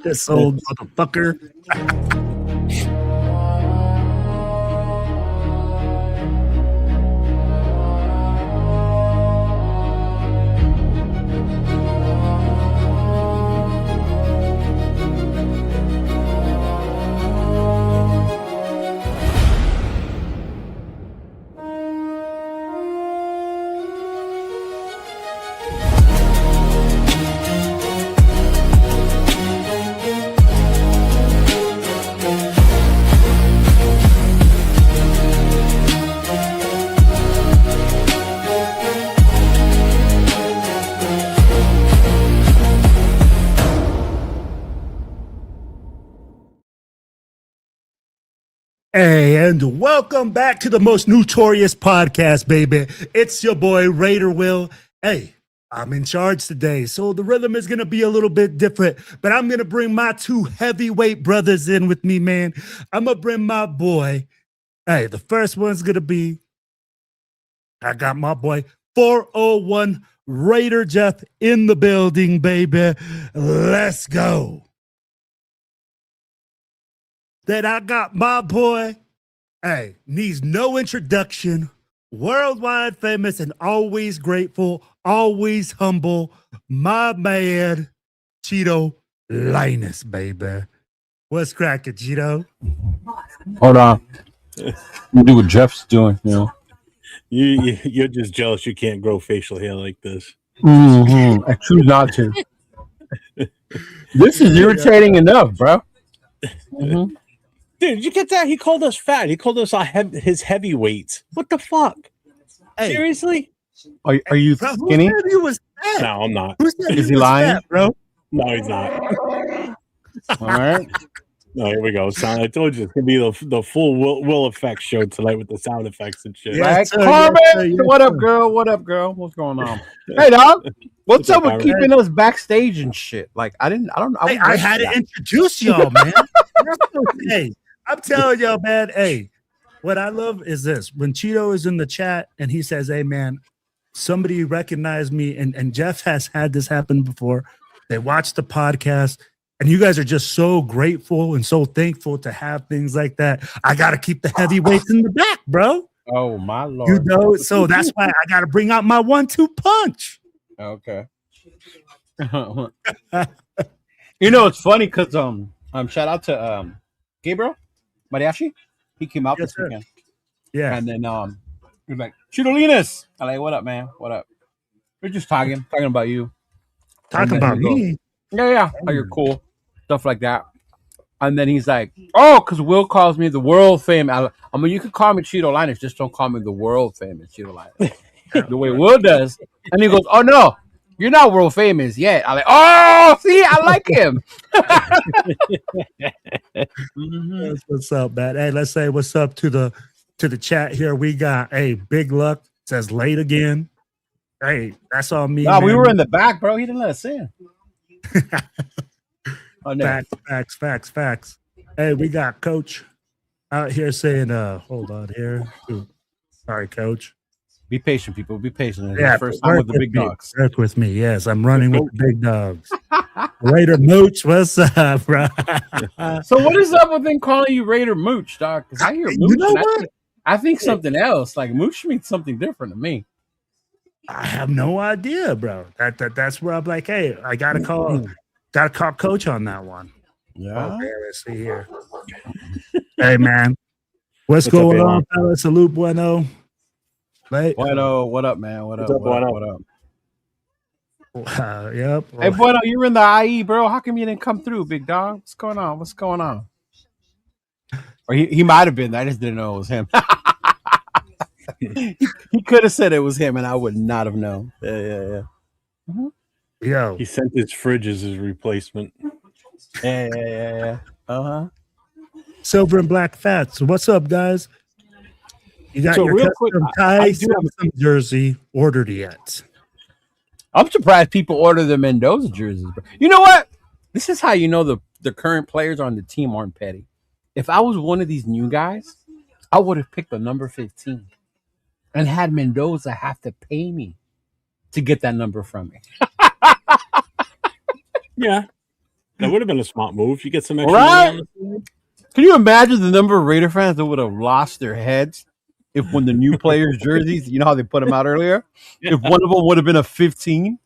This old motherfucker. Hey, and welcome back to the most notorious podcast, baby. It's your boy, Raider Will. Hey, I'm in charge today, so the rhythm is going to be a little bit different, but I'm going to bring my two heavyweight brothers in with me, man. I'm going to bring my boy. Hey, the first one's going to be, I got my boy, 401 Raider Jeff in the building, baby. Let's go. That I got my boy, hey, needs no introduction, worldwide famous and always grateful, always humble, my man, Cheeto Linus, baby. What's cracking, Cheeto? Hold on. You do what Jeff's doing, you know. You're just jealous you can't grow facial hair like this. I choose not to. This is irritating enough, bro. Dude, did you get that? He called us fat. He called us his heavyweights. What the fuck? Hey, seriously? Are you bro, skinny? who said he was fat? No, I'm not. Who said Is he was lying? fat, bro? No, he's not. All right. No, here we go. I told you it's gonna be the full Will effects show tonight with the sound effects and shit. Yeah. Right, sir, Carmen. yes, sir, yes, What up, sir. girl? What up, girl? What's going on? Hey, dog. What's up with What's up, keeping us backstage and shit? Like, I don't. Hey, I had to introduce y'all, man. Hey, I'm telling y'all, man. Hey, what I love is this. When Cheeto is in the chat and he says, hey, man, somebody recognized me, and Jeff has had this happen before. They watch the podcast, and you guys are just so grateful and so thankful to have things like that. I got to keep the heavyweights in the back, bro. Oh my lord. You know, so that's why I got to bring out my 1-2 punch. Okay. You know, it's funny because shout out to Gabriel Mariachi. He came out Yes, this sir. weekend. Yeah. And then he was like, Chidolinas. I'm like, what up, man? What up? We're just talking about you. Talking And then about he goes, me. Yeah. Oh, you're cool. Stuff like that. And then he's like, oh, because Will calls me the world famous. I mean, you can call me Cheeto Linus, just don't call me the world famous Cheeto Linus. The way Will does. And he goes, oh, no, you're not world famous yet. I'm like, oh, see, I like him. That's what's up, man. Hey, let's say what's up to the chat here. We got Big Luck says late again. Hey, that's all me. No, we man. were in the back, bro. He didn't let us in. Oh, no. Facts. Hey, we got Coach out here saying, hold on here. Ooh, sorry, Coach. Be patient, people. Be patient. It's Yeah, the first time with the big me. dogs. Work with me. Yes, I'm running with the big dogs. Raider Mooch, what's up, bro? So what is up with them calling you Raider Mooch, dog? Because I hear Mooch. You know what? I think something else. Like Mooch means something different to me. I have no idea, bro. That's where I'm like, hey, I gotta call Coach on that one. Yeah. Okay, let's see here. Hey, man, what's going on, fellas? Salute, bueno. Bueno, what up, man? What up? What up? Yep. Hey, Bueno, you're in the IE, bro. How come you didn't come through, big dog? What's going on? Or he might have been. I just didn't know it was him. He could have said it was him, and I would not have known. Yeah. Mm-hmm. Yo, he sent his fridge as his replacement. Yeah. Silver and Black Fats. What's up, guys? You got your real custom quick, Ty Simpson jersey ordered yet? I'm surprised people order the Mendoza jerseys. Bro. You know what? This is how you know the current players on the team aren't petty. If I was one of these new guys, I would have picked the number 15 and had Mendoza have to pay me to get that number from me. Yeah. That would have been a smart move. You get some extra Right? money on the Can you imagine the number of Raider fans that would have lost their heads if when the new players' jerseys, you know how they put them out earlier? If one of them would have been a 15?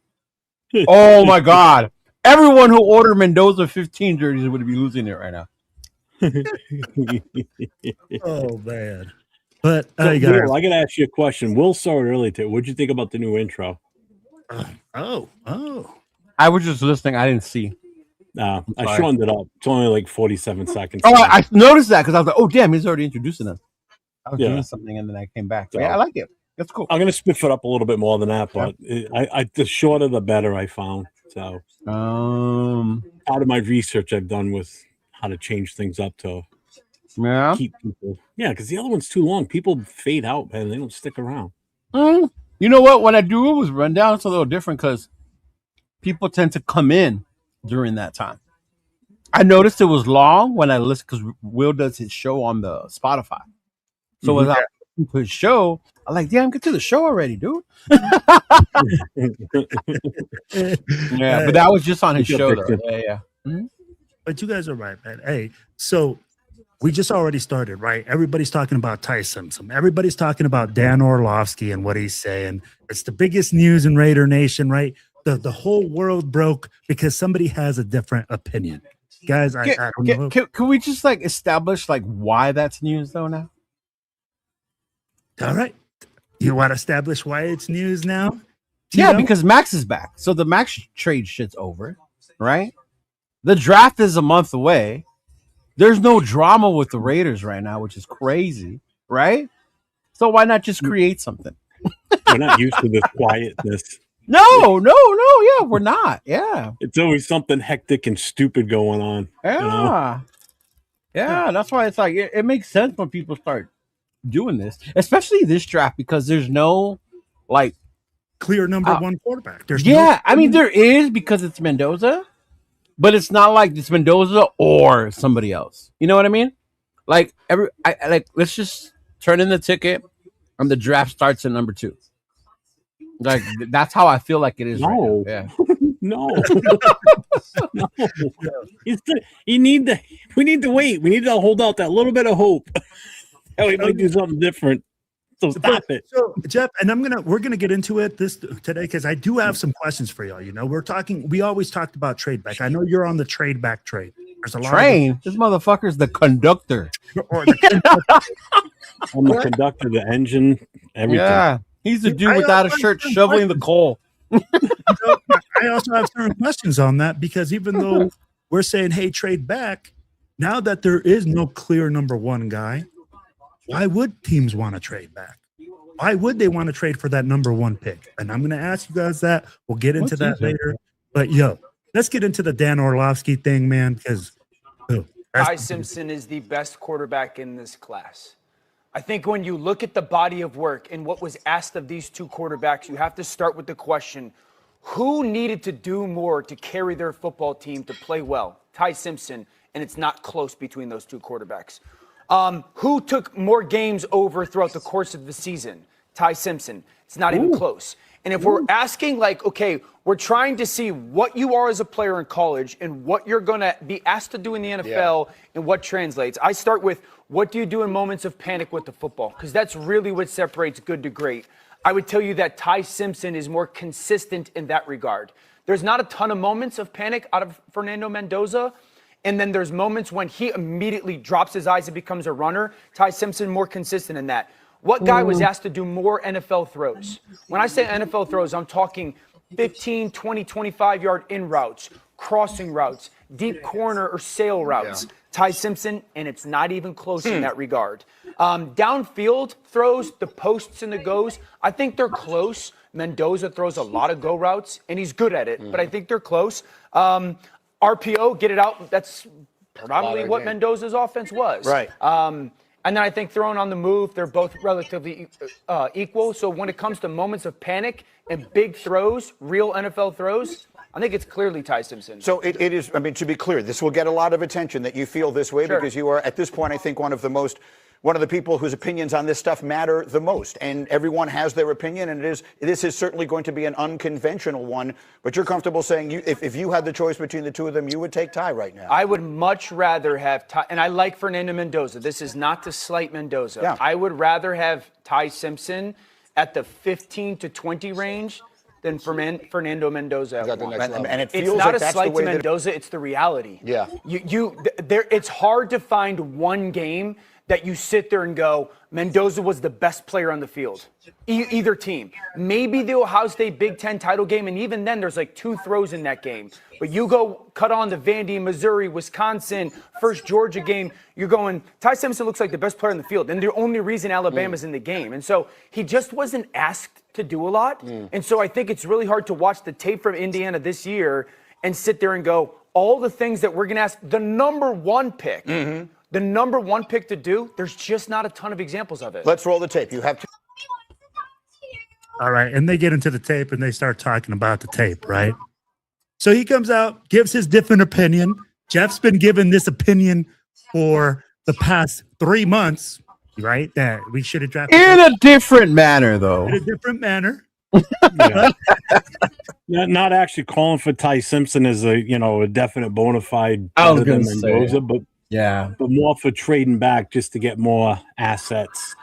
Oh my God. Everyone who ordered Mendoza 15 jerseys would be losing it right now. Oh man. But So, you guys, Will, I got to ask you a question. Will saw it earlier too. What'd you think about the new intro? oh. I was just listening. I didn't see. I Sorry. shortened it up. It's only like 47 seconds. Oh, I noticed that because I was like, oh, damn, he's already introducing us. I was Yeah. doing something and then I came back. So- Yeah, I like it. That's cool. I'm gonna spiff it up a little bit more than that, but the shorter the better. I found so. Part of my research I've done with how to change things up to Yeah. keep people. Yeah, because the other one's too long. People fade out, man. They don't stick around. You know what? When I do it was rundown, it's a little different because people tend to come in during that time. I noticed it was long when I listened because Will does his show on the Spotify. So as I listened to his show, I'm like, damn, get to the show already, dude. Yeah, but that was just on his show, though. Yeah. Mhm. But you guys are right, man. Hey, so we just already started, right? Everybody's talking about Ty Simpson. Everybody's talking about Dan Orlovsky and what he's saying. It's the biggest news in Raider Nation, right? The whole world broke because somebody has a different opinion. Guys, I don't know. Can we just like establish like why that's news though now? All right. You want to establish why it's news now? Yeah, because Max is back. So the Max trade shit's over, right? The draft is a month away. There's no drama with the Raiders right now, which is crazy, right? So why not just create something? We're not used to this quietness. No, yeah, we're not. Yeah. It's always something hectic and stupid going on. Yeah. You know? Yeah, that's why it's like it makes sense when people start doing this, especially this draft, because there's no like clear number one quarterback. There's I mean there is because it's Mendoza, but it's not like it's Mendoza or somebody else. You know what I mean? Like let's just turn in the ticket and the draft starts at number 2. Like that's how I feel like it is. No. Right now. Yeah. No. No. We need to wait. We need to hold out that little bit of hope. That we might do something different. So stop it. So Jeff, and we're gonna get into it today because I do have some questions for y'all. You know, we always talked about trade back. I know you're on the trade back trade. There's a lot Train. This motherfucker's the conductor. I'm the conductor, the engine, everything. Yeah. He's the dude without a shirt shoveling the coal. I also have certain questions on that because even though we're saying, hey, trade back, now that there is no clear number one guy, why would teams want to trade back? Why would they want to trade for that number one pick? And I'm going to ask you guys that. We'll get into that later. But let's get into the Dan Orlovsky thing, man, because Ty Simpson is the best quarterback in this class. I think when you look at the body of work and what was asked of these two quarterbacks, you have to start with the question, who needed to do more to carry their football team to play well? Ty Simpson, and it's not close between those two quarterbacks. Who took more games over throughout the course of the season? Ty Simpson. It's not even close. And if we're asking, like, okay, we're trying to see what you are as a player in college and what you're going to be asked to do in the NFL and what translates. I start with, what do you do in moments of panic with the football? Because that's really what separates good to great. I would tell you that Ty Simpson is more consistent in that regard. There's not a ton of moments of panic out of Fernando Mendoza. And then there's moments when he immediately drops his eyes and becomes a runner. Ty Simpson more consistent in that. What guy was asked to do more NFL throws? When I say NFL throws, I'm talking 15, 20, 25-yard in routes, crossing routes, deep corner or sail routes. Ty Simpson, and it's not even close in that regard. Downfield throws, the posts and the goes, I think they're close. Mendoza throws a lot of go routes, and he's good at it, but I think they're close. RPO, get it out, that's predominantly what Mendoza's offense was. Right. And then I think throwing on the move, they're both relatively equal. So when it comes to moments of panic and big throws, real NFL throws, I think it's clearly Ty Simpson. So it is, I mean, to be clear, this will get a lot of attention that you feel this way because you are, at this point, I think, one of the most one of the people whose opinions on this stuff matter the most. And everyone has their opinion, and this is certainly going to be an unconventional one. But you're comfortable saying if you had the choice between the two of them, you would take Ty right now. I would much rather have Ty, and I like Fernando Mendoza. This is not to slight Mendoza. Yeah. I would rather have Ty Simpson at the 15 to 20 range than Fernando Mendoza at one. And it feels It's not like a that's slight the way to that Mendoza, it's the reality. Yeah. It's hard to find one game that you sit there and go, Mendoza was the best player on the field. Either team. Maybe the Ohio State Big Ten title game, and even then there's like 2 throws in that game. But you go cut on the Vandy, Missouri, Wisconsin, first Georgia game, you're going, Ty Simpson looks like the best player on the field. And the only reason Alabama's in the game. And so he just wasn't asked to do a lot. And so I think it's really hard to watch the tape from Indiana this year and sit there and go, all the things that we're going to ask the number 1 pick. The number 1 pick to do, there's just not a ton of examples of it. Let's roll the tape. You have to. All right. And they get into the tape and they start talking about the tape, right? So he comes out, gives his different opinion. Jeff's been given this opinion for the past 3 months, right? That we should have drafted In a different manner, though. in a different manner. Not actually calling for Ty Simpson as a definite bona fide I was better than gonna say. Mendoza, but more for trading back just to get more assets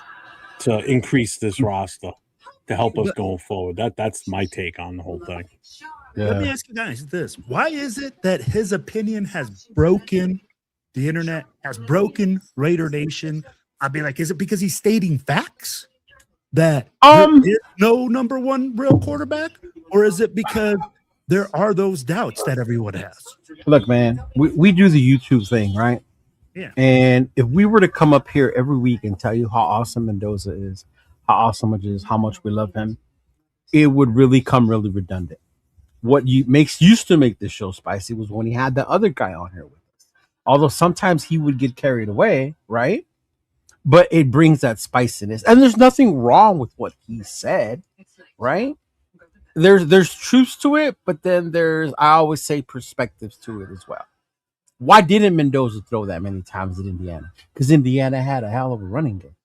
to increase this roster to help us going forward. That's my take on the whole thing. Let me ask you guys this. Why is it that his opinion has broken the internet, has broken Raider Nation? I'd be like, is it because he's stating facts that there is no number 1 real quarterback? Or is it because there are those doubts that everyone has? Look, man, we do the YouTube thing, right? Yeah. And if we were to come up here every week and tell you how awesome Mendoza is, how awesome it is, how much we love him, it would really come really redundant. What used to make this show spicy was when he had the other guy on here with us. Although sometimes he would get carried away, right? But it brings that spiciness. And there's nothing wrong with what he said, right? There's truths to it, but then I always say perspectives to it as well. Why didn't Mendoza throw that many times at Indiana? Because Indiana had a hell of a running game,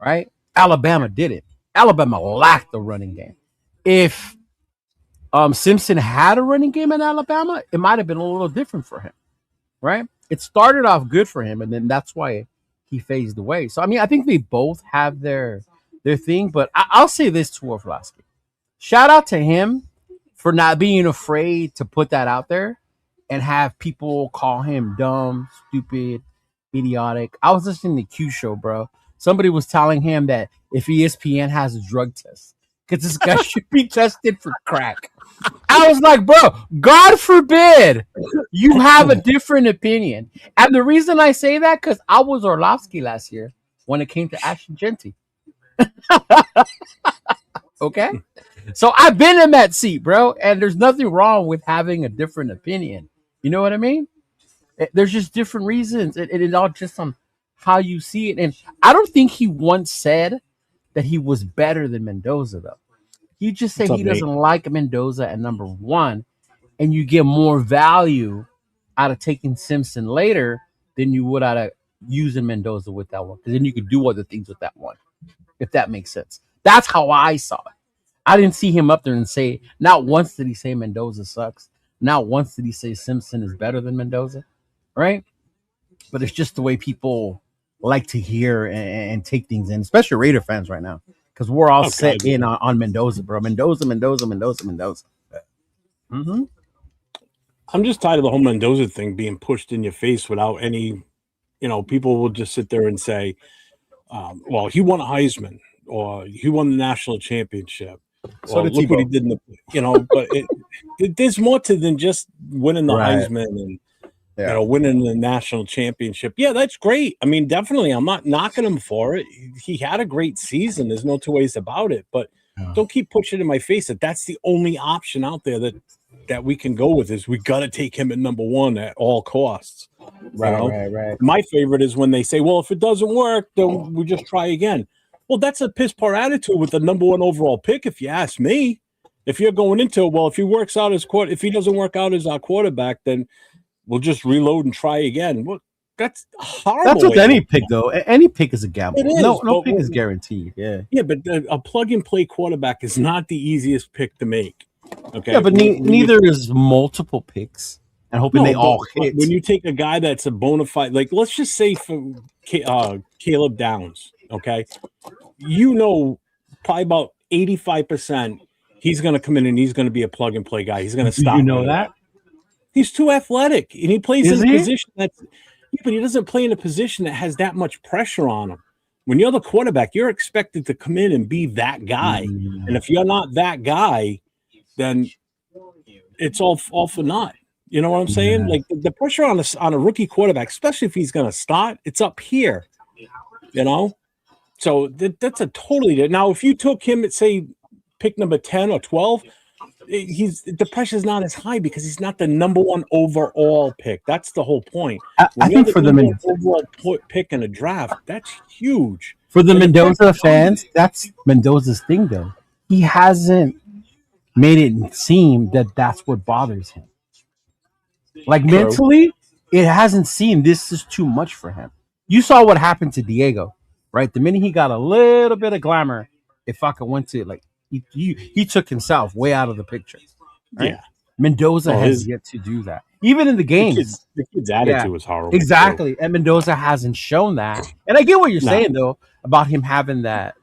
right? Alabama didn't. Alabama lacked the running game. If Simpson had a running game in Alabama, it might have been a little different for him, right? It started off good for him, and then that's why he phased away. So, I mean, I think they both have their thing, but I'll say this to Orfalowski. Shout out to him for not being afraid to put that out there and have people call him dumb, stupid, idiotic. I was listening to Q Show, bro. Somebody was telling him that if ESPN has a drug test, because this guy should be tested for crack. I was like, bro, God forbid you have a different opinion. And the reason I say that, because I was Orlovsky last year when it came to Ashton Genty. Okay? So I've been in that seat, bro, and there's nothing wrong with having a different opinion. You know what I mean? There's just different reasons. It all just on how you see it. And I don't think he once said that he was better than Mendoza, though. He just said he doesn't like Mendoza at number 1, and you get more value out of taking Simpson later than you would out of using Mendoza with that one. Because then you could do other things with that one, if that makes sense. That's how I saw it. I didn't see him up there and say, not once did he say Mendoza sucks. Not once did he say Simpson is better than Mendoza, right? But it's just the way people like to hear and take things in, especially Raider fans right now, because we're all set in on Mendoza, bro. Mendoza. Mm-hmm. I'm just tired of the whole Mendoza thing being pushed in your face without any, people will just sit there and say, well, he won a Heisman or he won the national championship. So look what he did in the, but there's more to than just winning the Heisman and winning the national championship. Yeah, that's great. I mean, definitely, I'm not knocking him for it. He had a great season. There's no two ways about it. But don't keep pushing in my face that that's the only option out there that we can go with is we got to take him at number 1 at all costs. Right. My favorite is when they say, well, if it doesn't work, then we just try again. Well, that's a piss poor attitude with the number 1 overall pick, if you ask me. If you're going into it, well, if he doesn't work out as our quarterback, then we'll just reload and try again. Well, That's horrible. That's with any pick, though. Any pick is a gamble. It is, No pick is guaranteed. Yeah. Yeah, but a plug-and-play quarterback is not the easiest pick to make. Okay. Yeah, but neither is multiple picks and hoping they all hit. When you take a guy that's a bona fide, like let's just say for Caleb Downs, okay, probably about 85% he's going to come in and he's going to be a plug-and-play guy. He's going to stop. You know that? He's too athletic, and he plays in a position that's. Yeah, but he doesn't play in a position that has that much pressure on him. When you're the quarterback, you're expected to come in and be that guy. And if you're not that guy, then it's all for naught. You know what I'm saying? Like the pressure on a rookie quarterback, especially if he's going to start, it's up here. You know, so that's a totally different. Now, if you took him at say pick number 10 or 12. The pressure's not as high because he's not the number one overall pick. That's the whole point. I think for the overall pick in a draft, that's huge. For the Mendoza fans, that's Mendoza's thing, though. He hasn't made it seem that that's what bothers him. Like mentally, it hasn't seemed this is too much for him. You saw what happened to Diego, right? The minute he got a little bit of glamour, it fucking went to like. He took himself way out of the picture. Right? Yeah, Mendoza has yet to do that. Even in the games, the kid's attitude was horrible. Exactly, and Mendoza hasn't shown that. And I get what you're saying though about him having that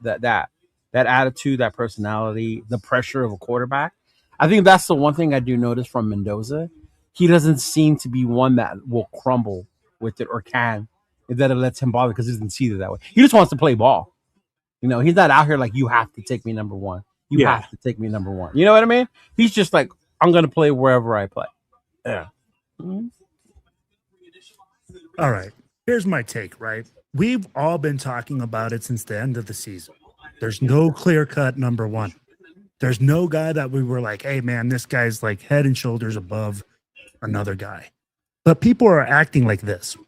attitude, that personality, the pressure of a quarterback. I think that's the one thing I do notice from Mendoza. He doesn't seem to be one that will crumble with it or can, that it lets him bother because he doesn't see it that way. He just wants to play ball. You know, he's not out here like you have to take me number one. You have to take me number one. You know what I mean? He's just like, I'm going to play wherever I play. Yeah. Mm-hmm. All right. Here's my take, right? We've all been talking about it since the end of the season. There's no clear-cut number one. There's no guy that we were like, hey, man, this guy's like head and shoulders above another guy. But people are acting like this.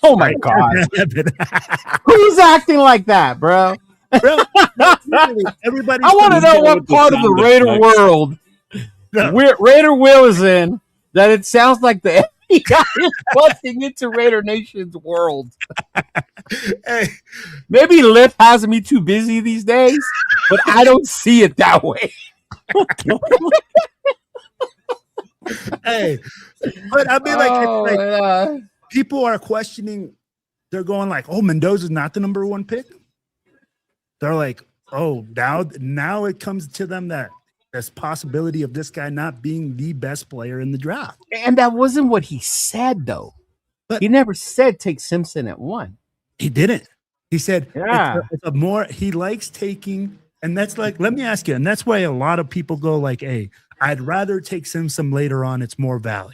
Oh my God! Who's acting like that, bro? Everybody. I want to know what part of the Raider world Raider Will is in that it sounds like the FBI is busting into Raider Nation's world. Hey, maybe Lip has me too busy these days, but I don't see it that way. Hey, but I mean, like people are questioning. They're going like, "Oh, Mendoza's not the number one pick." They're like, "Oh, now it comes to them that there's possibility of this guy not being the best player in the draft." And that wasn't what he said, though. But he never said take Simpson at 1. He didn't. He said, it's a more he likes taking, and that's like, let me ask you, and that's why a lot of people go like, "Hey, I'd rather take Simpson later on. It's more value."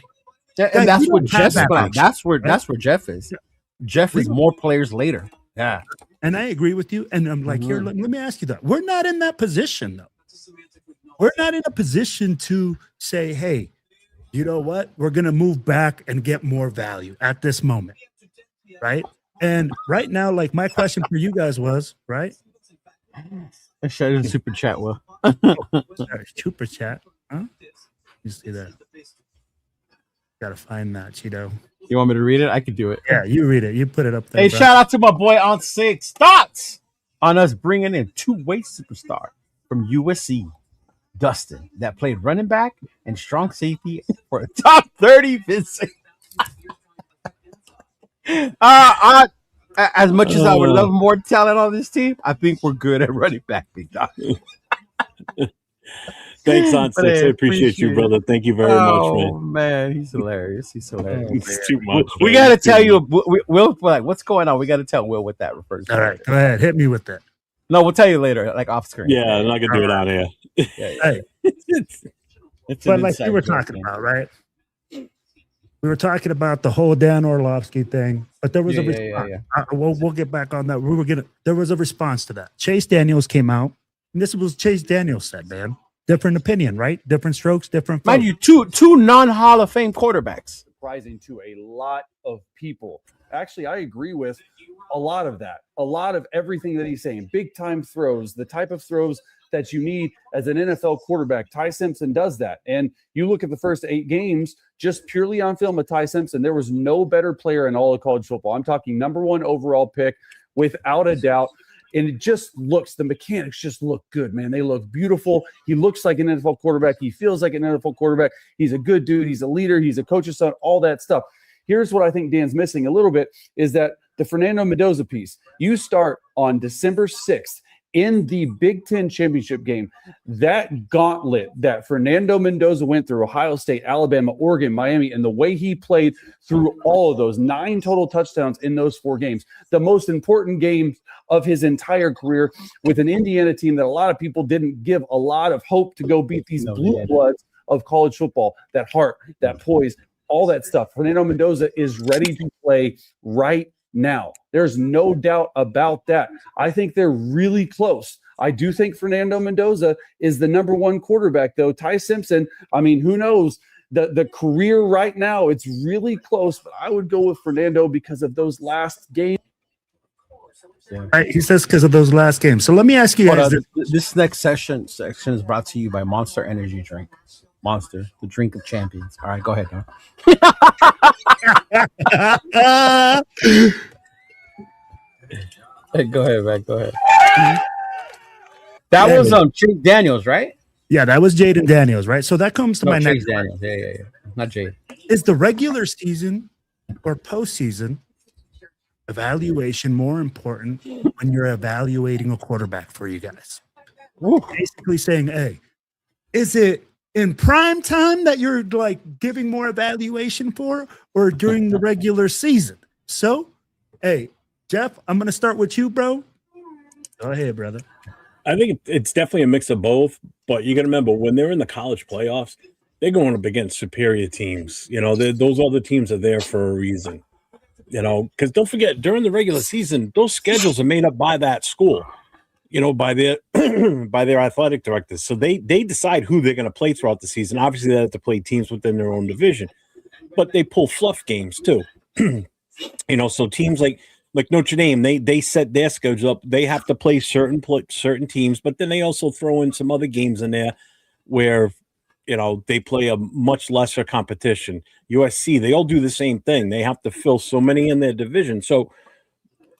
And that's what Jeff's like. That's where Jeff is. Jeff is more players later. Yeah. And I agree with you. And I'm like, here, let me ask you that. We're not in that position, though. We're not in a position to say, hey, you know what? We're going to move back and get more value at this moment. Right? And right now, like my question for you guys was, right? I shut in super chat, Will. Sorry, super chat. Huh? You see that? Gotta find that, Cheeto. You want me to read it? I could do it. Yeah, you read it. You put it up there. Hey, bro. Shout out to my boy on 6 thoughts on us bringing in two-way superstar from USC, Dustin, that played running back and strong safety for a top 30 visit. As much as I would love more talent on this team, I think we're good at running back, big dog. Thanks, on 6. I appreciate you, brother. Thank you very much, man. Oh, man, he's hilarious. He's hilarious. It's too much. We got to tell you, Will, like, what's going on? We got to tell Will what that refers to. All right, go ahead. Hit me with that. No, we'll tell you later, like off screen. Yeah, I'm not going to do it out here. Hey. It's but like we were talking about, right? We were talking about the whole Dan Orlovsky thing, but there was a response. We'll get back on that. There was a response to that. Chase Daniels came out, and this was Chase Daniels said, man. Different opinion, right? Different strokes, different. Mind you, two non-Hall of Fame quarterbacks. Surprising to a lot of people. Actually, I agree with a lot of that. A lot of everything that he's saying. Big time throws, the type of throws that you need as an NFL quarterback. Ty Simpson does that. And you look at the first 8 games, just purely on film with Ty Simpson, there was no better player in all of college football. I'm talking number 1 overall pick, without a doubt. And it just looks, the mechanics just look good, man. They look beautiful. He looks like an NFL quarterback. He feels like an NFL quarterback. He's a good dude. He's a leader. He's a coach's son, all that stuff. Here's what I think Dan's missing a little bit is that the Fernando Mendoza piece. You start on December 6th in the Big Ten championship game. That gauntlet that Fernando Mendoza went through, Ohio State, Alabama, Oregon, Miami, and the way he played through all of those 9 total touchdowns in those 4 games, the most important games of his entire career with an Indiana team that a lot of people didn't give a lot of hope to go beat these blue bloods of college football, that heart, that poise, all that stuff. Fernando Mendoza is ready to play right now. There's no doubt about that. I think they're really close. I do think Fernando Mendoza is the number 1 quarterback, though. Ty Simpson, I mean, who knows? The career right now, it's really close, but I would go with Fernando because of those last games. Yeah. Right, he says because of those last games. So let me ask you guys. This next section is brought to you by Monster Energy Drink. Monster, the drink of champions. All right, go ahead, Don. Hey, go ahead, man. Go ahead. That was Chase Daniels, right? Yeah, that was Jaden Daniels, right? So that comes to my next. Daniels. Yeah. Not Jade. Is the regular season or postseason evaluation more important when you're evaluating a quarterback for you guys? Woo. Basically saying, hey, is it in prime time that you're like giving more evaluation for, or during the regular season? So, hey, Jeff, I'm going to start with you, bro. Go ahead, brother. I think it's definitely a mix of both, but you got to remember when they're in the college playoffs, they're going up against superior teams. You know, those other teams are there for a reason. You know, because don't forget, during the regular season, those schedules are made up by that school. You know, by their by their athletic directors. So they decide who they're going to play throughout the season. Obviously, they have to play teams within their own division, but they pull fluff games too. You know, so teams like Notre Dame, they set their schedule up. They have to play certain teams, but then they also throw in some other games in there where, you know, they play a much lesser competition. USC, they all do the same thing. They have to fill so many in their division. So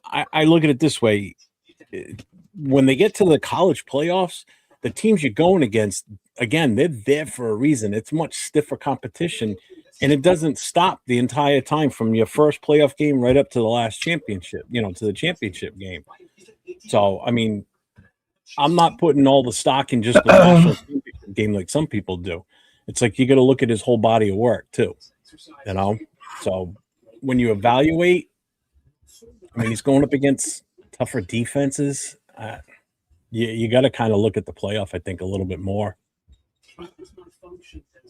I look at it this way. When they get to the college playoffs, the teams you're going against, again, they're there for a reason. It's much stiffer competition, and it doesn't stop the entire time from your first playoff game right up to the last championship, you know, to the championship game. So, I mean, I'm not putting all the stock in just the national championship game like some people do. It's like you got to look at his whole body of work too, you know? So when you evaluate, I mean, he's going up against tougher defenses. You got to kind of look at the playoff, I think, a little bit more.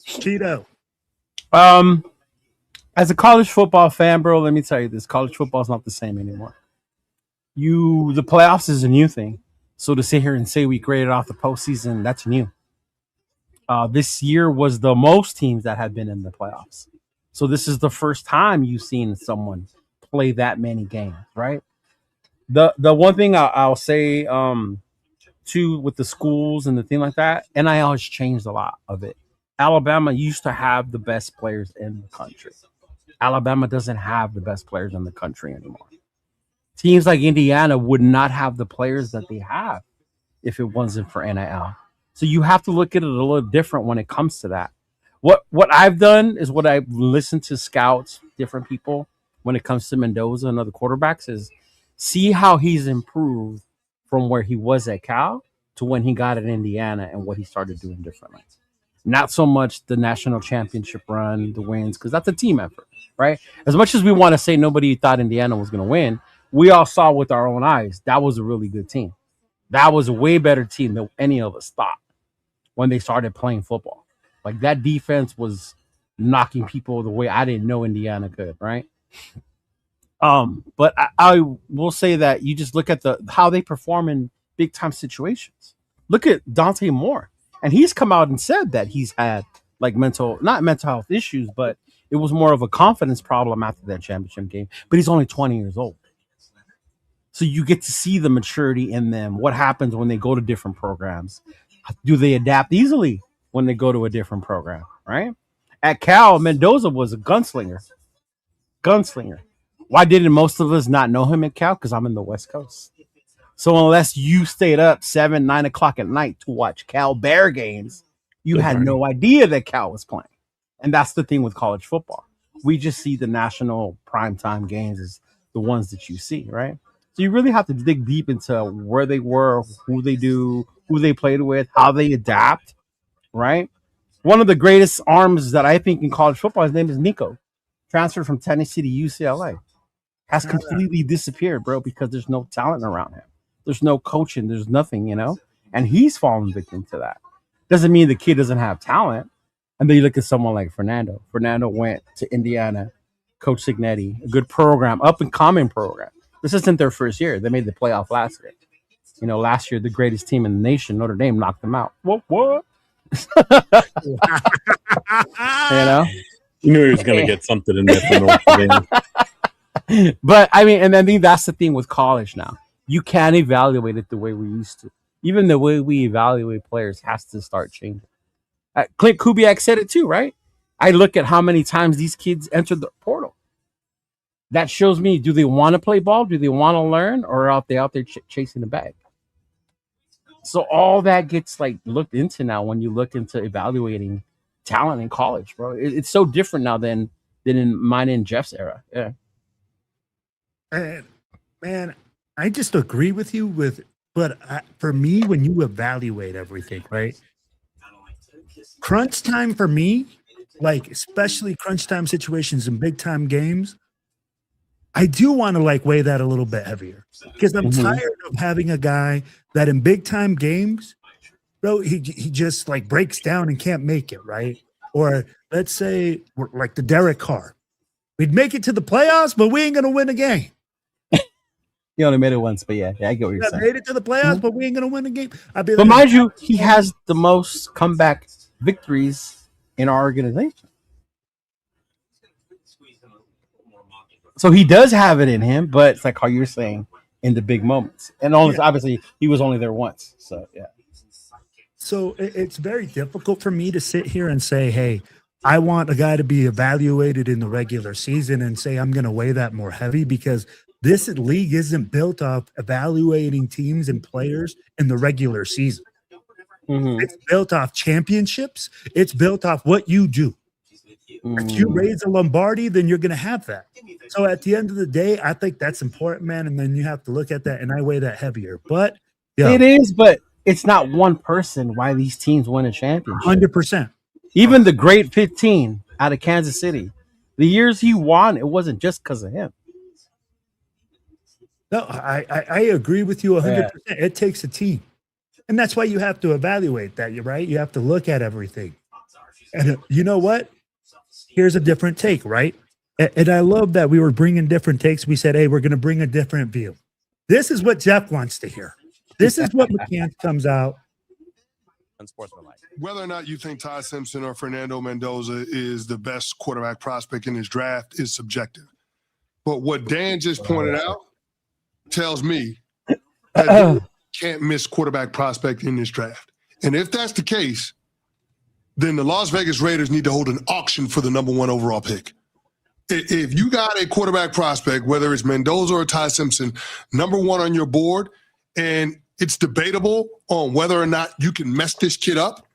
Cheeto. As a college football fan, bro, let me tell you this: college football is not the same anymore. The playoffs is a new thing. So to sit here and say we graded off the postseason, that's new. This year was the most teams that have been in the playoffs. So this is the first time you've seen someone play that many games, right? The one thing I'll say too with the schools and the thing like that, NIL has changed a lot of it. Alabama used to have the best players in the country. Alabama doesn't have the best players in the country anymore. Teams like Indiana would not have the players that they have if it wasn't for NIL. So you have to look at it a little different when it comes to that. What I've done is what I've listened to scouts, different people, when it comes to Mendoza and other quarterbacks, is see how he's improved from where he was at Cal to when he got at Indiana and what he started doing differently. Not so much the national championship run, the wins, because that's a team effort, right? As much as we want to say nobody thought Indiana was going to win, we all saw with our own eyes that was a really good team. That was a way better team than any of us thought when they started playing football. Like, that defense was knocking people the way I didn't know Indiana could, right? But I will say that you just look at how they perform in big time situations. Look at Dante Moore, and he's come out and said that he's had like not mental health issues, but it was more of a confidence problem after that championship game. But he's only 20 years old. So you get to see the maturity in them. What happens when they go to different programs? Do they adapt easily when they go to a different program, right? At Cal, Mendoza was a gunslinger. Why didn't most of us not know him at Cal? Because I'm in the West Coast. So unless you stayed up 7, 9 o'clock at night to watch Cal Bear games, you had no idea that Cal was playing. And that's the thing with college football. We just see the national primetime games as the ones that you see, right? So you really have to dig deep into where they were, who they do, who they played with, how they adapt, right? One of the greatest arms that I think in college football, his name is Nico, transferred from Tennessee to UCLA, has completely disappeared, bro, because there's no talent around him. There's no coaching. There's nothing, and he's fallen victim to that. Doesn't mean the kid doesn't have talent. And then you look at someone like Fernando. Fernando went to Indiana, Coach Signetti, a good program, up and coming program. This isn't their first year. They made the playoff last year. Last year, the greatest team in the nation, Notre Dame, knocked them out. What? You knew he was going to get something in there for Notre Dame. But, I think that's the thing with college now. You can't evaluate it the way we used to. Even the way we evaluate players has to start changing. Clint Kubiak said it too, right? I look at how many times these kids enter the portal. That shows me, do they want to play ball? Do they want to learn? Or are they out there chasing the bag? So all that gets looked into now when you look into evaluating talent in college, bro. It's so different now than in mine and Jeff's era. Yeah. Man, I just agree with you but for me, when you evaluate everything, right? Crunch time for me, especially crunch time situations in big time games, I do want to weigh that a little bit heavier because I'm tired of having a guy that in big time games, bro, he just breaks down and can't make it, right? Or let's say like the Derek Carr, we'd make it to the playoffs, but we ain't gonna win a game. He only made it once, but yeah, I get what you're saying. Made it to the playoffs, but we ain't gonna win a game. But mind you, he has the most comeback victories in our organization. So he does have it in him, but it's like how you're saying in the big moments. And obviously he was only there once. So yeah. So it's very difficult for me to sit here and say, hey, I want a guy to be evaluated in the regular season and say I'm going to weigh that more heavy because this league isn't built off evaluating teams and players in the regular season. It's built off championships. It's built off what you do. If you raise a Lombardi, then you're going to have that. So at the end of the day, I think that's important, man. And then you have to look at that, and I weigh that heavier. But it is, but it's not one person why these teams win a championship. 100%. Even the great 15 out of Kansas City, the years he won, it wasn't just because of him. No, I agree with you 100%. Yeah. It takes a team. And that's why you have to evaluate that, right? You have to look at everything. And you know what? Here's a different take, right? And I love that we were bringing different takes. We said, hey, we're going to bring a different view. This is what Jeff wants to hear. This is what McCann comes out. Whether or not you think Ty Simpson or Fernando Mendoza is the best quarterback prospect in this draft is subjective. But what Dan just pointed out tells me that you can't miss quarterback prospect in this draft. And if that's the case, then the Las Vegas Raiders need to hold an auction for the #1 overall pick. If you got a quarterback prospect, whether it's Mendoza or Ty Simpson, #1 on your board, and it's debatable on whether or not you can mess this kid up,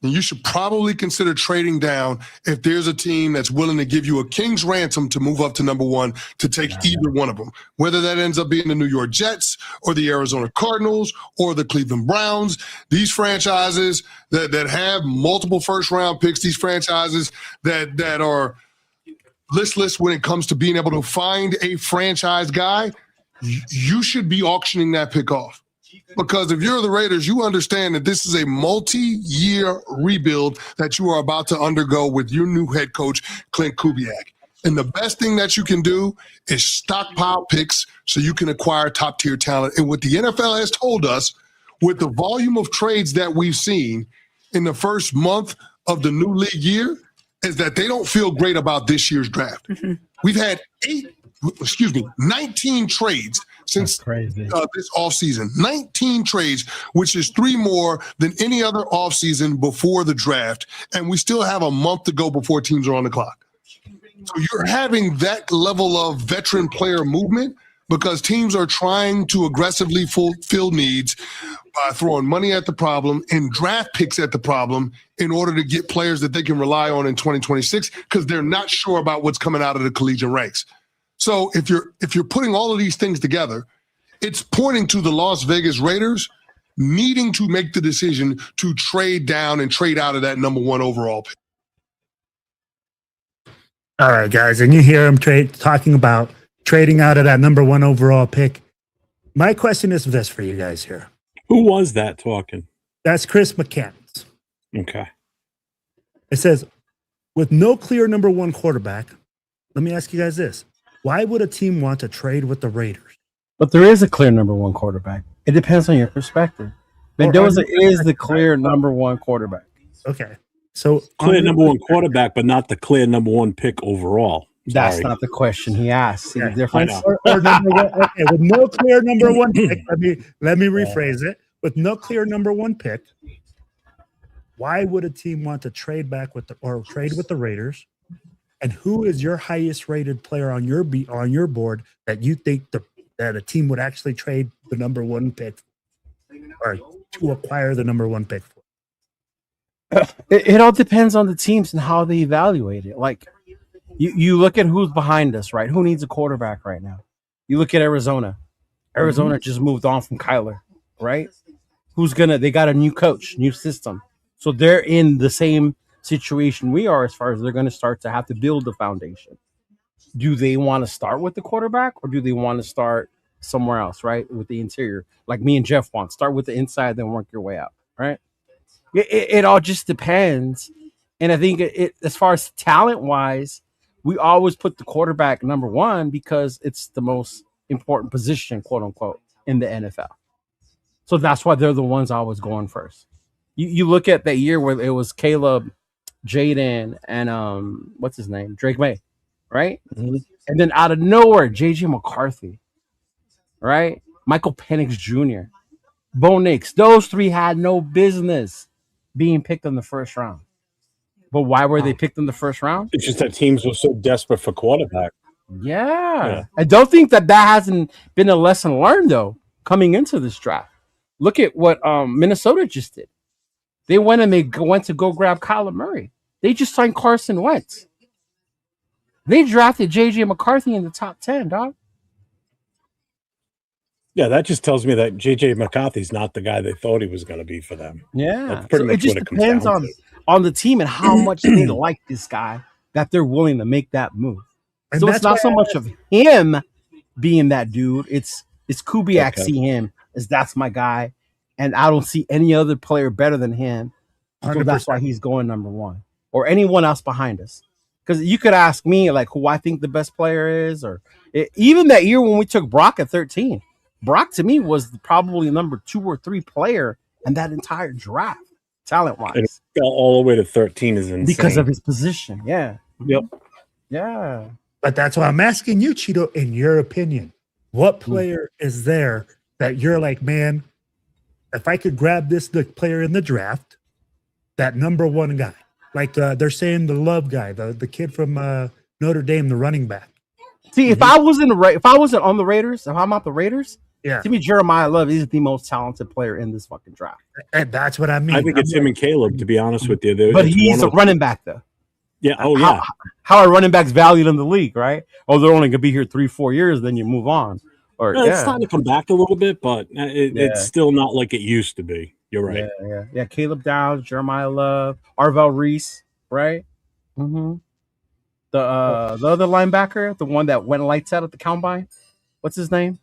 then you should probably consider trading down if there's a team that's willing to give you a king's ransom to move up to #1 to take either one of them, whether that ends up being the New York Jets or the Arizona Cardinals or the Cleveland Browns. These franchises that have multiple first-round picks, these franchises that are listless when it comes to being able to find a franchise guy, you should be auctioning that pick off. Because if you're the Raiders, you understand that this is a multi-year rebuild that you are about to undergo with your new head coach, Clint Kubiak. And the best thing that you can do is stockpile picks so you can acquire top-tier talent. And what the NFL has told us, with the volume of trades that we've seen in the first month of the new league year, is that they don't feel great about this year's draft. We've had 19 trades since crazy. This offseason. 19 trades, which is 3 more than any other offseason before the draft. And we still have a month to go before teams are on the clock. So you're having that level of veteran player movement because teams are trying to aggressively fulfill needs by throwing money at the problem and draft picks at the problem in order to get players that they can rely on in 2026 because they're not sure about what's coming out of the collegiate ranks. So if you're putting all of these things together, it's pointing to the Las Vegas Raiders needing to make the decision to trade down and trade out of that number 1 overall pick. All right, guys, and you hear him talking about trading out of that number 1 overall pick. My question is this for you guys here. Who was that talking? That's Chris McCants. Okay. It says, with no clear number 1 quarterback, let me ask you guys this. Why would a team want to trade with the Raiders? But there is a clear number 1 quarterback. It depends on your perspective. Mendoza is the clear number 1 quarterback. Okay. So clear number 1 quarterback, but not the clear number 1 pick overall. That's not the question he asked. See the difference? Or number 1, okay, with no clear number 1 pick, let me rephrase it. With no clear number 1 pick, why would a team want to trade back trade with the Raiders? And who is your highest rated player on your board that you think that a team would actually trade the number 1 pick or to acquire the number 1 pick for? It all depends on the teams and how they evaluate it. Like you look at who's behind us, right? Who needs a quarterback right now? You look at Arizona. Arizona just moved on from Kyler, right? They got a new coach, new system. So they're in the same situation we are as far as they're going to start to have to build the foundation. Do they want to start with the quarterback or do they want to start somewhere else, right? With the interior, like me and Jeff want. Start with the inside, then work your way out, right? It all just depends. And I think as far as talent-wise, we always put the quarterback number 1 because it's the most important position, quote unquote, in the NFL. So that's why they're the ones always going first. You look at that year where it was Caleb, Jaden, and what's his name? Drake May, right? Mm-hmm. And then out of nowhere, JJ McCarthy, right? Michael Penix Jr., Bo Nix. Those 3 had no business being picked in the first round. But why were they picked in the first round? It's just that teams were so desperate for quarterback. Yeah. I don't think that hasn't been a lesson learned, though, coming into this draft. Look at what Minnesota just did. They went to go grab Kyler Murray. They just signed Carson Wentz. They drafted J.J. McCarthy in the top 10, dog. Yeah, that just tells me that J.J. McCarthy's not the guy they thought he was going to be for them. Yeah. That's pretty much it just what it comes depends down on the team and how much they like this guy that they're willing to make that move. And so it's not so much of him being that dude. It's Kubiak see him as that's my guy. And I don't see any other player better than him. So that's why he's going number 1 or anyone else behind us. Because you could ask me like who I think the best player is, or even that year when we took Brock at 13. Brock to me was probably number 2 or 3 player in that entire draft, talent-wise. And it fell all the way to 13 is insane. Because of his position, yeah. Yep. Yeah. But that's why I'm asking you, Cheeto, in your opinion, what player is there that you're like, man, if I could grab the player in the draft, that number 1 guy, like they're saying the Love guy, the kid from Notre Dame, the running back. See, if I wasn't on the Raiders, if I'm not the Raiders, to me, Jeremiah Love is the most talented player in this fucking draft. And that's what I mean. I think it's him and Caleb, to be honest with you. But he's a running back, though. Yeah. Oh, yeah. How are running backs valued in the league, right? Oh, they're only going to be here 3-4 years, then you move on. Or it's starting to come back a little bit, but it's still not like it used to be. You're right. Yeah. Caleb Downs, Jeremiah Love, Arvell Reese, right? Mm-hmm. The other linebacker, the one that went lights out at the combine, what's his name?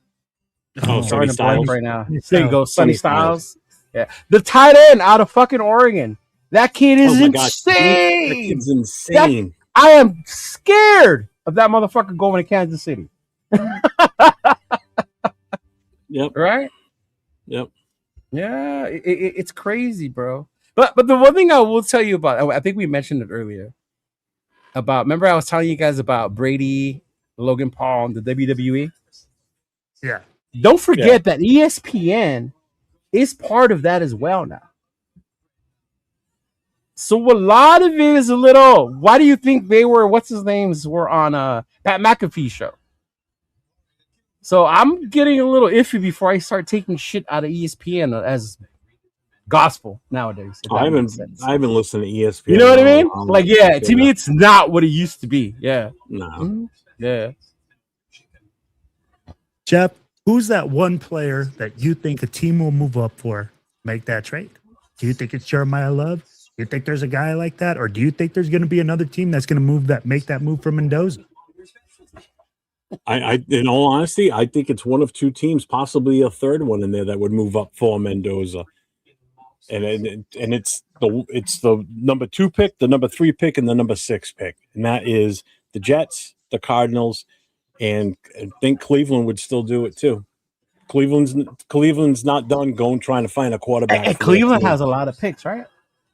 Oh, Sonny Styles. Right now. There you go, Sonny Styles. Yeah, the tight end out of fucking Oregon. That kid is insane. That kid's insane. I am scared of that motherfucker going to Kansas City. Yep. Right? Yep. Yeah, it's crazy, bro. But the one thing I will tell you about, I think we mentioned it earlier, remember I was telling you guys about Brady, Logan Paul, and the WWE? Yeah. Don't forget that ESPN is part of that as well now. So a lot of it is a little. Why do you think they were? What's his names were on Pat McAfee show? So I'm getting a little iffy before I start taking shit out of ESPN as gospel nowadays. I haven't listened to ESPN. You know what I mean? Like, yeah, to me, it's not what it used to be. Yeah. No. Mm-hmm. Yeah. Jeff, who's that one player that you think a team will move up for, make that trade? Do you think it's Jeremiah Love? Do you think there's a guy like that? Or do you think there's going to be another team that's going to make that move for Mendoza? I in all honesty, I think it's one of two teams, possibly a third one in there that would move up for Mendoza. And it's the number 2 pick, the number 3 pick, and the number 6 pick. And that is the Jets, the Cardinals, and I think Cleveland would still do it too. Cleveland's not done trying to find a quarterback. And Cleveland has a lot of picks, right?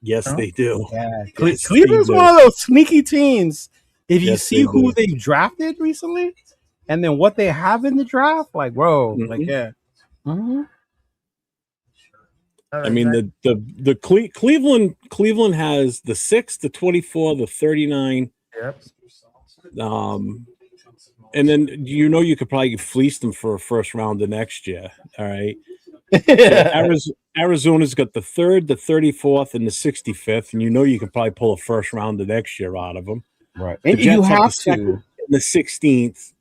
Yes, they do. Yeah, Yes, Cleveland's they do. one of those sneaky teams. If you Yes, see they who do. they've drafted recently, and then what they have in the draft, like, bro, Mhm. like, yeah. Mm-hmm. I mean, the Cleveland has the 6, the 24, the 39. Yep. And then you could probably fleece them for a first rounder next year. All right. So Arizona's got the 3rd, the 34th, and the 65th, and you can probably pull a first rounder next year out of them. Right. The And Jets you have have the 2nd, to. and the 16th,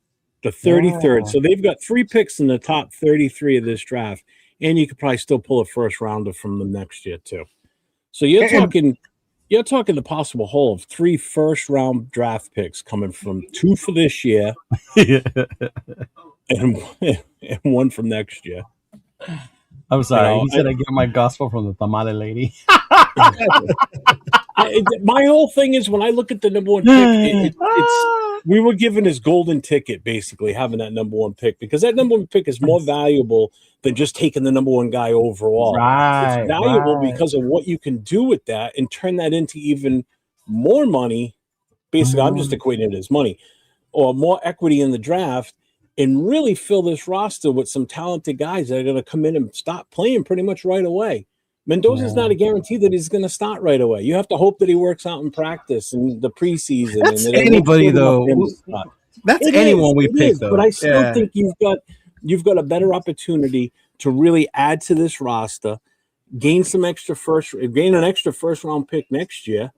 the 33rd. So they've got 3 picks in the top 33 of this draft, and you could probably still pull a first rounder from them next year too. So you're talking the possible haul of 3 first-round draft picks coming from 2 for this year and 1 from next year. I'm sorry. He said I get my gospel from the tamale lady. My whole thing is when I look at the number 1 pick, we were given his golden ticket, basically, having that number 1 pick, because that number 1 pick is more valuable than just taking the number 1 guy overall. Right, it's valuable because of what you can do with that and turn that into even more money. Basically, I'm just equating it as money or more equity in the draft and really fill this roster with some talented guys that are going to come in and start playing pretty much right away. Mendoza's not a guarantee that he's going to start right away. You have to hope that he works out in practice and the preseason. That's and anybody, though. That's anyone we pick, though. But I still think you've got a better opportunity to really add to this roster, gain an extra first round pick next year.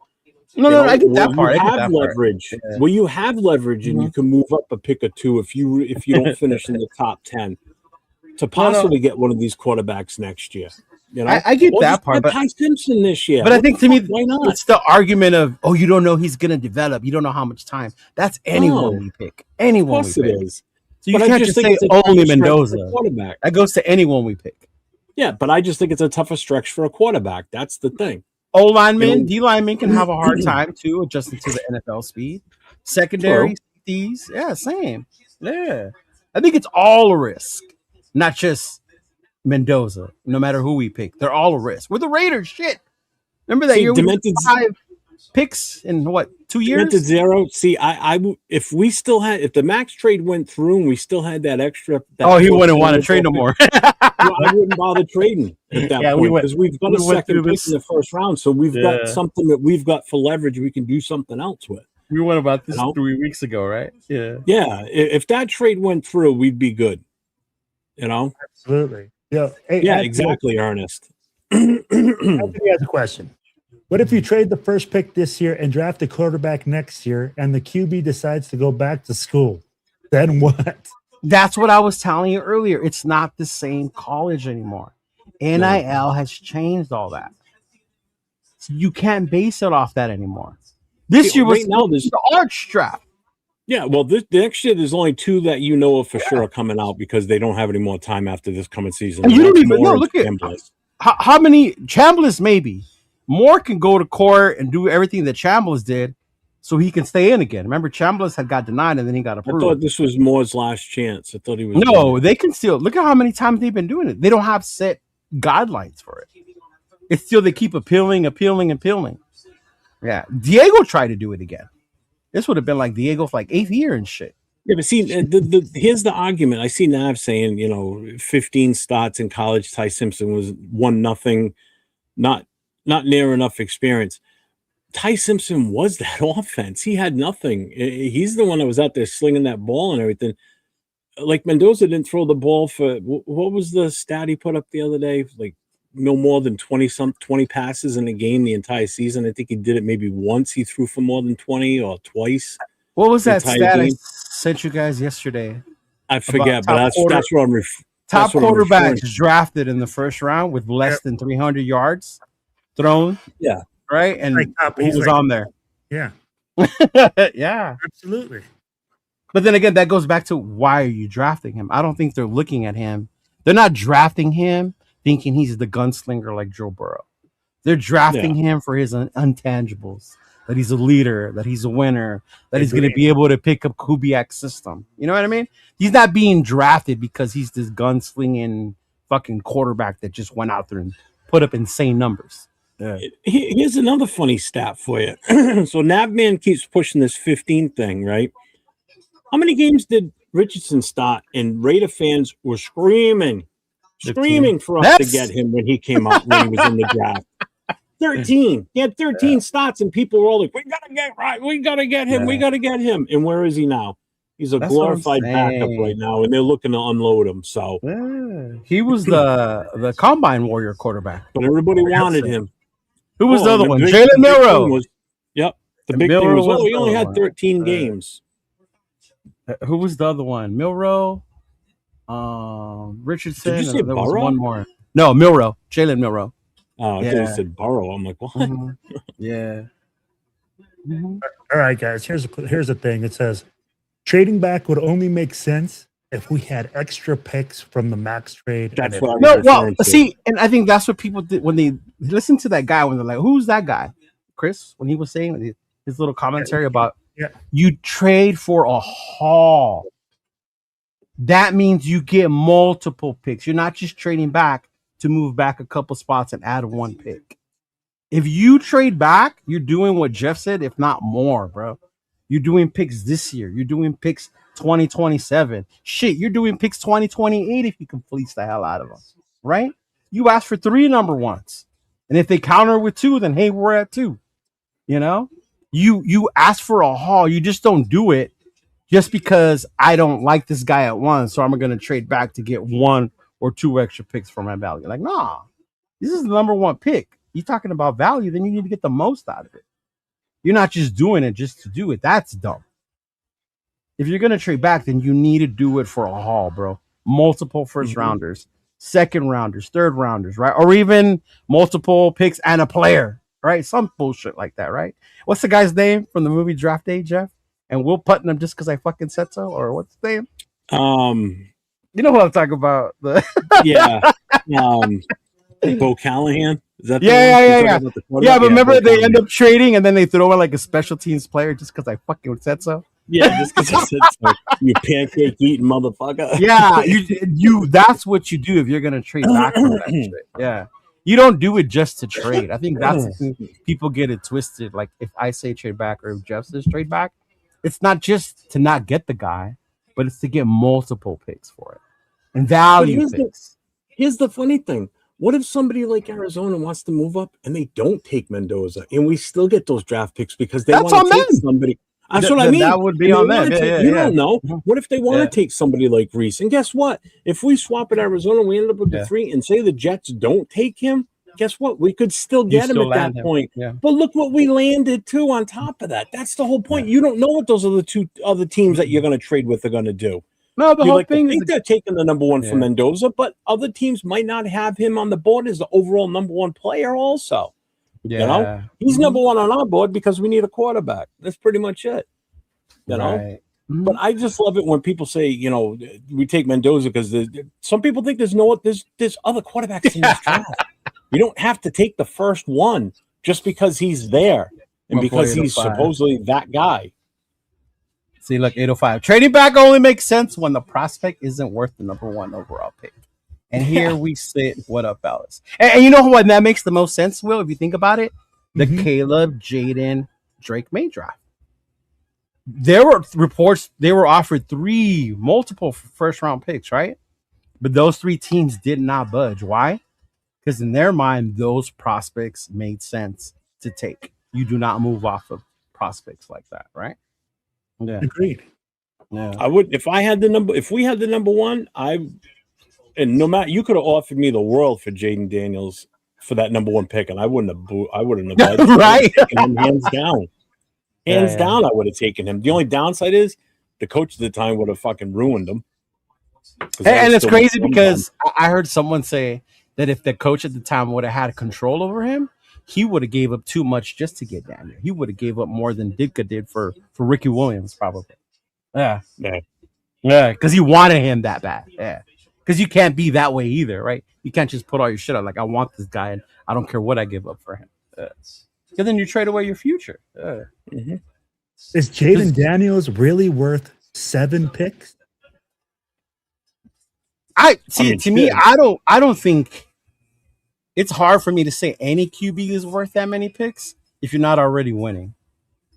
No, I get that part. You have leverage. Yeah. Well, you have leverage, and you can move up a pick or 2 if you don't finish in the top 10 to possibly get one of these quarterbacks next year. I get that part, but Ty Simpson this year. But I think to me, why not? It's the argument of, you don't know he's going to develop. You don't know how much time. That's anyone we pick. Anyone we pick. It is. So you can't just say only Mendoza. Quarterback. That goes to anyone we pick. Yeah, but I just think it's a tougher stretch for a quarterback. That's the thing. O linemen, D linemen can have a hard time too adjusting to the NFL speed. Secondary, these, same. Yeah, I think it's all a risk, not just Mendoza. No matter who we pick, they're all a risk. We're the Raiders. Shit, remember that year we had 5 picks in 2 years? Demented 0. See, if the max trade went through and we still had that extra. He wouldn't want to trade no more. I wouldn't bother trading at that point because we've got a second pick in the first round, so we've got something that we've got for leverage. We can do something else with. We went about this 3 weeks ago, right? Yeah. If that trade went through, we'd be good. Absolutely. Yeah. Hey, exactly, Ernest. Anthony has a question. What if you trade the first pick this year and draft a quarterback next year, and the QB decides to go back to school? Then what? That's what I was telling you earlier. It's not the same college anymore. NIL has changed all that. So you can't base it off that anymore. This year was the arch draft. Yeah, well, the next year there's only 2 that you know of for sure are coming out because they don't have any more time after this coming season. And you don't even know. Look at how many Chambliss maybe. Moore can go to court and do everything that Chambliss did so he can stay in again. Remember, Chambliss had got denied and then he got approved. I thought this was Moore's last chance. I thought he was. No, they can still. Look at how many times they've been doing it. They don't have set guidelines for it. It's still they keep appealing. Yeah. Diego tried to do it again. This would have been like Diego's 8th year and shit. Yeah, but see, here's the argument. I see Nav saying, 15 starts in college. Ty Simpson was 1-0, not near enough experience. Ty Simpson was that offense. He had nothing. He's the one that was out there slinging that ball and everything. Like Mendoza didn't throw the ball for what was the stat he put up the other day? Like no more than 20 passes in a game the entire season. I think he did it maybe once. He threw for more than 20 or twice. What was that stat I sent you guys yesterday? I forget, but that's what I'm top quarterbacks drafted in the first round with less than 300 yards thrown. Yeah. Right? And who was on there? Yeah. Yeah. Absolutely. But then again, that goes back to why are you drafting him? I don't think they're looking at him. They're not drafting him thinking he's the gunslinger like Joe Burrow. They're drafting him for his intangibles, that he's a leader, that he's a winner, that he's going to be able to pick up Kubiak's system. You know what I mean? He's not being drafted because he's this gunslinging fucking quarterback that just went out there and put up insane numbers. Yeah. Here's another funny stat for you. So Navman keeps pushing this 15 thing, right? How many games did Richardson start? And Raider fans were screaming for us to get him when he came out when he was in the draft. 13. He had 13 starts, and people were all like, "We gotta get him. We gotta get him." And where is he now? He's a glorified backup right now, and they're looking to unload him. So he was the combine warrior quarterback, but everybody wanted him. Who was the other one? Jalen Milroe. The big thing was, he only had 13 games. Who was the other one? Milroe, Richardson. Did you say there Burrow? was one more. No, Milroe. Jalen Milroe. Oh, I thought you said Burrow. I'm like, what? Mm-hmm. Yeah. Mm-hmm. All right, guys. Here's the thing. It says trading back would only make sense if we had extra picks from the max trade. That's what I was referring to. See, and I think that's what people did when they listen to that guy, when they're like, who's that guy? Chris, when he was saying his little commentary about you trade for a haul. That means you get multiple picks. You're not just trading back to move back a couple spots and add one pick. If you trade back, you're doing what Jeff said, if not more, bro. You're doing picks this year. You're doing picks 2027. Shit, you're doing picks 2028 if you can fleece the hell out of them, right? You asked for 3 number ones. And if they counter with 2, then hey, we're at 2. You know? You ask for a haul. You just don't do it just because I don't like this guy at 1, so I'm going to trade back to get 1 or 2 extra picks for my value. Like, nah, this is the number 1 pick. You're talking about value, then you need to get the most out of it. You're not just doing it just to do it. That's dumb. If you're going to trade back, then you need to do it for a haul, bro. Multiple first rounders, second rounders, third rounders, right? Or even multiple picks and a player, right? Some bullshit like that, right? What's the guy's name from the movie Draft Day, Jeff? And Will Putnam just because I fucking said so? Or what's his name? You know what I'm talking about? Bo Callahan. Is that yeah. But remember they end up trading and then they throw in like a special teams player just because I fucking said so. Yeah, just because I said so. You pancake eating motherfucker. Yeah, you. That's what you do if you're gonna trade back from that shit. Yeah, you don't do it just to trade. I think that's people get it twisted. Like if I say trade back or if Jeff says trade back, it's not just to not get the guy, but it's to get multiple picks for it and value picks. Here's the funny thing. What if somebody like Arizona wants to move up and they don't take Mendoza and we still get those draft picks because they want to take somebody? That's what I mean. That would be on them. You don't know. What if they want to take somebody like Reese? And guess what? If we swap at Arizona, we end up with the 3 and say the Jets don't take him, guess what? We could still get him at that point. Yeah. But look what we landed too on top of that. That's the whole point. You don't know what those other teams that you're going to trade with are going to do. No, the whole thing is they're taking the number 1 for Mendoza, but other teams might not have him on the board as the overall number 1 player also. Yeah. You know? He's number 1 on our board because we need a quarterback. That's pretty much it. You know? But I just love it when people say, we take Mendoza because some people think there's other quarterbacks in this draft. You don't have to take the first one just because he's there and because he's supposedly that guy. See, look, 805. Trading back only makes sense when the prospect isn't worth the number 1 overall pick. And here we sit. What up, fellas? And you know what? That makes the most sense, Will, if you think about it? The Caleb, Jaden, Drake May draft. there were reports they were offered multiple first round picks, right? But those 3 teams did not budge. Why? Because in their mind, those prospects made sense to take. You do not move off of prospects like that, right? Yeah. Agreed. Yeah. I would if we had the number 1, and no matter, you could have offered me the world for Jaden Daniels for that number 1 pick, and I wouldn't have budged. Right? Him hands down. Hands down, I would have taken him. The only downside is the coach at the time would have fucking ruined him. And it's crazy because I heard someone say that if the coach at the time would have had control over him, he would have gave up too much just to get Daniel. He would have gave up more than Ditka did for Ricky Williams, probably. Yeah. Because he wanted him that bad. Yeah. Because you can't be that way either, right? You can't just put all your shit on. Like, I want this guy, and I don't care what I give up for him. Because then you trade away your future. Is Jaden Daniels really worth 7 picks? To me, I don't think it's hard for me to say any QB is worth that many picks if you're not already winning,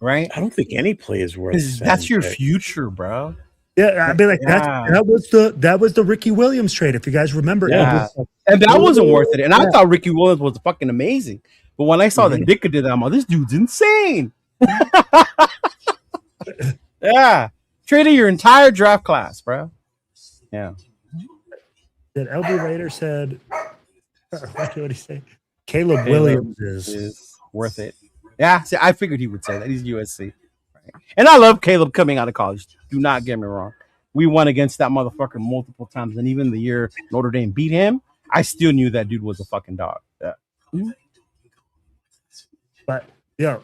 right? I don't think any play is worth. That's your future, bro. Yeah, I mean, like that was the Ricky Williams trade, if you guys remember. Yeah. And that wasn't worth it. And I thought Ricky Williams was fucking amazing. But when I saw that Ditka did that, I'm like, this dude's insane. Yeah. Traded your entire draft class, bro. Yeah. That LB Raider said, what did he say? Caleb Williams is worth it. Yeah, see, I figured he would say that. He's USC. Right? And I love Caleb coming out of college. Do not get me wrong. We won against that motherfucker multiple times. And even the year Notre Dame beat him, I still knew that dude was a fucking dog. Yeah. But,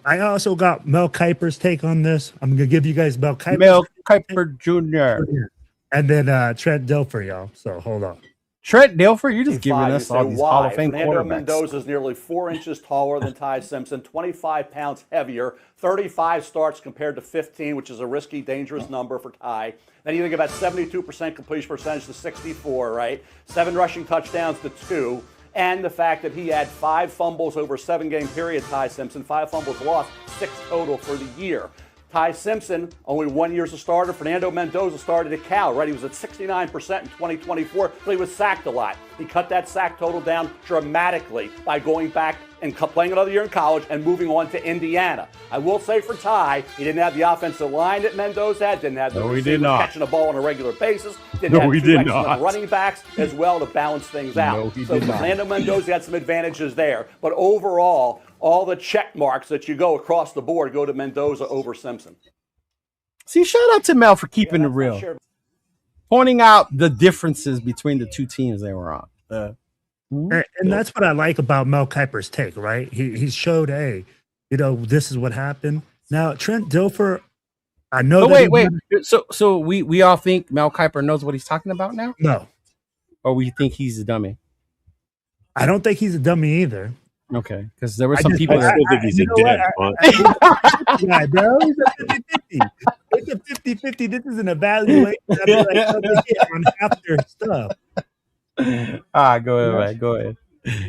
I also got Mel Kiper's take on this. I'm going to give you guys Mel Kiper. Mel Kiper Jr. And then Trent Dilfer, y'all. So, hold on. Trent Dilfer, you're just giving us all these Hall of Fame Fernando quarterbacks. Mendoza is nearly 4 inches taller than Ty Simpson, 25 pounds heavier, 35 starts compared to 15, which is a risky, dangerous number for Ty. Then you think about 72% completion percentage to 64, right? 7 rushing touchdowns to 2. And the fact that he had 5 fumbles over a 7-game period, Ty Simpson, 5 fumbles lost, 6 total for the year. Ty Simpson, only 1 year as a starter. Fernando Mendoza started at Cal, right? He was at 69% in 2024, but he was sacked a lot. He cut that sack total down dramatically by going back and playing another year in college and moving on to Indiana. I will say for Ty, he didn't have the offensive line that Mendoza had, didn't have the receivers catching the ball on a regular basis, didn't have 2 excellent running backs as well to balance things out. So Fernando Mendoza had some advantages there. But overall, all the check marks that you go across the board go to Mendoza over Simpson. See, shout out to Mel for keeping it real. Sure. Pointing out the differences between the 2 teams they were on. And that's what I like about Mel Kiper's take, right? He showed, hey, this is what happened. Now, Trent Dilfer, I know wait. So we all think Mel Kiper knows what he's talking about now? No. Or we think he's a dummy? I don't think he's a dummy either. Okay, because there were some people that still think he's a dick. Yeah, bro, he's a 50-50. It's a 50-50. This is an evaluation on half their stuff. Go ahead, man. Go ahead.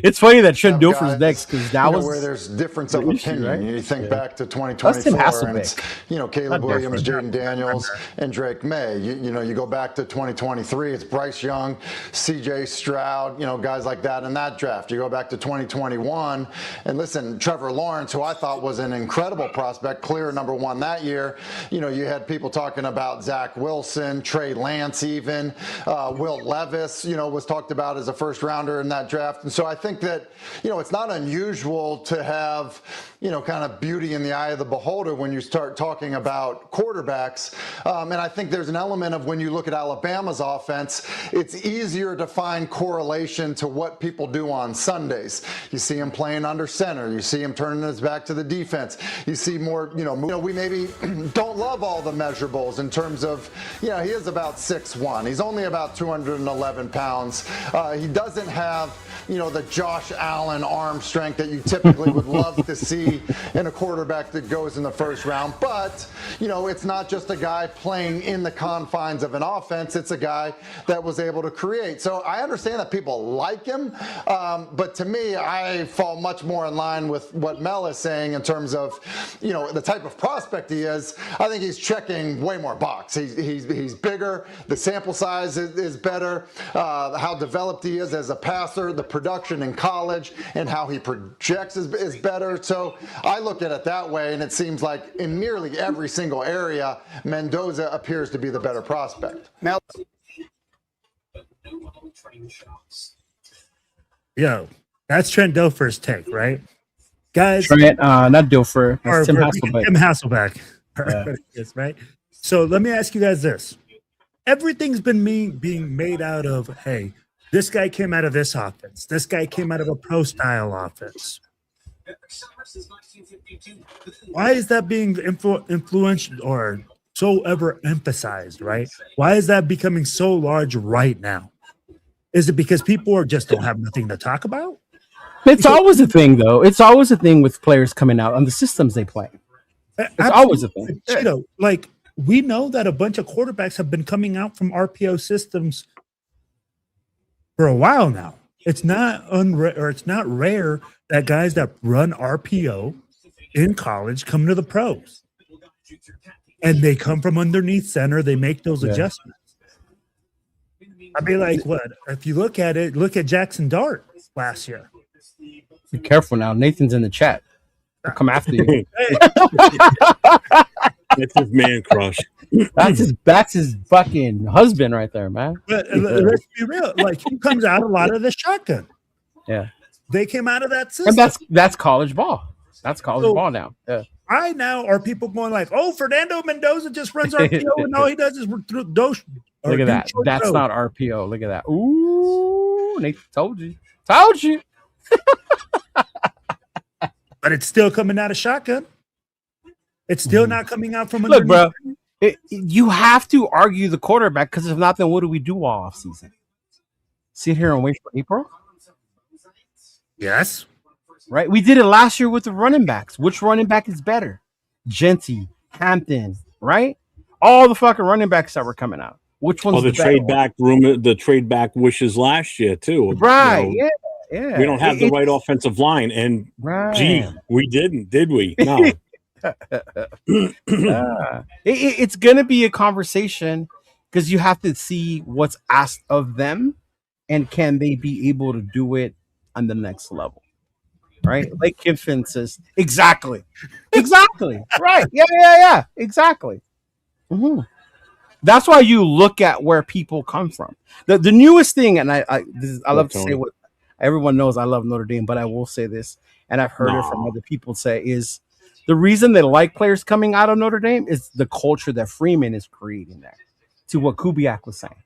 It's funny that Trent Dilfer's next because that was where there's difference of opinion. Right? You think back to 2024, and it's Caleb Williams, Jaden Daniels, and Drake May. You go back to 2023, it's Bryce Young, C.J. Stroud, guys like that in that draft. You go back to 2021, and listen, Trevor Lawrence, who I thought was an incredible prospect, clear number 1 that year. You had people talking about Zach Wilson, Trey Lance, even Will Levis. Was talked about as a first rounder in that draft, and so I think that, it's not unusual to have, kind of beauty in the eye of the beholder when you start talking about quarterbacks. And I think there's an element of when you look at Alabama's offense, it's easier to find correlation to what people do on Sundays. You see him playing under center. You see him turning his back to the defense. You see more, we maybe don't love all the measurables in terms of, he is about 6'1". He's only about 211 pounds. He doesn't have, the Josh Allen arm strength that you typically would love to see in a quarterback that goes in the first round. But, it's not just a guy playing in the confines of an offense. It's a guy that was able to create. So I understand that people like him. But to me, I fall much more in line with what Mel is saying in terms of, the type of prospect he is. I think he's checking way more box. He's bigger. The sample size is better. How developed he is as a passer, the production in college, and how he projects is better. So I look at it that way, and it seems like in nearly every single area, Mendoza appears to be the better prospect. Mel. Yo, that's Trent Dilfer's take, right? Guys, Trent, not Dilfer. That's Tim Hasselbeck. Tim Hasselbeck. Yes, right? So let me ask you guys this. Everything's been being made out of, hey, this guy came out of this offense. This guy came out of a pro-style offense. Why is that being influential or so ever emphasized, right? Why is that becoming so large right now? Is it because people just don't have nothing to talk about? It's always a thing, though. It's always a thing with players coming out on the systems they play. It's always a thing. We know that a bunch of quarterbacks have been coming out from RPO systems for a while now. It's not rare that guys that run RPO in college come to the pros, and they come from underneath center. They make those adjustments. I mean, like, what? If you look at it, look at Jackson Dart last year. Be careful now. Nathan's in the chat. I'll come after you. That's his man crush. That's his fucking husband right there, man. But let's be real. Like, he comes out a lot of the shotgun. Yeah. They came out of that system. And that's college ball. That's college ball now. Yeah. Why now are people going like, oh, Fernando Mendoza just runs RPO and all he does is through those. Look at that. That's not RPO. Look at that. Ooh, Nathan told you. Told you. But it's still coming out of shotgun. It's still not coming out from underneath. Look, bro, bro. You have to argue the quarterback, because if not, then what do we do all off season? Sit here and wait for April? Yes. Right? We did it last year with the running backs. Which running back is better? Genty, Hampton, right? All the fucking running backs that were coming out. Which one's the trade back rumor? The trade back wishes last year too. Right? Yeah. We don't have the right offensive line, and gee, we didn't, did we? No. It's gonna be a conversation, because you have to see what's asked of them, and can they be able to do it on the next level, right? Like Kiffin says, exactly, right? Yeah, exactly. Mm-hmm. That's why you look at where people come from. The newest thing, and I love to say what everyone knows. I love Notre Dame, but I will say this, and I've heard it from other people say, is the reason they like players coming out of Notre Dame is the culture that Freeman is creating there. To what Kubiak was saying,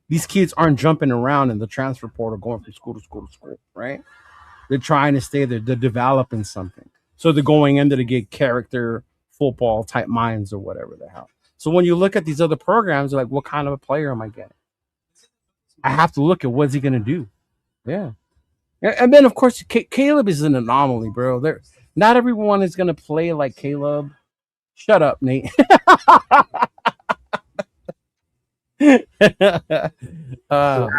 these kids aren't jumping around in the transfer portal, going from school to school to school, right? They're trying to stay there. They're developing something, so they're going in there to get character football type minds or whatever the hell. So when you look at these other programs, like, what kind of a player am I getting? I have to look at what's he going to do. Yeah. And then, of course, Caleb is an anomaly, bro. Not everyone is going to play like Caleb. Shut up, Nate. Wow.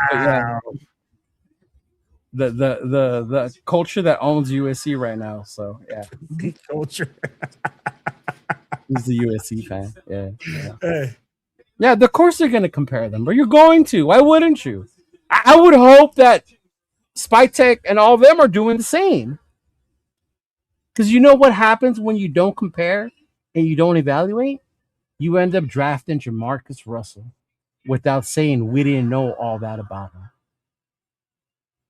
The culture that owns USC right now. So, yeah. Culture. He's the USC fan. Yeah. Yeah, of course they're going to compare them, but you're going to. Why wouldn't you? I would hope that Spytech and all of them are doing the same. Because you know what happens when you don't compare and you don't evaluate? You end up drafting Jamarcus Russell without saying we didn't know all that about him.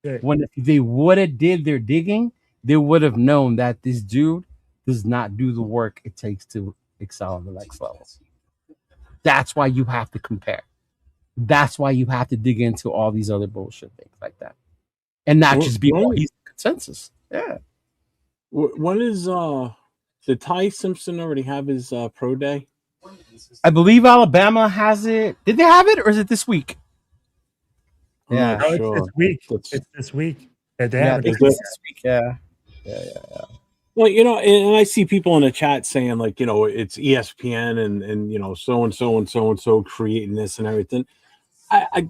Yeah. When if they would have did their digging, they would have known that this dude does not do the work it takes to excel on the next level. That's why you have to compare. That's why you have to dig into all these other bullshit things like that. And not just be all easy consensus. Yeah. When is did Ty Simpson already have his pro day? I believe Alabama has it. Did they have it, or is it this week? Yeah, no, it's this week. It's this week. They Yeah, haven't. this week. Yeah. Well, and I see people in the chat saying like, it's ESPN and so and so and so and so creating this and everything. And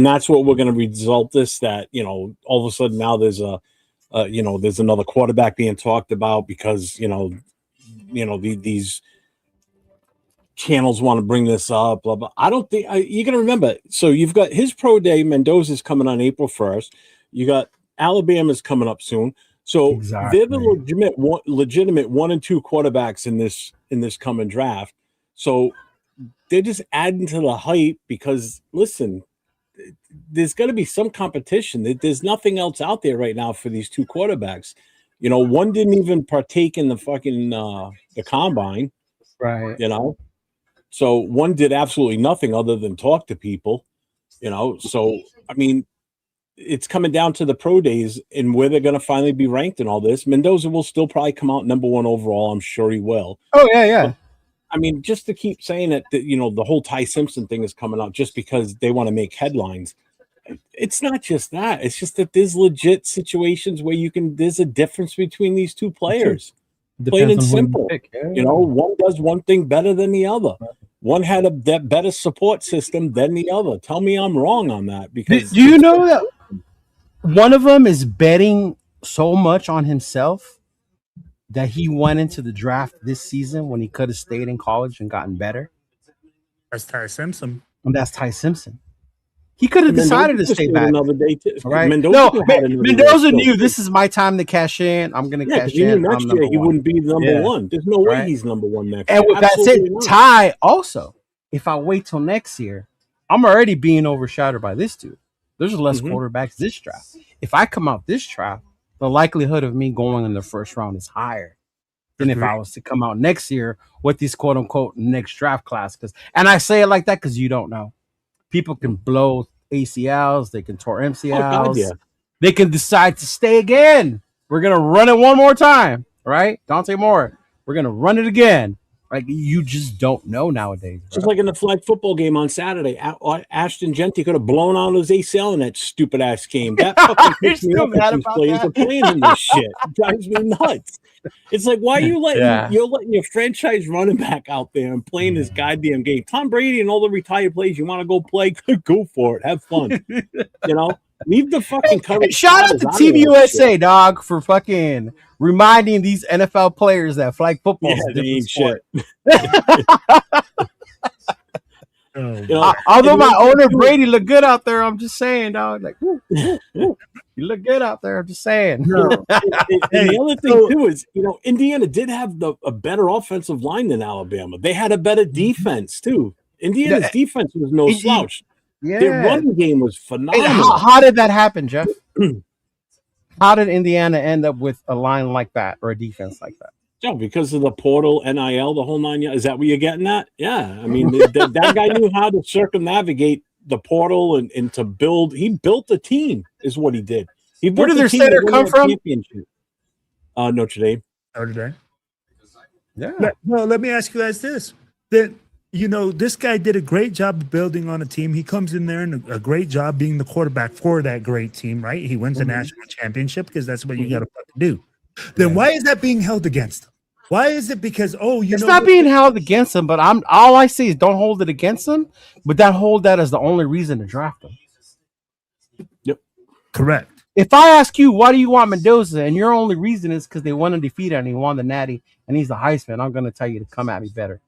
that's what we're going to result this, that all of a sudden now there's there's another quarterback being talked about because these channels want to bring this up, blah blah. I don't think you're going to remember. So you've got his pro day. Mendoza's coming on April 1st. You got Alabama's coming up soon. So they're the legitimate 1 and 2 quarterbacks in this coming draft. So they're just adding to the hype because listen, there's going to be some competition. There's nothing else out there right now for these 2 quarterbacks. One didn't even partake in the fucking the combine, right? So one did absolutely nothing other than talk to people. So I mean, it's coming down to the pro days and where they're going to finally be ranked in all this. Mendoza will still probably come out number 1 overall. I'm sure he will. Oh yeah. But, I mean, just to keep saying that the whole Ty Simpson thing is coming out just because they want to make headlines. It's not just that. It's just that there's legit situations where there's a difference between these 2 players. Plain and simple. One does one thing better than the other. One had a better support system than the other. Tell me I'm wrong on that. Because do you know that one of them is betting so much on himself that he went into the draft this season when he could have stayed in college and gotten better? That's Ty Simpson. And that's Ty Simpson. He could have decided to stay back. Another day too. Right? Mendoza knew this is my time to cash in. I'm going to cash in. Next year he wouldn't be number 1. There's no way he's number 1 next year. And with that said, Ty also, if I wait till next year, I'm already being overshadowed by this dude. There's less quarterbacks this draft. If I come out this draft, the likelihood of me going in the first round is higher than if I was to come out next year with these quote unquote next draft class. And I say it like that because you don't know. People can blow ACLs, they can tore MCLs, they can decide to stay again. We're gonna run it one more time, right? Dante Moore, we're gonna run it again. Like you just don't know nowadays. Bro. Just like in the flag football game on Saturday, Ashton Genty could have blown out his ACL in that stupid ass game. That fucking pissed me off. These players are playing in this shit. It drives me nuts. It's like, why are you letting your franchise running back out there and playing this goddamn game? Tom Brady and all the retired players, you want to go play? Go for it. Have fun. Leave the fucking coverage. Shout out to Team USA, dog, for fucking reminding these NFL players that flag football is a different sport. Although my owner Brady looked good out there, I'm just saying, dog. Like, you look good out there. I'm just saying. No. And the other thing too is, Indiana did have a better offensive line than Alabama. They had a better defense too. Indiana's defense was no slouch. Yeah. Their running game was phenomenal. How did that happen, Jeff? How did Indiana end up with a line like that or a defense like that? Yeah, because of the portal, NIL, the whole 9 yards. Is that what you're getting at? Yeah. I mean, that guy knew how to circumnavigate the portal and to build. He built a team, is what he did. Where did their center come from? Notre Dame. Notre Dame. Yeah. Let me ask you guys this. That this guy did a great job of building on a team. He comes in there and a great job being the quarterback for that great team, right? He wins the national championship because that's what you got to do. Then why is that being held against him? Why is it because it's not being held against him, but all I see is don't hold it against him, but hold that as the only reason to draft him. Yep. Correct. If I ask you why do you want Mendoza and your only reason is because they won undefeated and he won the Natty and he's the Heisman, I'm gonna tell you to come at me better.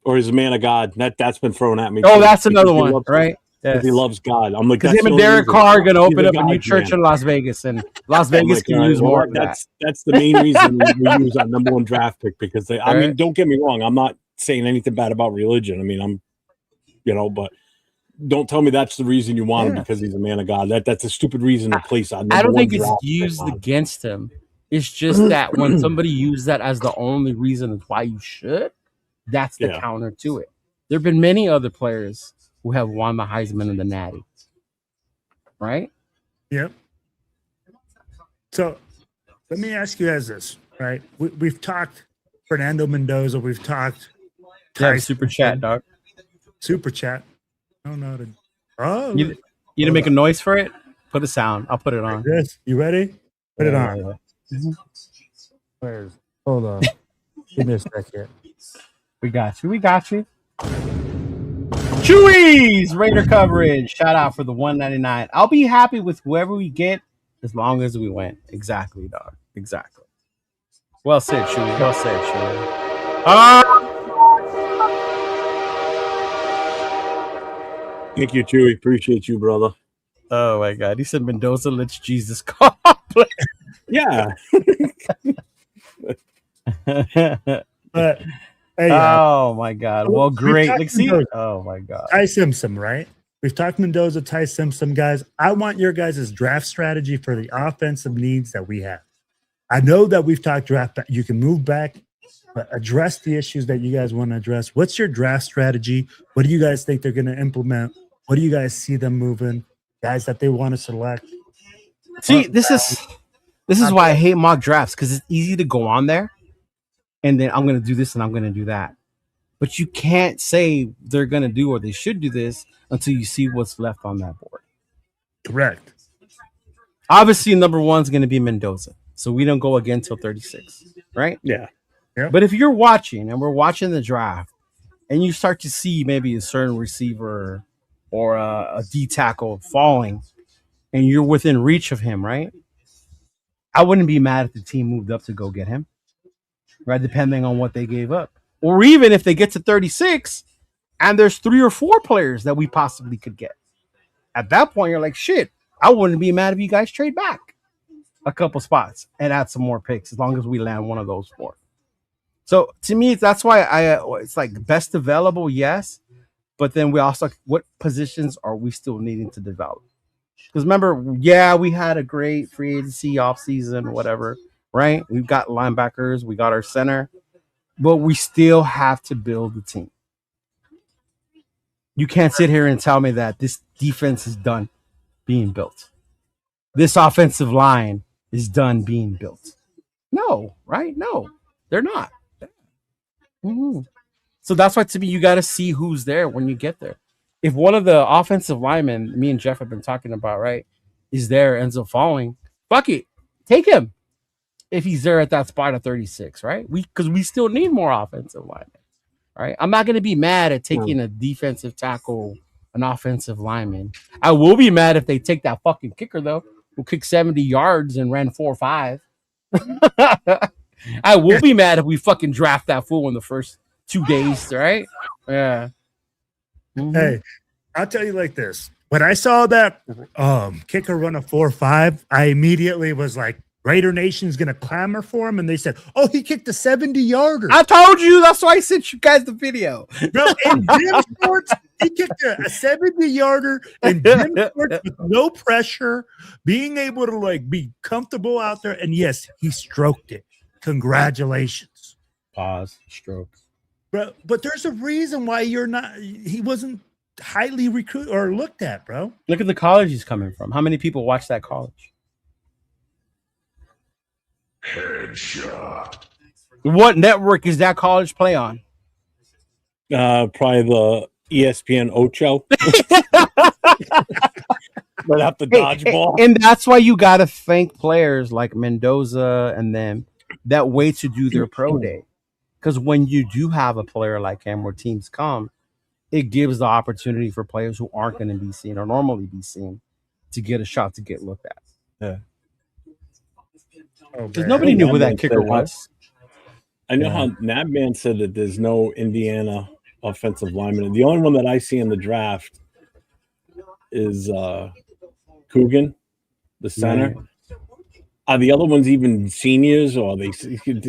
Or he's a man of God. That's been thrown at me. Oh, that's another one, right? Yes. He loves God. I'm like, because him and Derek Carr are gonna open up a new church in Las Vegas, and Las Vegas can use more of that. That's the main reason we use our number 1 draft pick because I mean, don't get me wrong. I'm not saying anything bad about religion. I mean, but don't tell me that's the reason you want him because he's a man of God. That's a stupid reason to place on. I don't think it's used against him. It's just that when somebody uses that as the only reason is why you should, that's the counter to it. There have been many other players who have won the Heisman and the Natty. Right? Yep. So let me ask you guys this, right? We've talked Fernando Mendoza. We've talked Super Chat, dog. Super Chat. I don't know how to. Oh, you didn't make a noise for it? Put the sound. I'll put it on. Yes, you ready? Put it on. Where's? Hold on. Give me a second. We got you. Chewy's Raider coverage. Shout out for the $1.99. I'll be happy with whoever we get as long as we win. Exactly, dog. Exactly. Well said, Chewy. Well said, Chewy. Thank you, Chewy. Appreciate you, brother. Oh my God. He said Mendoza lets Jesus call. Yeah. But hey, oh my God. Well, great. Like, see? Mendoza. Oh my God. Ty Simpson, right? We've talked Mendoza, Ty Simpson, guys. I want your guys' draft strategy for the offensive needs that we have. I know that we've talked draft back. You can move back, but address the issues that you guys want to address. What's your draft strategy? What do you guys think they're going to implement? What do you guys see them moving? Guys that they want to select. See, this is why I hate mock drafts, because it's easy to go on there and then I'm going to do this and I'm going to do that. But you can't say they're going to do or they should do this until you see what's left on that board. Correct. Obviously, number 1 is going to be Mendoza. So we don't go again till 36, right? Yeah. Yep. But if you're watching and we're watching the draft and you start to see maybe a certain receiver or a D tackle falling and you're within reach of him, right? I wouldn't be mad if the team moved up to go get him, right? Depending on what they gave up. Or even if they get to 36 and there's 3 or 4 players that we possibly could get. At that point, you're like, shit, I wouldn't be mad if you guys trade back a couple spots and add some more picks as long as we land one of those 4. So to me, that's why it's like best available, yes. But then we also, what positions are we still needing to develop? Because remember, yeah, we had a great free agency offseason, whatever, right? We've got linebackers, we got our center, but we still have to build the team. You can't sit here and tell me that this defense is done being built. This offensive line is done being built. No, right? No, they're not. Mm-hmm. So that's why, to me, you got to see who's there when you get there. If one of the offensive linemen, me and Jeff have been talking about, right, is there, ends up falling, fuck it, take him. If he's there at that spot at 36, right? Because we still need more offensive linemen, right? I'm not going to be mad at taking a defensive tackle, an offensive lineman. I will be mad if they take that fucking kicker, though, who kicked 70 yards and ran 4.5. I will be mad if we fucking draft that fool in the first 2 days, right? Yeah. Mm-hmm. Hey, I'll tell you like this. When I saw that kicker run a 4.5, I immediately was like, Raider Nation's going to clamor for him. And they said, oh, he kicked a 70-yarder. I told you. That's why I sent you guys the video. Bro, in gym shorts, he kicked a 70-yarder in gym shorts with no pressure, being able to, like, be comfortable out there. And, yes, he stroked it. Congratulations. Pause. Stroke. Bro, but there's a reason why he wasn't highly recruited or looked at, bro. Look at the college he's coming from. How many people watch that college? Headshot. What network is that college play on? Probably the ESPN Ocho. Right after dodgeball. And that's why you got to thank players like Mendoza and them that wait to do their pro day. Because when you do have a player like him where teams come, it gives the opportunity for players who aren't going to be seen or normally be seen to get a shot to get looked at. Yeah. Because nobody knew who that kicker was. I know how Nabman said that there's no Indiana offensive lineman. The only one that I see in the draft is Coogan, the center. Are the other ones even seniors, or they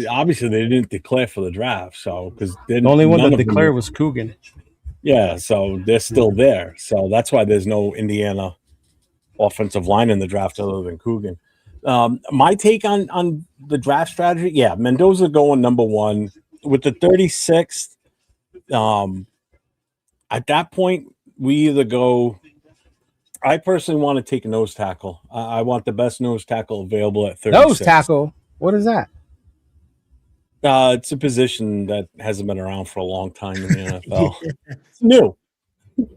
obviously they didn't declare for the draft? So because the only one that declared was Coogan. Yeah, so they're still there. So that's why there's no Indiana offensive line in the draft other than Coogan. My take on the draft strategy, Mendoza going number 1 with the 36th. At that point, we either go. I personally want to take a nose tackle. I want the best nose tackle available at 36. Nose tackle? What is that? It's a position that hasn't been around for a long time in the NFL. It's new.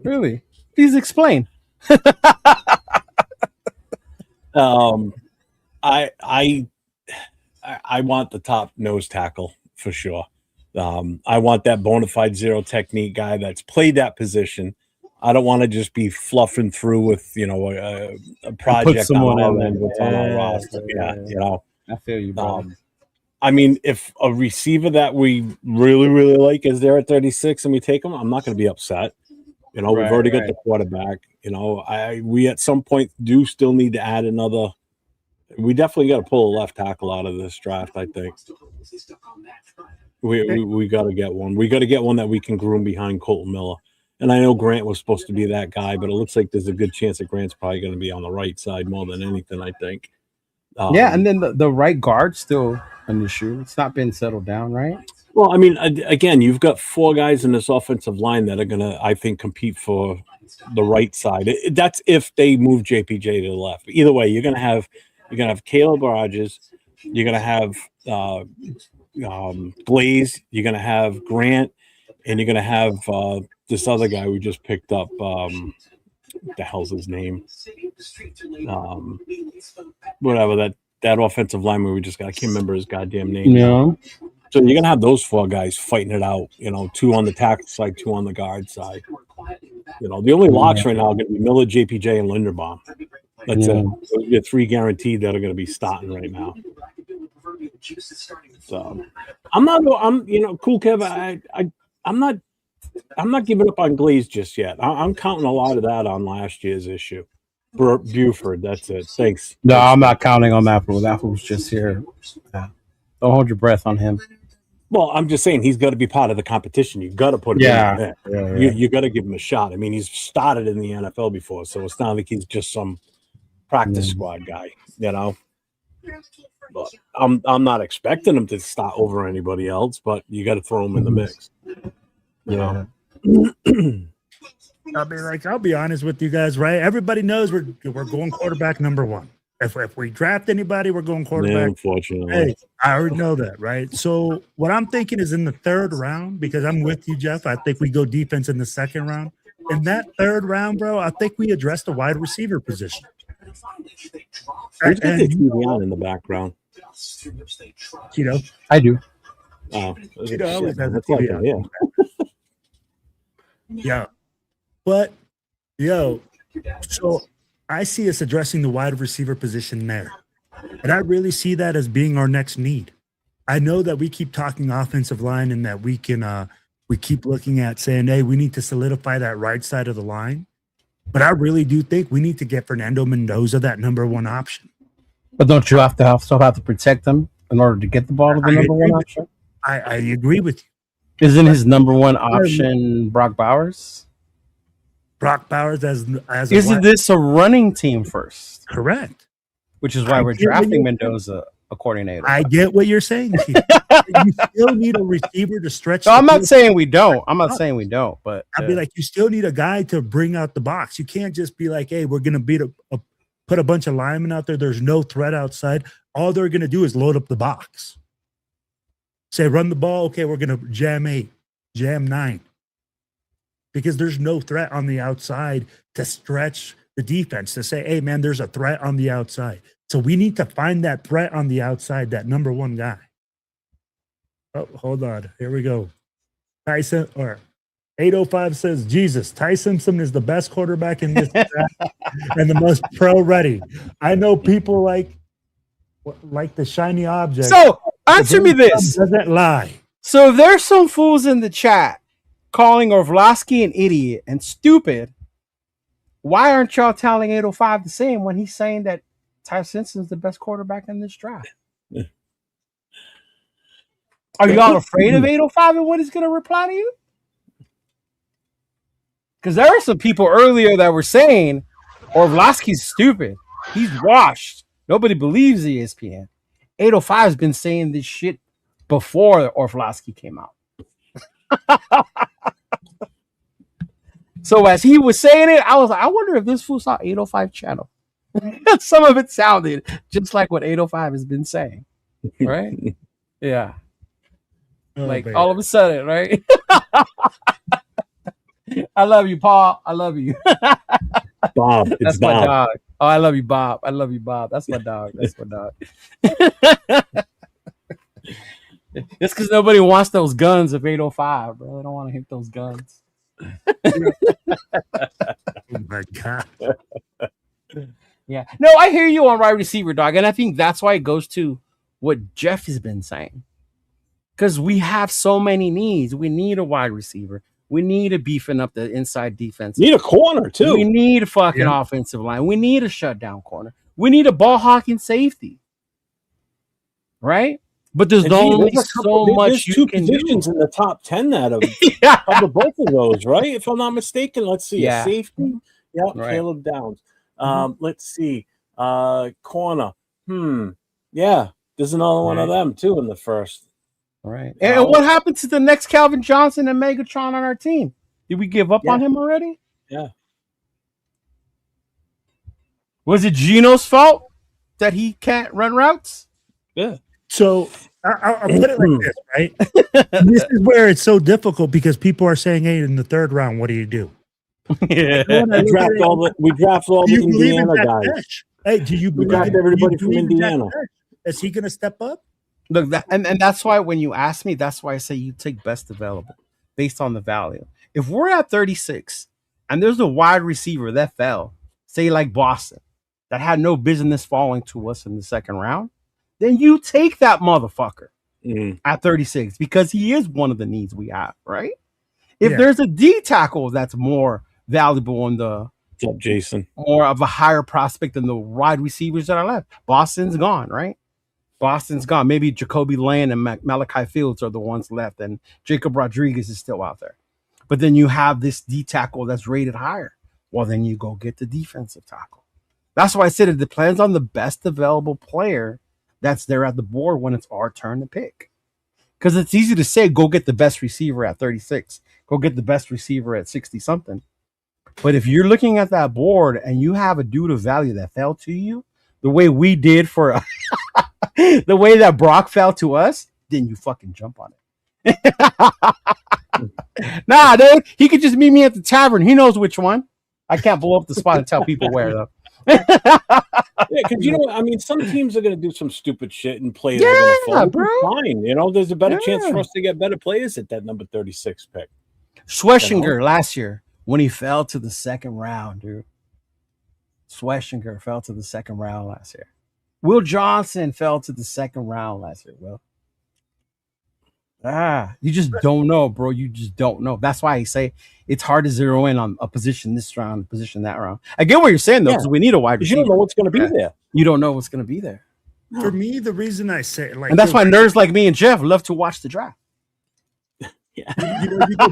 Really? Please explain. I want the top nose tackle for sure. I want that bona fide zero technique guy that's played that position. I don't want to just be fluffing through with a project on our end what's on our roster. Yeah. I feel you, bro. I mean, if a receiver that we really, really like is there at 36 and we take him, I'm not going to be upset. We've already got the quarterback. We at some point do still need to add another. We definitely got to pull a left tackle out of this draft, I think. We got to get one. We got to get one that we can groom behind Colton Miller. And I know Grant was supposed to be that guy, but it looks like there's a good chance that Grant's probably going to be on the right side more than anything, I think. And then the right guard's still an issue. It's not been settled down, right? Well, I mean, again, you've got 4 guys in this offensive line that are going to, I think, compete for the right side. That's if they move JPJ to the left. Either way, you're going to have Caleb Rodgers. You're going to have Glaze. You're going to have Grant, and you're going to have this other guy we just picked up. What the hell's his name? Whatever that offensive lineman we just got. I can't remember his goddamn name. Yeah. So you're gonna have those 4 guys fighting it out. 2 on the tackle side, 2 on the guard side. The only locks right now are going to be Miller, JPJ, and Linderbaum. That's it. So you get 3 guaranteed that are going to be starting right now. So I'm cool, Kev. I'm not giving up on Glaze just yet. I'm counting a lot of that on last year's issue. Buford, that's it. Thanks. No, I'm not counting on that fool. That fool's just here. Yeah. Don't hold your breath on him. Well, I'm just saying he's got to be part of the competition. You got to put him in there. Yeah. You got to give him a shot. I mean, he's started in the NFL before, so it's not like he's just some practice squad guy, But I'm not expecting him to start over anybody else, but you got to throw him in the mix. I mean, I'll be honest with you guys, right? Everybody knows we're going quarterback number 1. If we draft anybody, we're going quarterback. Yeah, unfortunately. Hey, I already know that, right? So what I'm thinking is in the 3rd round, because I'm with you, Jeff. I think we go defense in the 2nd round. In that 3rd round, bro, I think we address the wide receiver position. Who's got the TV on in the background? Cheeto. I do. Oh, Cheeto always has a TV on. Yeah. But, so I see us addressing the wide receiver position there. And I really see that as being our next need. I know that we keep talking offensive line and that we keep looking at saying, hey, we need to solidify that right side of the line. But I really do think we need to get Fernando Mendoza that number 1 option. But don't you still have to protect them in order to get the ball to the number 1 option? I agree with you. Isn't his number 1 option Brock Bowers? Brock Bowers Isn't this a running team first? Correct. Which is why we're drafting Mendoza a coordinator. I get what you're saying. You still need a receiver to stretch. No, I'm not saying we don't. But I'd be like, you still need a guy to bring out the box. You can't just be like, hey, we're gonna put a bunch of linemen out there. There's no threat outside. All they're gonna do is load up the box. Say, run the ball. Okay, we're gonna jam 8, jam 9. Because there's no threat on the outside to stretch the defense, to say, hey, man, there's a threat on the outside. So we need to find that threat on the outside, that number 1 guy. Oh, hold on. Here we go. Tyson, or 805 says, Jesus, Ty Simpson is the best quarterback in this draft and the most pro-ready. I know people like the shiny object. So, answer me this. Doesn't lie. So, if there's some fools in the chat calling Orlovsky an idiot and stupid, why aren't y'all telling 805 the same when he's saying that Ty Simpson is the best quarterback in this draft? Are y'all afraid of 805 and what he's going to reply to you? Because there are some people earlier that were saying Orlovsky's stupid. He's washed. Nobody believes ESPN. 805 has been saying this shit before Orlovsky came out. So as he was saying it, I was like, I wonder if this fool saw 805 channel. Some of it sounded just like what 805 has been saying. Right? Yeah. Oh, like baby. All of a sudden, right? I love you, Paul. I love you. Bob. It's That's Bob. my dog. Oh, I love you, Bob. I love you, Bob. That's my dog. That's my dog. It's because nobody wants those guns of 805, bro. They don't want to hit those guns. Oh my God. Yeah. No, I hear you on wide receiver, dog. And I think that's why it goes to what Jeff has been saying. Because we have so many needs. We need a wide receiver. We need a beefing up the inside defense. Need a corner, too. We need a fucking offensive line. We need a shutdown corner. We need a ball hawking safety. Right? But there's only so much you two can positions do. in the top 10 that have covered both of those, right? If I'm not mistaken, let's see. A safety. Yep, Right. Caleb Downs. Let's see. Corner. Yeah, there's another one of them, too, in the first. Right. And what happened to the next Calvin Johnson and Megatron on our team? Did we give up on him already? Yeah. Was it Gino's fault that he can't run routes? Yeah. So I'll put it like this, right? This is where it's so difficult because people are saying, hey, in the third round, what do you do? Yeah. We draft all the Indiana guys. Bench? Hey, do you believe draft everybody from Indiana? Is he going to step up? Look, and that's why when you ask me, that's why I say you take best available based on the value. If we're at 36 and there's a wide receiver that fell, say like Boston, that had no business falling to us in the second round, then you take that motherfucker at 36 because he is one of the needs we have, right? If there's a D tackle that's more valuable in the Jason, more of a higher prospect than the wide receivers that are left, Boston's gone, right? Boston's gone. Maybe Jacoby Land and Malachi Fields are the ones left, and Jacob Rodriguez is still out there. But then you have this D tackle that's rated higher. Well, then you go get the defensive tackle. That's why I said it depends on the best available player that's there at the board when it's our turn to pick. Because it's easy to say, go get the best receiver at 36. Go get the best receiver at 60-something. But if you're looking at that board and you have a dude of value that fell to you, the way we did for the way that Brock fell to us, then you fucking jump on it. Nah, dude, he could just meet me at the tavern. He knows which one. I can't blow up the spot and tell people where, though. Yeah, because you know, I mean, some teams are going to do some stupid shit and players are going to fall. bro. Fine, you know, there's a better chance for us to get better players at that number 36 pick. Schwessinger last year when he fell to the second round, dude. Schwessinger fell to the second round last year. Will Johnson fell to the second round last year. Will. You just don't know, bro. You just don't know. That's why I say it's hard to zero in on a position this round, a position that round. I get what you're saying, though, because we need a wide receiver. You don't know what's going to be there. You don't know what's going to be there. For me, the reason I say like, and that's why nerds like me and Jeff love to watch the draft. You go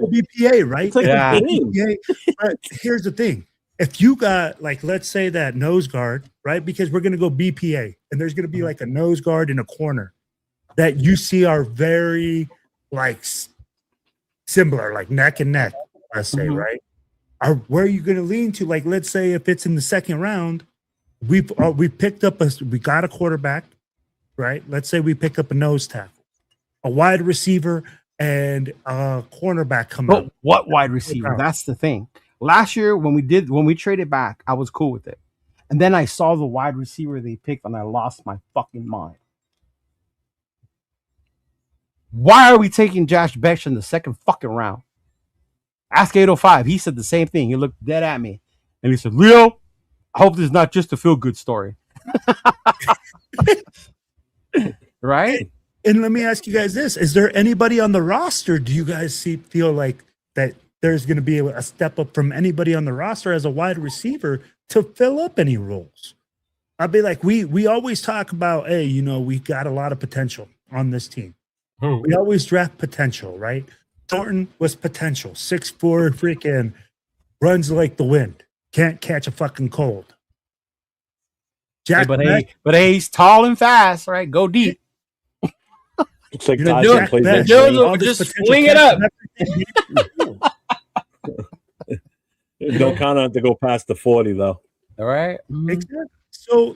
BPA, right? It's like a game. BPA. But here's the thing. If you got, like, let's say that nose guard, right? Because we're going to go BPA, and there's going to be like a nose guard in a corner that you see are very, like, similar, like neck and neck, let's say, right? Where are you going to lean to? Like, let's say if it's in the second round, we picked up we got a quarterback, right? Let's say we pick up a nose tackle, a wide receiver, and a cornerback come up. But what wide receiver? That's the thing. Last year when we traded back, I was cool with it. And then I saw the wide receiver they picked and I lost my fucking mind. Why are we taking Josh Beck in the second fucking round? Ask 805. He said the same thing. He looked dead at me. And he said, Leo, I hope this is not just a feel-good story. Right? And let me ask you guys this. Is there anybody on the roster, do you guys feel like that there's going to be a step up from anybody on the roster as a wide receiver to fill up any roles? I'd be like, we always talk about, hey, you know, we got a lot of potential on this team. We always draft potential, right? Thornton was potential. 6'4", freaking runs like the wind. Can't catch a fucking cold. Jack, but he's tall and fast, right? Go deep. It's like just swing it up. Don't count on to go past the 40, though. All right. Exactly. So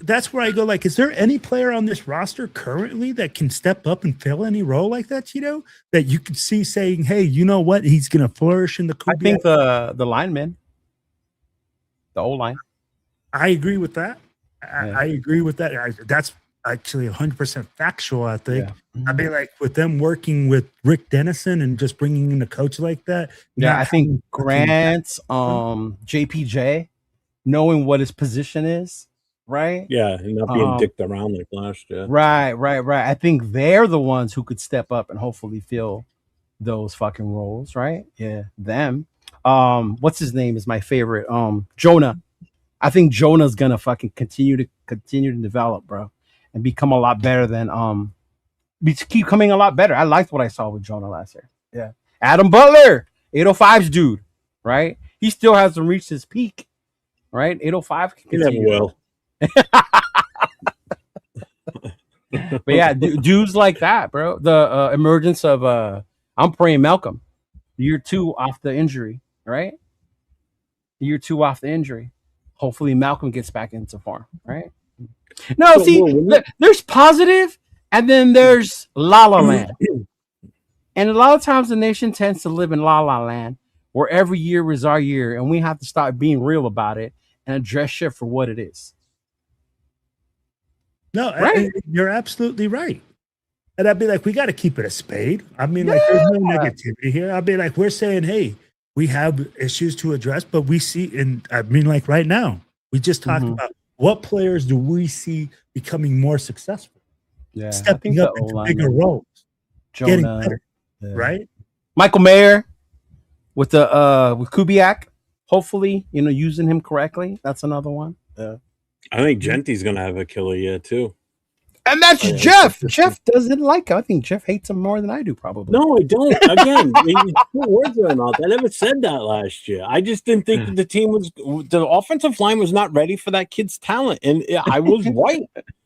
that's where I go. Like, is there any player on this roster currently that can step up and fill any role like that? You know, that you could see saying, "Hey, you know what? He's going to flourish in the." I think the linemen. the O-line. I agree with that. I agree with that. That's actually 100% factual, I think. Yeah. I mean, like with them working with Rick Dennison and just bringing in a coach like that. Yeah, I think Grant, JPJ, knowing what his position is, right? Yeah, and not being dicked around like last year. Right. I think they're the ones who could step up and hopefully fill those fucking roles, right? Yeah, them. What's his name is my favorite. Jonah. I think Jonah's gonna fucking continue to develop, bro, and become a lot better than keep coming a lot better. I liked what I saw with Jonah last year. Yeah. Adam Butler, 805's dude, right? He still hasn't reached his peak, right? 805 can continue. He never will. But yeah, dudes like that, bro. The emergence of I'm praying Malcolm, year 2 off the injury, right? Year 2 off the injury. Hopefully Malcolm gets back into form, right? No, see, there's positive, and then there's La La Land. And a lot of times the nation tends to live in La La Land, where every year is our year, and we have to start being real about it and address shit for what it is. No, right. You're absolutely right. And I'd be like, we got to keep it a spade. I mean, like, there's no negativity here. I'd be like, we're saying, hey, we have issues to address, but we see, and I mean, like right now, we just talked about what players do we see becoming more successful? Yeah, stepping up into bigger roles, getting better, right? Michael Mayer with the with Kubiak, hopefully, using him correctly. That's another one. I think Genty's gonna have a killer year too. And that's Jeff. Jeff doesn't like him. I think Jeff hates him more than I do, probably. No, I don't. Again, put words in my mouth. I never said that last year. I just didn't think that the offensive line was not ready for that kid's talent. And I was right,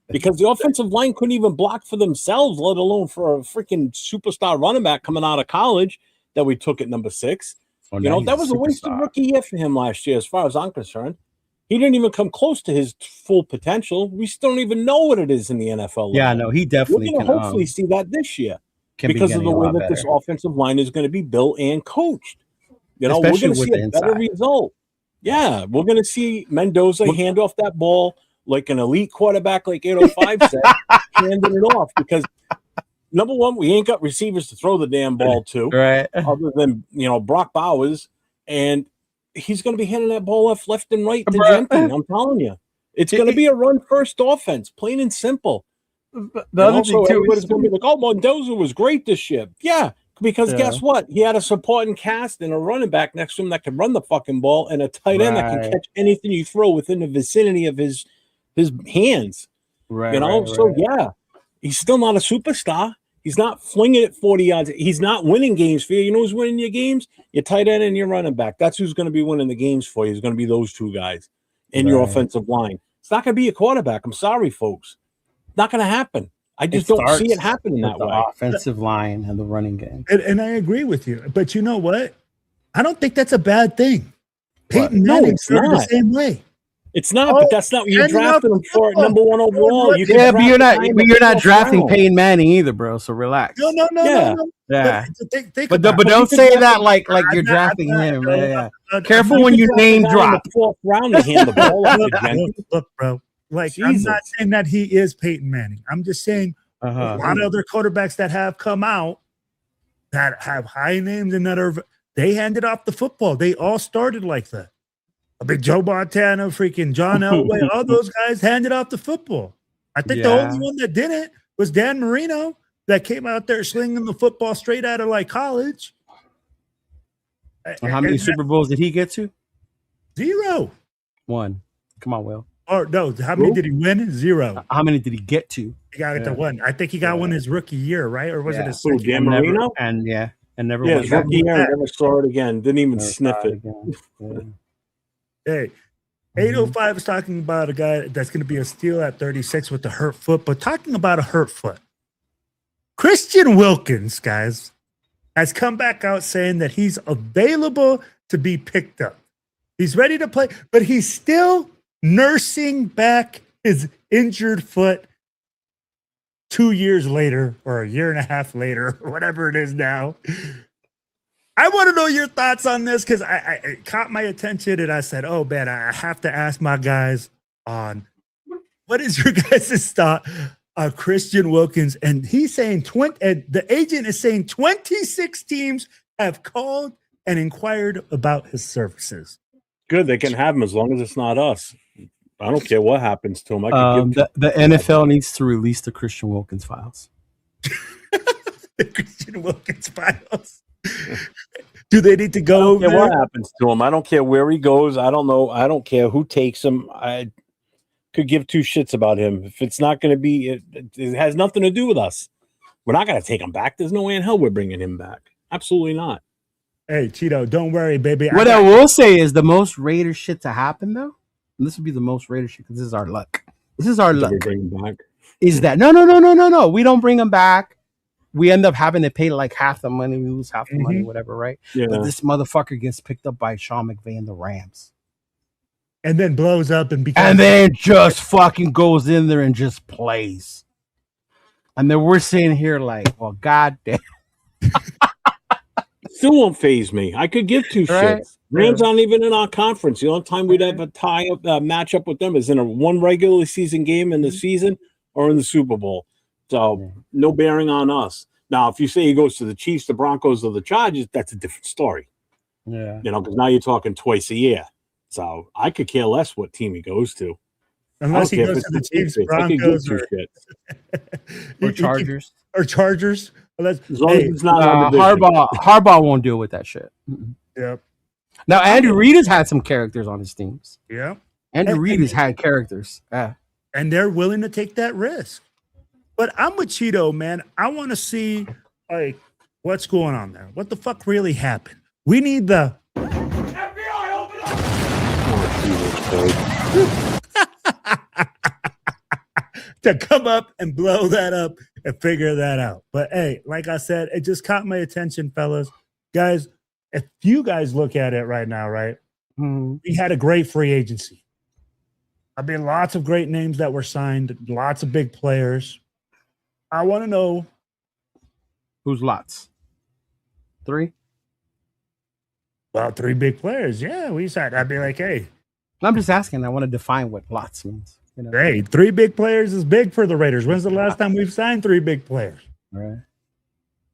because the offensive line couldn't even block for themselves, let alone for a freaking superstar running back coming out of college that we took at number 6. That was a wasted rookie year for him last year, as far as I'm concerned. He didn't even come close to his full potential. We still don't even know what it is in the NFL. Yeah, no, he definitely We're going to hopefully see that this year because of the way that this offensive line is going to be built and coached. We're going to see a better result. Yeah, we're going to see Mendoza hand off that ball like an elite quarterback, like 805 said, handing it off, because number one, we ain't got receivers to throw the damn ball to, right? Other than Brock Bowers, and he's going to be handing that ball off left and right to Genty. I'm telling you, it's going to be a run-first offense, plain and simple. The other thing too, everybody's going to be like, "Oh, Mendoza was great this year." Yeah, because guess what? He had a supporting cast and a running back next to him that can run the fucking ball, and a tight end that can catch anything you throw within the vicinity of his hands. Right. So yeah, he's still not a superstar. He's not flinging it 40 yards. He's not winning games for you. You know who's winning your games? Your tight end and your running back. That's who's going to be winning the games for you. It's going to be those two guys in your offensive line. It's not going to be a quarterback. I'm sorry, folks. Not going to happen. I just don't see it happening that way. Offensive line and the running game. And I agree with you. But you know what? I don't think that's a bad thing. Peyton Manning started the same way. It's not, but that's not what you're drafting him for at number 1 overall. But you're not drafting Peyton Manning either, bro. So relax. No. Yeah. But don't say that like you're drafting him. Yeah. Careful when you name drop. The 4th round to hand the ball off to Genty. Look, bro. Like, Jesus. I'm not saying that he is Peyton Manning. I'm just saying a lot of other quarterbacks that have come out that have high names and that they handed off the football. They all started like that. A big Joe Montana, freaking John Elway, all those guys handed off the football. I think the only one that didn't was Dan Marino, that came out there slinging the football straight out of like college. And how many Super Bowls did he get to? 0. 1. Come on, Will. Or no, how many did he win? 0. How many did he get to? He got to 1. I think he got one his rookie year, right? Or was it his second? Dan Marino? And never won. His rookie year, never saw it again. Didn't even sniff it. Hey, 805 is talking about a guy that's going to be a steal at 36 with a hurt foot, but talking about a hurt foot. Christian Wilkins, guys, has come back out saying that he's available to be picked up. He's ready to play, but he's still nursing back his injured foot 2 years later, or a year and a half later, or whatever it is now. I want to know your thoughts on this because it caught my attention and I said, oh, man, I have to ask my guys on what is your guys' thought on Christian Wilkins? And he's saying the agent is saying 26 teams have called and inquired about his services. Good. They can have him as long as it's not us. I don't care what happens to him. I could give the NFL needs to release the Christian Wilkins files. The Christian Wilkins files. Do they need to go? I don't care what happens to him. I don't care where he goes. I don't know. I don't care who takes him. I could give two shits about him. If it's not going to be, it has nothing to do with us. We're not going to take him back. There's no way in hell we're bringing him back. Absolutely not. Hey, Cheeto, don't worry, baby. What I will say is the most Raider shit to happen, though, and this would be the most Raider shit because this is our luck. This is our luck. Bring him back. Is that no? We don't bring him back. We end up having to pay like half the money. We lose half the money, whatever, right? Yeah. But this motherfucker gets picked up by Sean McVay and the Rams. And then blows up and becomes. And then just fucking goes in there and just plays. And then we're sitting here like, well, goddamn. Still won't phase me. I could give two shits. Rams aren't even in our conference. The only time we'd have a tie-up matchup with them is in one regular season game in the season or in the Super Bowl. So no bearing on us. Now, if you say he goes to the Chiefs, the Broncos, or the Chargers, that's a different story. Yeah. Because now you're talking twice a year. So I could care less what team he goes to. Unless he goes to the Chiefs, Broncos, or Chargers. Or Chargers. Well, as long as it's not Harbaugh won't deal with that shit. Yep. Now, Andrew Reid has had some characters on his teams. Yeah. Andrew Reid has had characters. And they're willing to take that risk. But I'm with Cheeto, man. I want to see, like, what's going on there. What the fuck really happened? We need the FBI open up to come up and blow that up and figure that out. But hey, like I said, it just caught my attention, fellas. Guys, if you guys look at it right now, right? We had a great free agency. I mean, lots of great names that were signed, lots of big players. I want to know who's lots. 3? Well, 3 big players. Yeah, we said. I'd be like, hey. I'm just asking. I want to define what lots means. Hey, 3 big players is big for the Raiders. When's the last time we've signed 3 big players? All right.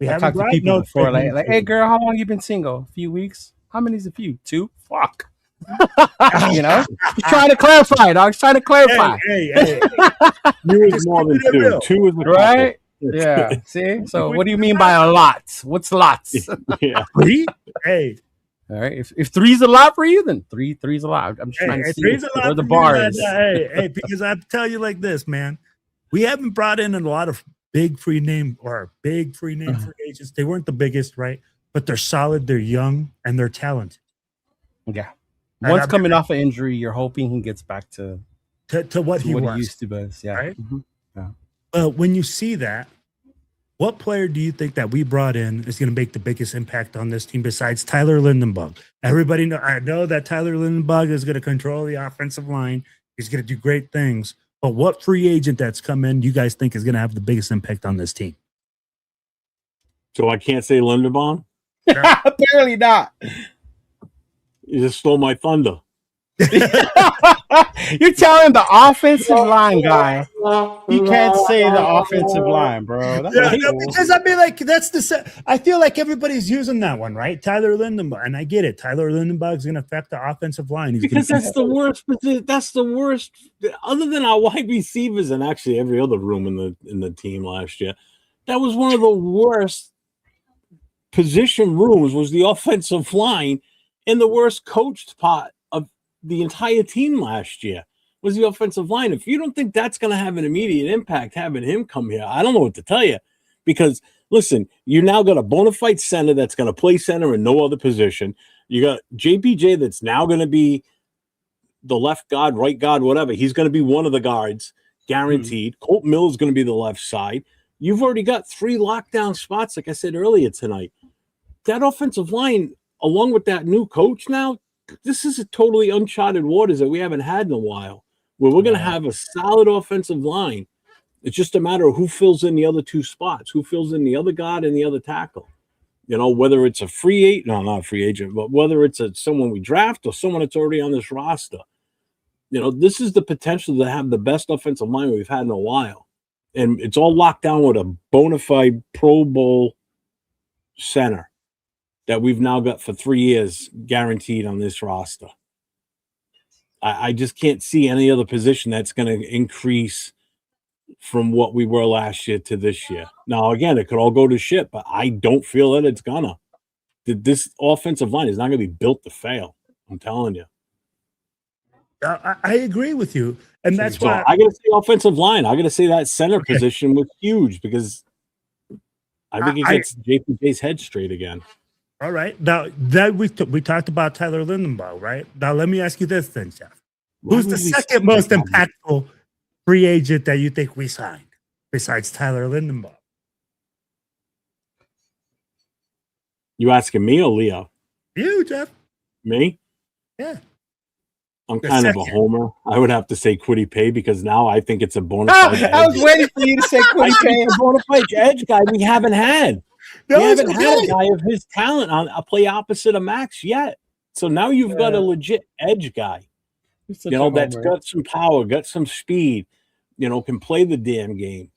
We haven't talked to people before, like, hey, girl, how long you been single? A few weeks? How many's a few? 2? Fuck. Just trying to clarify, dog. Just trying to clarify. Hey. You was more than 2. 2 is right. Yeah. See. So, what do you mean by a lot? What's lots? Yeah. 3? Hey. All right. If 3's a lot for you, then three's a lot. I'm just trying to see where the bar is. Hey, because I tell you like this, man. We haven't brought in a lot of big free name free agents. They weren't the biggest, right? But they're solid. They're young and they're talented. Yeah. Once coming off an injury, you're hoping he gets back to what he used to be. Yeah. Right? Yeah. When you see that, what player do you think that we brought in is going to make the biggest impact on this team besides Tyler Linderbaum? I know that Tyler Linderbaum is going to control the offensive line. He's going to do great things. But what free agent that's come in you guys think is going to have the biggest impact on this team? So I can't say Linderbaum? Apparently not. You just stole my thunder. You're telling the offensive line guy he can't say the offensive line, bro. Because I mean, like I feel like everybody's using that one, right? Tyler Linderbaum, and I get it. Tyler Linderbaum is going to affect the offensive line because that's the worst. That's the worst. Other than our wide receivers and actually every other room in the team last year, that was one of the worst position rooms. Was the offensive line and the worst coached part of the entire team last year was the offensive line. If you don't think that's going to have an immediate impact having him come here, I don't know what to tell you. Because, listen, you now got a bona fide center that's going to play center in no other position. You got JPJ that's now going to be the left guard, right guard, whatever. He's going to be one of the guards, guaranteed. Colt Mills is going to be the left side. You've already got 3 lockdown spots, like I said earlier tonight. That offensive line, along with that new coach now, this is a totally uncharted waters that we haven't had in a while, where we're going to have a solid offensive line. It's just a matter of who fills in the other 2 spots, who fills in the other guard and the other tackle. Whether it's a free agent, no, not a free agent, but whether it's someone we draft or someone that's already on this roster. This is the potential to have the best offensive line we've had in a while. And it's all locked down with a bona fide Pro Bowl center that we've now got for 3 years guaranteed on this roster. I just can't see any other position that's going to increase from what we were last year to this year. Now, again, it could all go to shit, but I don't feel that it's gonna. This offensive line is not going to be built to fail. I'm telling you. I agree with you, and that's why I got to say offensive line. I got to say that center position was huge because I think he gets JPJ's head straight again. All right. Now that we talked about Tyler Linderbaum, right? Now let me ask you this then, Jeff. Who's the second most impactful free agent that you think we signed besides Tyler Linderbaum? You asking me or Leo? You, Jeff. Me? Yeah. I'm kind of a homer. I would have to say Kwity Paye because now I think it's a bona fide edge. I was waiting for you to say Kwity Paye. A bona fide edge guy we haven't had. We haven't had a guy of his talent on a play opposite of Max yet. So now you've got a legit edge guy. That's got some power, got some speed, can play the damn game.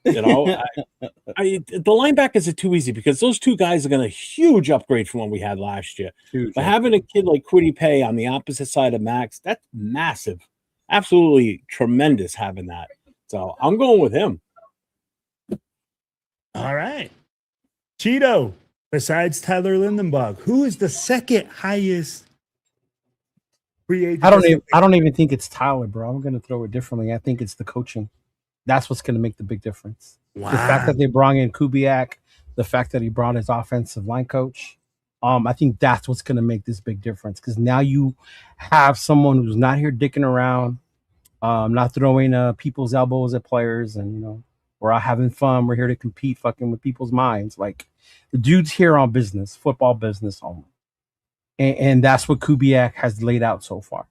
The linebackers are too easy because those two guys are going to huge upgrade from what we had last year. But having a kid like Kwity Paye on the opposite side of Max, that's massive. Absolutely tremendous having that. So I'm going with him. All right. Cheeto, besides Tyler Linderbaum, who is the second highest free agent? I don't even think it's Tyler, bro. I'm going to throw it differently. I think it's the coaching. That's what's going to make the big difference. Wow. The fact that they brought in Kubiak, the fact that he brought his offensive line coach, I think that's what's going to make this big difference because now you have someone who's not here dicking around, not throwing people's elbows at players, and we're out having fun. We're here to compete, fucking with people's minds. Like the dude's here on business, football business only, and that's what Kubiak has laid out so far.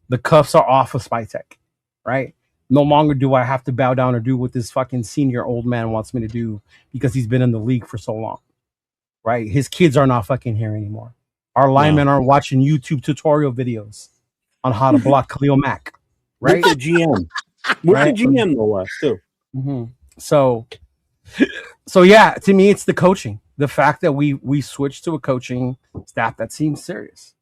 The cuffs are off of Spytek, right? No longer do I have to bow down or do what this fucking senior old man wants me to do because he's been in the league for so long, right? His kids are not fucking here anymore. Our linemen are watching YouTube tutorial videos on how to block Khalil Mack, right? With the GM. With the GM, no less, too. Mm-hmm. So yeah, to me, it's the coaching. The fact that we switched to a coaching staff that seems serious.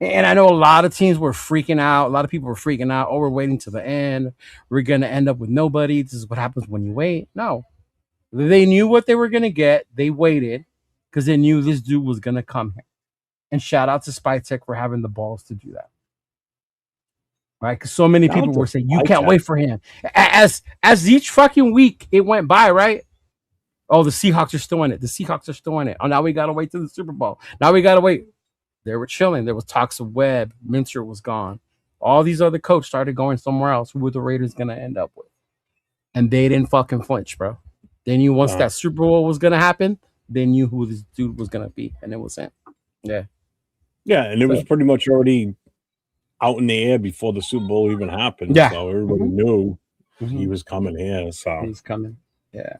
And I know a lot of teams were freaking out. A lot of people were freaking out. Oh, we're waiting to the end. We're going to end up with nobody. This is what happens when you wait. No. They knew what they were going to get. They waited because they knew this dude was going to come here. And shout out to Spytek for having the balls to do that. Right? Because so many people were saying, you can't wait for him. As each fucking week it went by, right? Oh, the Seahawks are still in it. The Seahawks are still in it. Oh, now we got to wait till the Super Bowl. Now we got to wait. They were chilling. There was talks of Webb. Mincer was gone. All these other coaches started going somewhere else. Who were the Raiders going to end up with? And they didn't fucking flinch, bro. They knew once that Super Bowl was going to happen, they knew who this dude was going to be. And it was him. Yeah. Yeah, and it was pretty much already out in the air before the Super Bowl even happened. Yeah. So everybody knew he was coming here. So he's coming. Yeah.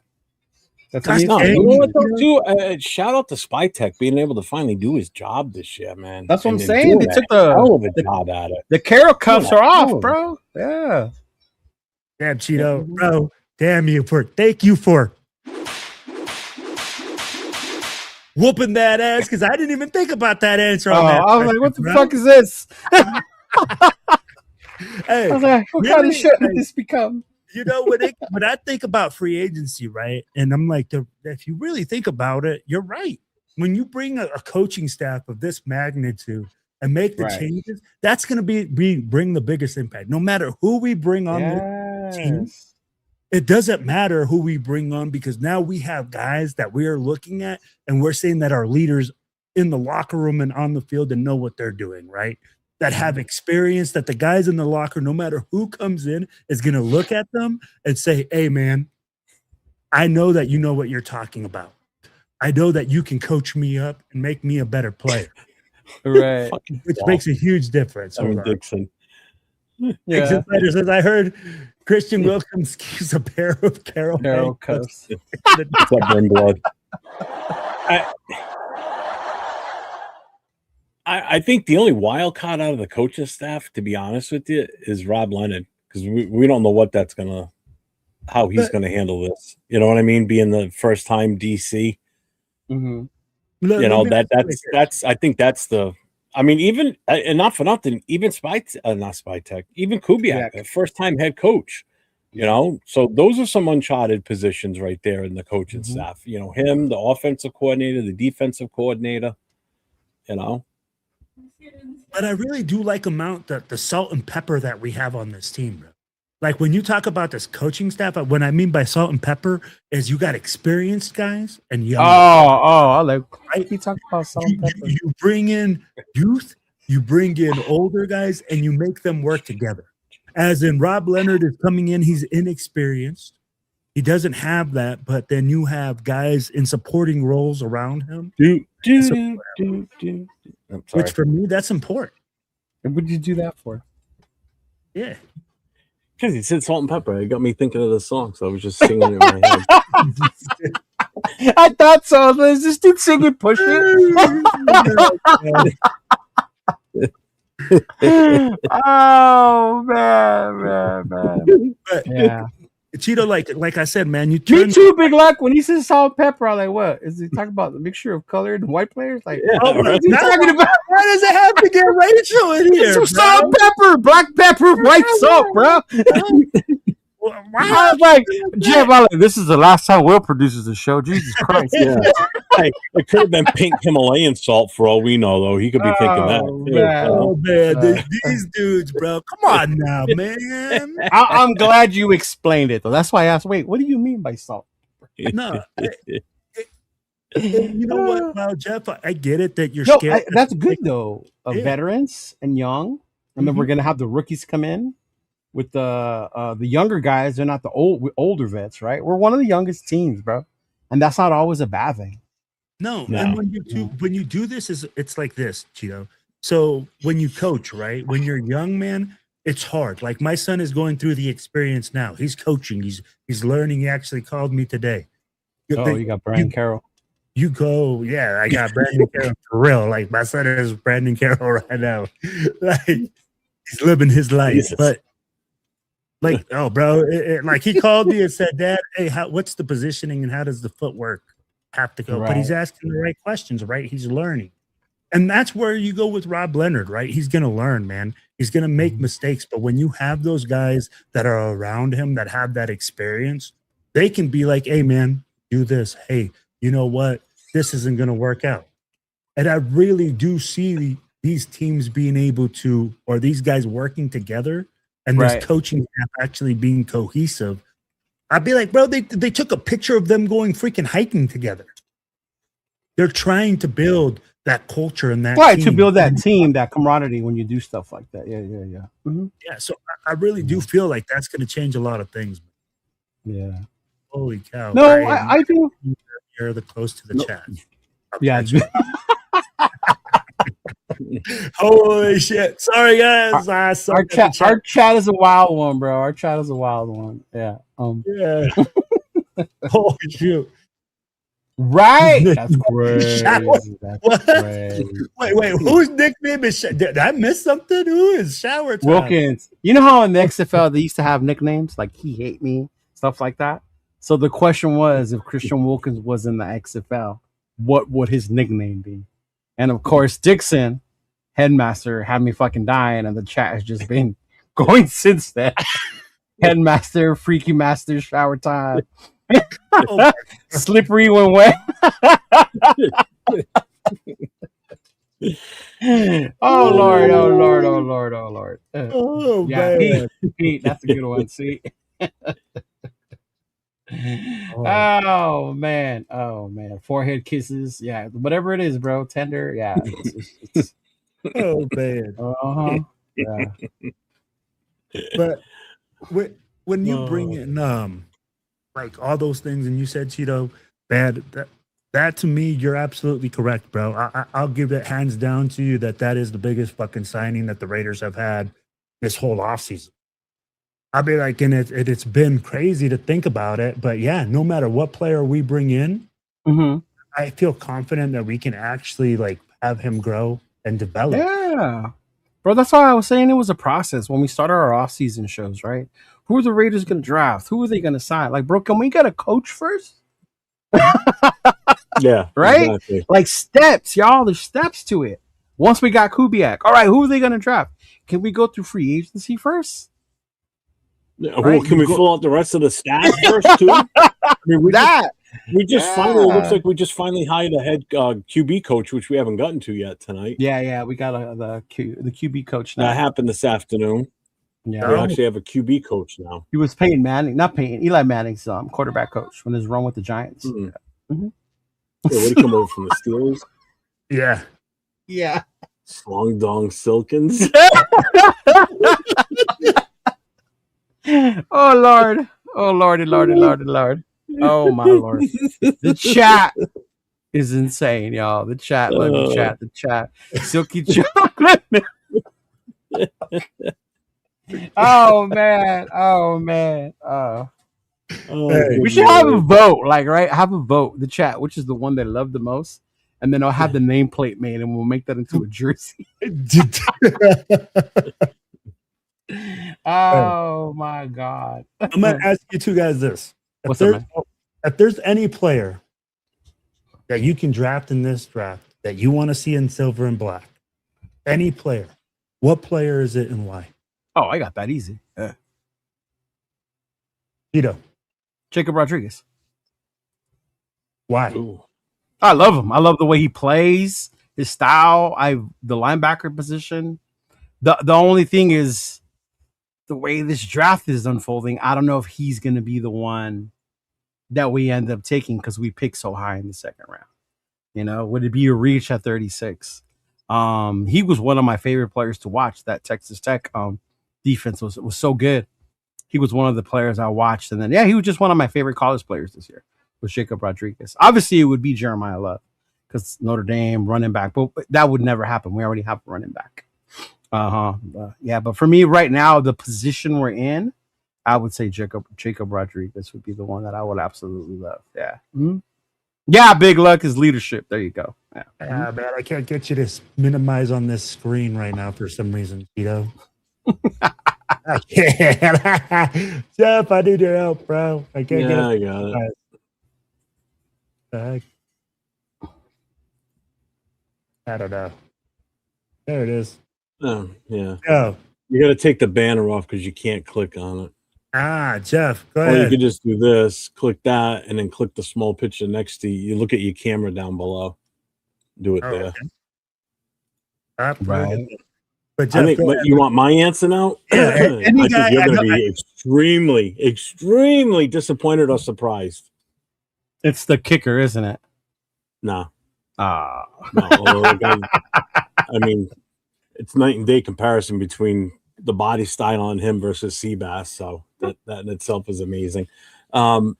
You know what, though, too? Shout out to Spytek being able to finally do his job this year, man. That's what I'm saying. They took the job at it. The Carol cuffs are off, bro. Yeah. Damn, Cheeto, bro. Damn you thank you for whooping that ass because I didn't even think about that answer. On that I was like, what the fuck is this? Hey, I was like, what kind of shit did this become? When I think about free agency, right? And I'm like, if you really think about it, you're right. When you bring a coaching staff of this magnitude and make the changes, that's going to bring the biggest impact. No matter who we bring on the team, it doesn't matter who we bring on because now we have guys that we are looking at and we're saying that our leaders in the locker room and on the field and know what they're doing, right? That have experience, that the guys in the locker, no matter who comes in, is going to look at them and say, hey, man, I know that you know what you're talking about. I know that you can coach me up and make me a better player. Right. Which makes a huge difference. Dixon. Yeah. Says, I heard Christian Wilkins keeps a pair of Carol cuffs. Blood. I think the only wild card out of the coaching staff, to be honest with you, is Rob Leonard, because we don't know what how he's gonna handle this. You know what I mean? Being the first time DC. Mm-hmm. You know, that's I think that's the. I mean, even and not for nothing, even not Spytek, even Kubiak, first time head coach. You know, so those are some uncharted positions right there in the coaching staff. You know, him, the offensive coordinator, the defensive coordinator. You know, but I really do like the salt and pepper that we have on this team, bro. Like when you talk about this coaching staff, what I mean by salt and pepper is you got experienced guys and young. I like. Right? He talked about salt and pepper. You bring in youth, you bring in older guys, and you make them work together. As in Rob Leonard is coming in, he's inexperienced. He doesn't have that, but then you have guys in supporting roles around him. Which for me, that's important. And what did you do that for? Yeah. Because he said salt and pepper. It got me thinking of the song, so I was just singing it in my head. I thought so. Is this dude singing Push It? Oh man. But, yeah. Cheeto, like I said, man, Me too, Big Luck. When he says salt and pepper, I'm like, what? Is he talking about the mixture of colored and white players? Like, what is he talking about? Why does it have to get racial in here? Some salt and pepper, black pepper, white salt, bro. I was like, Jeff, this is the last time Will produces the show. Jesus Christ. Yeah. Hey, it could have been pink Himalayan salt for all we know, though. He could be thinking that. Man. Oh, man. These dudes, bro. Come on now, man. I'm glad you explained it, though. That's why I asked, wait, what do you mean by salt? No. You know what, well, Jeff, I get it that you're scared. That's good, though. Veterans and young. And then we're going to have the rookies come in. With the younger guys, they're not the older vets, right? We're one of the youngest teams, bro, and that's not always a bad thing. No. And when you do this, it's like this, Cheeto. So when you coach, right, when you're young, man, it's hard. Like my son is going through the experience now. He's coaching. He's learning. He actually called me today. You got Brandon Carroll. You go, yeah. I got Brandon Carroll for real. Like my son is Brandon Carroll right now. Like he's living his life, Jesus. But. Like, oh, bro, like he called me and said, Dad, hey, what's the positioning and how does the footwork have to go? Right. But he's asking the right questions, right? He's learning. And that's where you go with Rob Leonard, right? He's going to learn, man. He's going to make mistakes. But when you have those guys that are around him that have that experience, they can be like, hey, man, do this. Hey, you know what? This isn't going to work out. And I really do see these teams being able to, or these guys working together. And this coaching staff actually being cohesive. I'd be like, bro, they took a picture of them going freaking hiking together. They're trying to build that culture and that team. To build that team, that camaraderie when you do stuff like that. Yeah. Mm-hmm. Yeah, so I really do feel like that's going to change a lot of things. Yeah. Holy cow. No, I do. You're the close to the chat. Yeah. Holy shit. Sorry, guys. Our chat is a wild one, bro. Our chat is a wild one. Yeah. Yeah. Holy shoot. Right. That's crazy. That's crazy. Wait. Whose nickname is Did I miss something? Who is Shower Time? Wilkins. You know how in the XFL they used to have nicknames like He Hate Me, stuff like that? So the question was, if Christian Wilkins was in the XFL, what would his nickname be? And of course, Dixon, Headmaster, had me fucking dying, and the chat has just been going since then. Headmaster, Freaky Master, Shower Time. Slippery when wet. Oh Lord. Yeah, Pete, that's a good one. See. Oh man. Forehead kisses. Yeah, whatever it is, bro. Tender. Yeah. It's... Oh man. Yeah. But when you bring in like all those things, and you said Cheeto, bad. That to me, you're absolutely correct, bro. I'll give it hands down to you that is the biggest fucking signing that the Raiders have had this whole offseason. I'll be like, and it's been crazy to think about it, but yeah, no matter what player we bring in, I feel confident that we can actually like have him grow and develop. Yeah. Bro, that's why I was saying it was a process when we started our off-season shows, right? Who are the Raiders going to draft? Who are they going to sign? Like, bro, can we get a coach first? Yeah. Right? Exactly. Like steps, y'all. There's steps to it. Once we got Kubiak, all right, who are they going to draft? Can we go through free agency first? Well, can we fill out the rest of the staff first too? I mean, we just finally looks like we just finally hired a head QB coach, which we haven't gotten to yet tonight. Yeah, we got the QB coach now. That happened this afternoon. Yeah, we actually have a QB coach now. He was Eli Manning's quarterback coach when his run with the Giants. Mm-hmm. Mm-hmm. Yeah, what did he come over from the Steelers? Yeah. Slong Dong Silkins. Oh Lord. Oh Lordy. Oh my Lord. The chat is insane, y'all. The chat. The chat. Silky chocolate. Oh man. We should have a vote, like, right? Have a vote, the chat, which is the one they love the most, and then I'll have the nameplate made and we'll make that into a jersey. Oh my God. I'm gonna ask you two guys this. If there's any player that you can draft in this draft that you want to see in silver and black, any player, what player is it and why? Oh, I got that easy. Tito. Jacob Rodriguez. Why? Ooh. I love him. I love the way he plays, his style. The linebacker position. The only thing is the way this draft is unfolding. I don't know if he's going to be the one that we end up taking because we picked so high in the second round. You know, would it be a reach at 36? He was one of my favorite players to watch. That Texas Tech defense was so good. He was one of the players I watched, and then he was just one of my favorite college players this year. Was Jacob Rodriguez. Obviously, it would be Jeremiah Love because Notre Dame running back, but that would never happen. We already have a running back. But for me right now, the position we're in, I would say Jacob Rodriguez would be the one that I would absolutely love. Yeah. Mm-hmm. Yeah, big luck is leadership. There you go. Yeah. Man, I can't get you to minimize on this screen right now for some reason, Tito. I can't. Jeff, I need your help, bro. I can't get it. I got it. I don't know. There it is. Oh, yeah. Oh. You got to take the banner off because you can't click on it. Jeff, go ahead. Or you could just do this, click that, and then click the small picture next to you. You look at your camera down below. Do it there. Okay. Right. But Jeff, you want my answer now? Yeah, I think you're going to be extremely, extremely disappointed or surprised. It's the kicker, isn't it? No. No. I mean, it's night and day comparison between the body style on him versus Seabass. So that in itself is amazing. I'm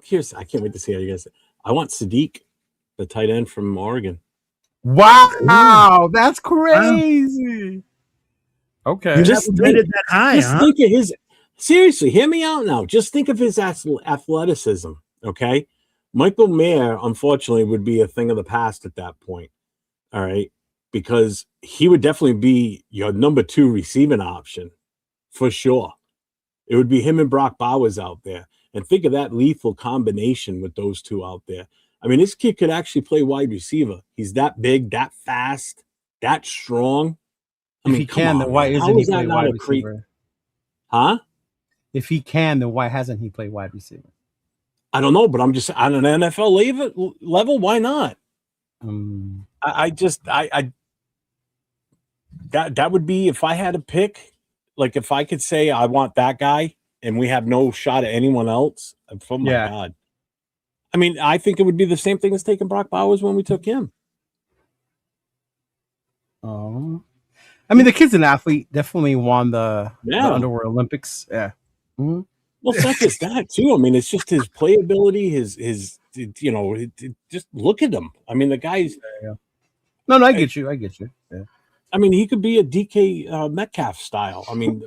curious. I can't wait to see how you guys. I want Sadiq, the tight end from Oregon. Wow, that's crazy. Okay. You just rated that high, think of his. Seriously, hear me out now. Just think of his athleticism. Okay, Michael Mayer, unfortunately, would be a thing of the past at that point. All right, because he would definitely be your number 2 receiving option for sure. It would be him and Brock Bowers out there, and think of that lethal combination with those two out there. I mean, this kid could actually play wide receiver. He's that big, that fast, that strong. If he can, then why isn't he playing wide receiver? Huh? If he can, then why hasn't he played wide receiver? I don't know, but I'm just on an NFL level. Why not? That would be if I had to pick. Like if I could say I want that guy, and we have no shot at anyone else. Oh my God. I mean, I think it would be the same thing as taking Brock Bowers when we took him. Oh, I mean, the kid's an athlete. Definitely won the Underworld Olympics. Yeah. Mm-hmm. Well, it's not just that too. I mean, it's just his playability. His just look at him. I mean, the guy's. No, I get you. Yeah. I mean, he could be a DK Metcalf style. I mean,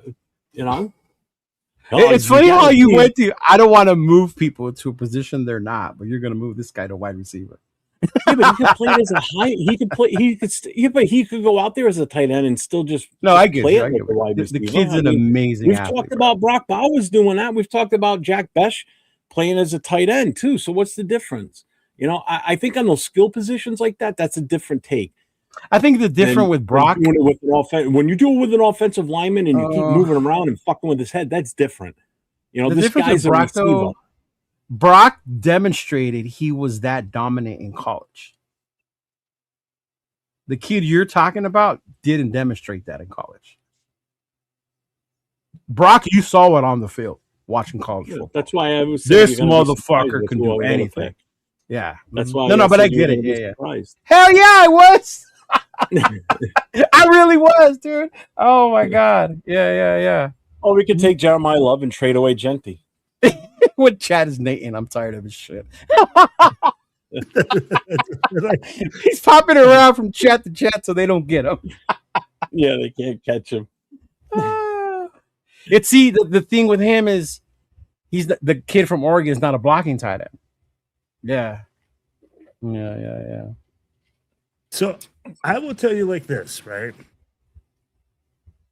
It's funny how you went to. I don't want to move people to a position they're not, but you're going to move this guy to wide receiver. Yeah, but he could play it as a high. He could play. He could. But he could go out there as a tight end and still just I get play you. it like a wide receiver. The kid's an amazing. We've athlete, talked about Brock Bowers doing that. We've talked about Jack Besh playing as a tight end too. So what's the difference? I think on those skill positions like that, that's a different take. I think the different with Brock, when you do it with an offensive lineman and you keep moving around and fucking with his head, that's different. This guy's a receiver. Though, Brock demonstrated he was that dominant in college. The kid you're talking about didn't demonstrate that in college. Brock, you saw it on the field watching college football. That's why I was saying this motherfucker can do anything. Yeah, that's why. No, but I get it. Yeah. Surprised. Hell yeah, I was. I really was, dude. Oh my god. Yeah. Oh, we could take Jeremiah Love and trade away Genty. What Chad is Nathan? I'm tired of his shit. He's popping around from chat to chat so they don't get him. Yeah, they can't catch him. The thing with him is he's the kid from Oregon is not a blocking tight end. Yeah. So I will tell you like this, right?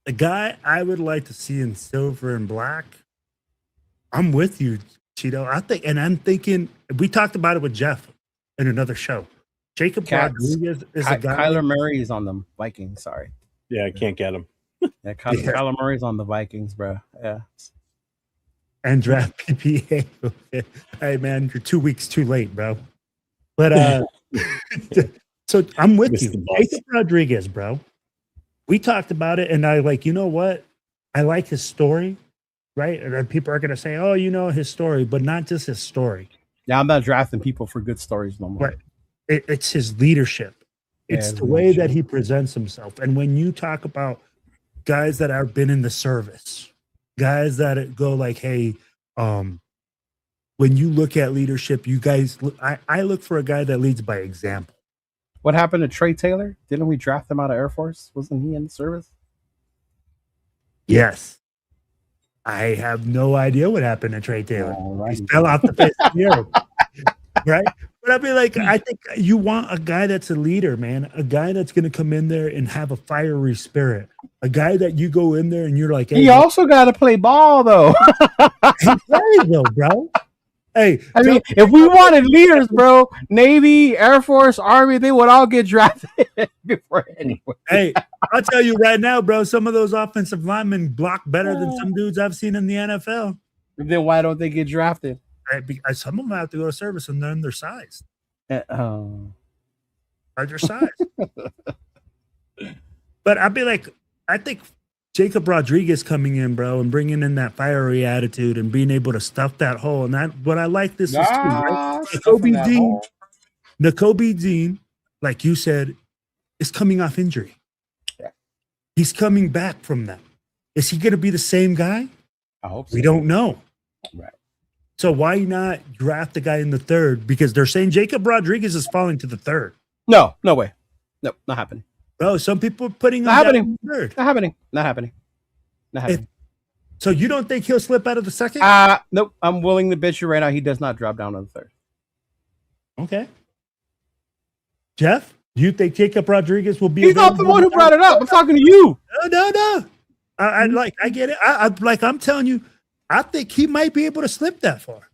The guy I would like to see in silver and black. I'm with you, Cheeto. I'm thinking we talked about it with Jeff in another show. Jacob Rodriguez is a guy. Kyler Murray is on the Vikings. Sorry. Yeah, I can't get him. Yeah, Kyler Murray's on the Vikings, bro. Yeah. And draft PPA. Hey man, you're 2 weeks too late, bro. But so I'm with you. Jacob Rodriguez, bro. We talked about it, and I you know what? I like his story, right? And people are gonna say, oh, his story, but not just his story. Yeah, I'm not drafting people for good stories no more. Right. It's his leadership. It's the way that he presents himself. And when you talk about guys that have been in the service, guys that go like, hey, when you look at leadership, you guys, I look for a guy that leads by example. What happened to Trey Taylor? Didn't we draft him out of Air Force? Wasn't he in the service? Yes. I have no idea what happened to Trey Taylor. Right. He fell off the face of the earth. Right? But I'd be like, I think you want a guy that's a leader, man. A guy that's going to come in there and have a fiery spirit. A guy that you go in there and you're like, hey, he also got to play ball, though. He plays, though, bro. Hey, I mean, if we wanted leaders, bro, Navy, Air Force, Army, they would all get drafted before anyway. Hey, I'll tell you right now, bro, some of those offensive linemen block better than some dudes I've seen in the NFL. Then why don't they get drafted? Right, because some of them have to go to service and they're undersized. Undersized. But I'd be like, I think Jacob Rodriguez coming in, bro, and bringing in that fiery attitude and being able to stuff that hole. And that what I like this is too, right? Nakobe Dean, like you said, is coming off injury. Yeah. He's coming back from that. Is he going to be the same guy? I hope so. We don't know. Right. So why not draft the guy in the third? Because they're saying Jacob Rodriguez is falling to the third. No way. Nope, not happening. Bro, some people are putting him not happening. In the third. Not happening. So you don't think he'll slip out of the second? Nope. I'm willing to bet you right now he does not drop down to the third. Okay. Jeff, do you think Jacob Rodriguez will be? He's not the one who brought it up. I'm talking to you. No. I get it. I'm telling you, I think he might be able to slip that far.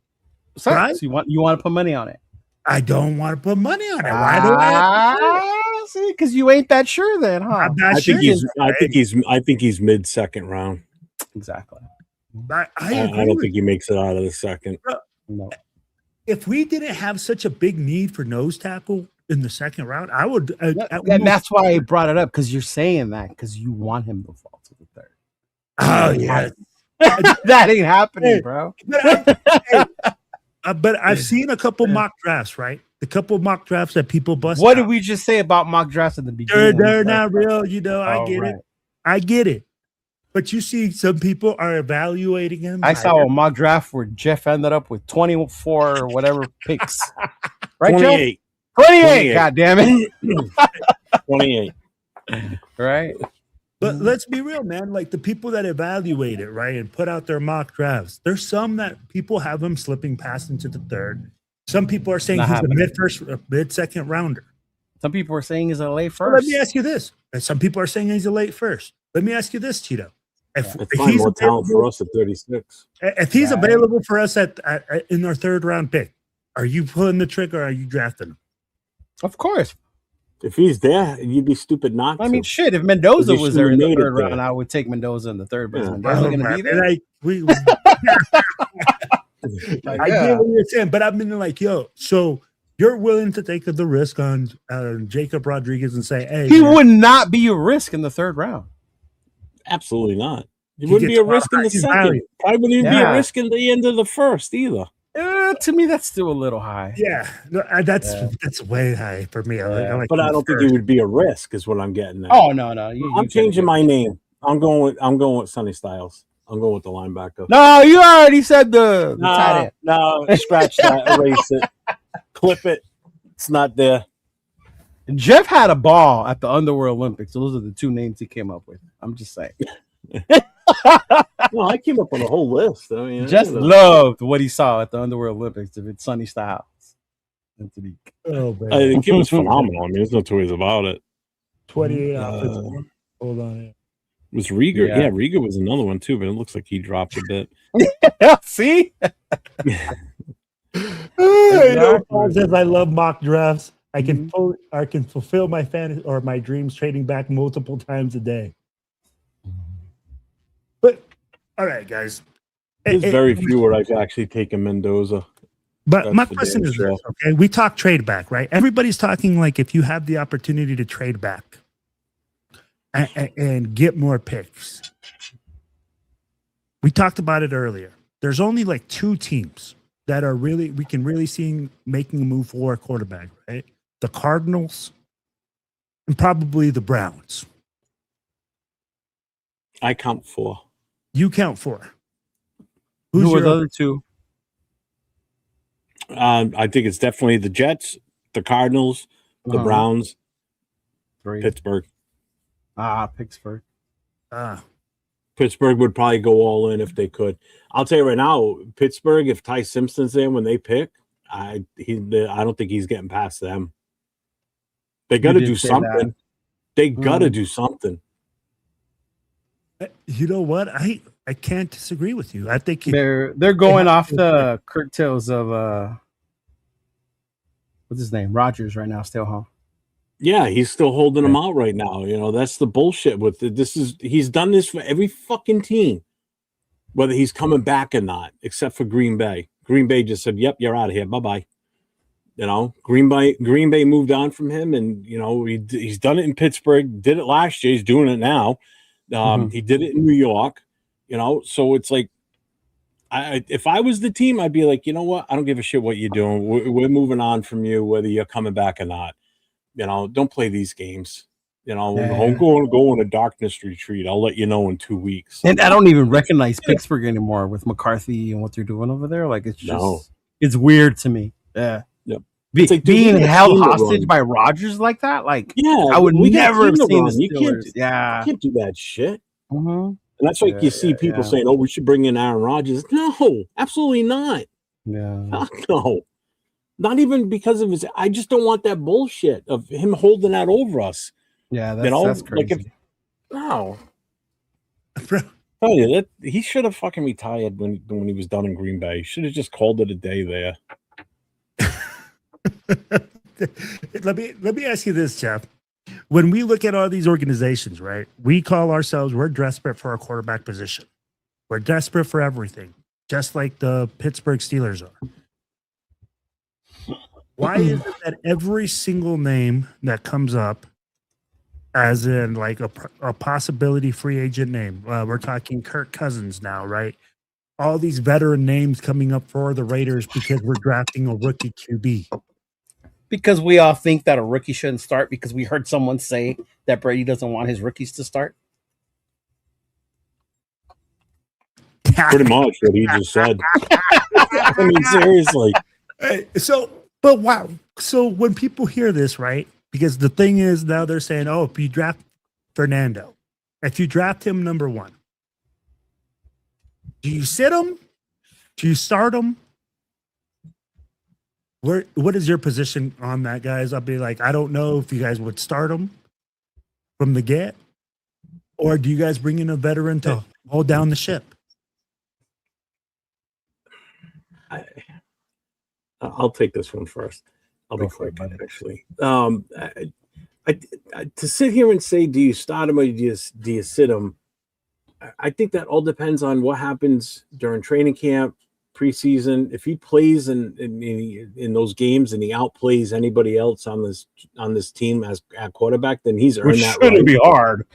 So, right? So you want to put money on it? I don't want to put money on it. Why do I? See, because you ain't that sure then, huh? I'm not sure. I think he's mid-second round. Exactly. I don't think he makes it out of the second. No. If we didn't have such a big need for nose tackle in the second round, I would. And that's why I brought it up, because you're saying that because you want him to fall to the third. Oh yeah, that ain't happening, bro. But I've seen a couple mock drafts, right? The couple mock drafts that people bust. What did we just say about mock drafts in the beginning? They're not real, I get it. I get it. But you see, some people are evaluating him. I saw a mock draft where Jeff ended up with 24 or whatever picks. Right, 28. Jeff? 28. God damn it. 28. Right. But let's be real, man. Like the people that evaluate it, right, and put out their mock drafts, there's some that people have them slipping past into the third. Some people are saying Not he's happening. a mid-second rounder. Some people are saying he's a late Well, first. let me ask you this. And some people are saying he's a late first. Let me ask you this, Tito. It's fine more talent for us at 36. If he's available for us in our third round pick, are you pulling the trigger or are you drafting him? Of course. If he's there, you'd be stupid not to. I mean, shit, if Mendoza was there in the third there. round, I would take Mendoza in the third, but is Yeah. Mendoza going to be there? I get what you're saying, but I'm meaning like, yo, so you're willing to take the risk on Jacob Rodriguez and say, hey, He would not be a risk in the third round. Absolutely not. It He wouldn't be gets a risk in the he's second. valued. Probably wouldn't even be a risk in the end of the first either. To me, that's still a little high. Yeah, no, that's way high for me. I like But I don't think it would be a risk, is what I'm getting at. Oh no, I'm changing my name. I'm going with Sonny Styles. I'm going with the linebacker. No, you already said the tight end. No, scratch that, erase it, clip it. It's not there. Jeff had a ball at the Underworld Olympics. So those are the two names he came up with. I'm just saying. No, I came up with a whole list. I mean, Just loved what he saw at the Underworld Olympics. If it's Sonny Styles, Oh, man. the kid was phenomenal. I mean, there's no two ways about it. 28 offensive. Hold on. Was Rieger? Yeah. Yeah, Rieger was another one too, but it looks like he dropped a bit. See? Says I love mock drafts. I can fulfill my fantasy or my dreams trading back multiple times a day. But all right, guys. There's very few where I've actually taken Mendoza. But That's my the question damn is show. this, okay? We talk trade back, right? Everybody's talking like if you have the opportunity to trade back and get more picks. We talked about it earlier. There's only like two teams that are we can really see making a move for a quarterback, right? The Cardinals and probably the Browns. I count 4. You count 4. Who are the other two? I think it's definitely the Jets, the Cardinals, the Browns, 3. Pittsburgh. Pittsburgh. Pittsburgh would probably go all in if they could. I'll tell you right now, Pittsburgh, if Ty Simpson's there when they pick, I don't think he's getting past them. They got to do something. They got to do something. You know what? I can't disagree with you. I think They're going off the curtails of what's his name? Rodgers right now, still, huh? Yeah, he's still holding them out right now. You know, that's the bullshit with it. He's done this for every fucking team, whether he's coming back or not, except for Green Bay. Green Bay just said, "Yep, you're out of here. Bye-bye." You know, Green Bay moved on from him, and you know he's done it in Pittsburgh. Did it last year. He's doing it now. He did it in New York. You know, so it's like, if I was the team, I'd be like, you know what? I don't give a shit what you're doing. We're moving on from you, whether you're coming back or not. You know, don't play these games. You know, go on a darkness retreat. I'll let you know in 2 weeks. And I don't even recognize Pittsburgh anymore with McCarthy and what they're doing over there. Like it's just it's weird to me. Yeah. Yep. Like being held hostage by Rodgers like that, like I would never have seen the Steelers. You can't do that shit. Mm-hmm. And that's like you see people saying, "Oh, we should bring in Aaron Rodgers." No, absolutely not. Yeah, no, not even because of his. I just don't want that bullshit of him holding that over us. Yeah, that's crazy. Like no, tell you that he should have fucking retired when he was done in Green Bay. Should have just called it a day there. Let me ask you this, Jeff. When we look at all these organizations, right? We're desperate for a quarterback position. We're desperate for everything, just like the Pittsburgh Steelers are. Why is it that every single name that comes up, as in like a possibility free agent name, we're talking Kirk Cousins now, right? All these veteran names coming up for the Raiders because we're drafting a rookie QB. Because we all think that a rookie shouldn't start because we heard someone say that Brady doesn't want his rookies to start. Pretty much what he just said. I mean, seriously. But wow. So when people hear this, right? Because the thing is now they're saying, oh, if you draft Fernando, if you draft him number 1, do you sit him? Do you start him? What is your position on that, guys? I'll be like, I don't know if you guys would start him from the get, or do you guys bring in a veteran to hold down the ship? I'll take this one first. I'll be quick, actually. To sit here and say, do you start him or do you sit him? I think that all depends on what happens during training camp, preseason. If he plays in those games and he outplays anybody else on this team as at quarterback, then he's earned that right. Shouldn't be hard.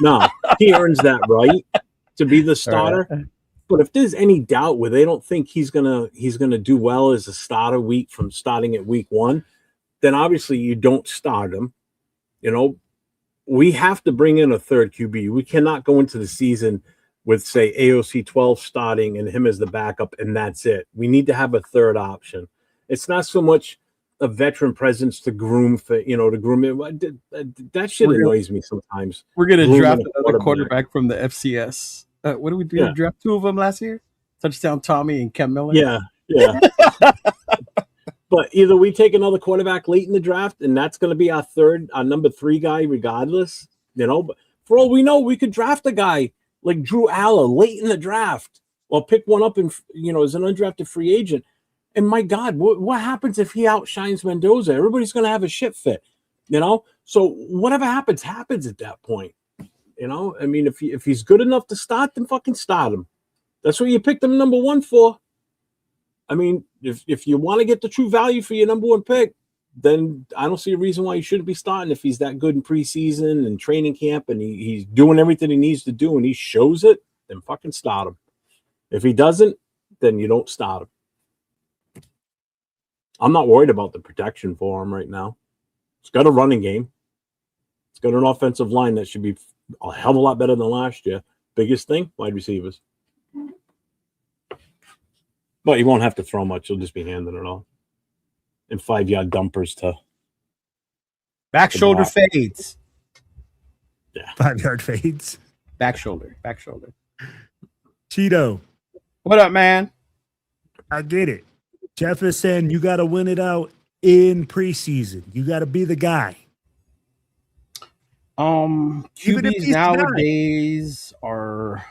No, he earns that right to be the starter. Right. But if there's any doubt where they don't think he's gonna do well as a starter from starting at week 1, then obviously you don't start him. You know, we have to bring in a third QB. We cannot go into the season with, say, AOC 12 starting and him as the backup, and that's it. We need to have a third option. It's not so much a veteran presence to groom for, to groom it. That shit annoys me sometimes. We're going to draft another quarterback from the FCS. What did we do? Yeah. Draft 2 of them last year? Touchdown Tommy and Ken Miller? Yeah. But either we take another quarterback late in the draft, and that's going to be our number 3 guy regardless, But for all we know, we could draft a guy like Drew Aller late in the draft or pick one up as an undrafted free agent. And my God, what happens if he outshines Mendoza? Everybody's going to have a shit fit, So whatever happens at that point. I mean, if he's good enough to start, then fucking start him. That's what you picked him number 1 for. I mean, if you want to get the true value for your number 1 pick, then I don't see a reason why you shouldn't be starting if he's that good in preseason and training camp and he's doing everything he needs to do and he shows it, then fucking start him. If he doesn't, then you don't start him. I'm not worried about the protection for him right now. It's got a running game. It's got an offensive line that should be a hell of a lot better than last year. Biggest thing, wide receivers. But you won't have to throw much. You'll just be handing it off. And 5-yard dumpers to back shoulder fades. Yeah. 5-yard fades. Back shoulder. Cheeto. What up, man? I get it. Jeff is saying you got to win it out in preseason. You got to be the guy. QBs nowadays are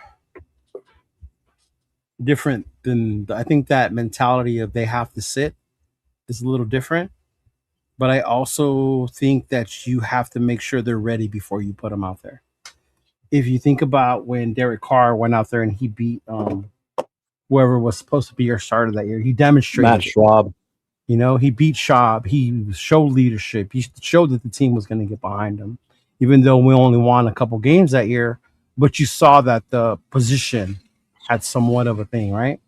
different than I think that mentality of they have to sit is a little different. But I also think that you have to make sure they're ready before you put them out there. If you think about when Derek Carr went out there and he beat whoever was supposed to be your starter that year, he demonstrated Matt Schwab. He beat Schwab. He showed leadership. He showed that the team was going to get behind him, even though we only won a couple games that year. But you saw that the position had somewhat of a thing, right?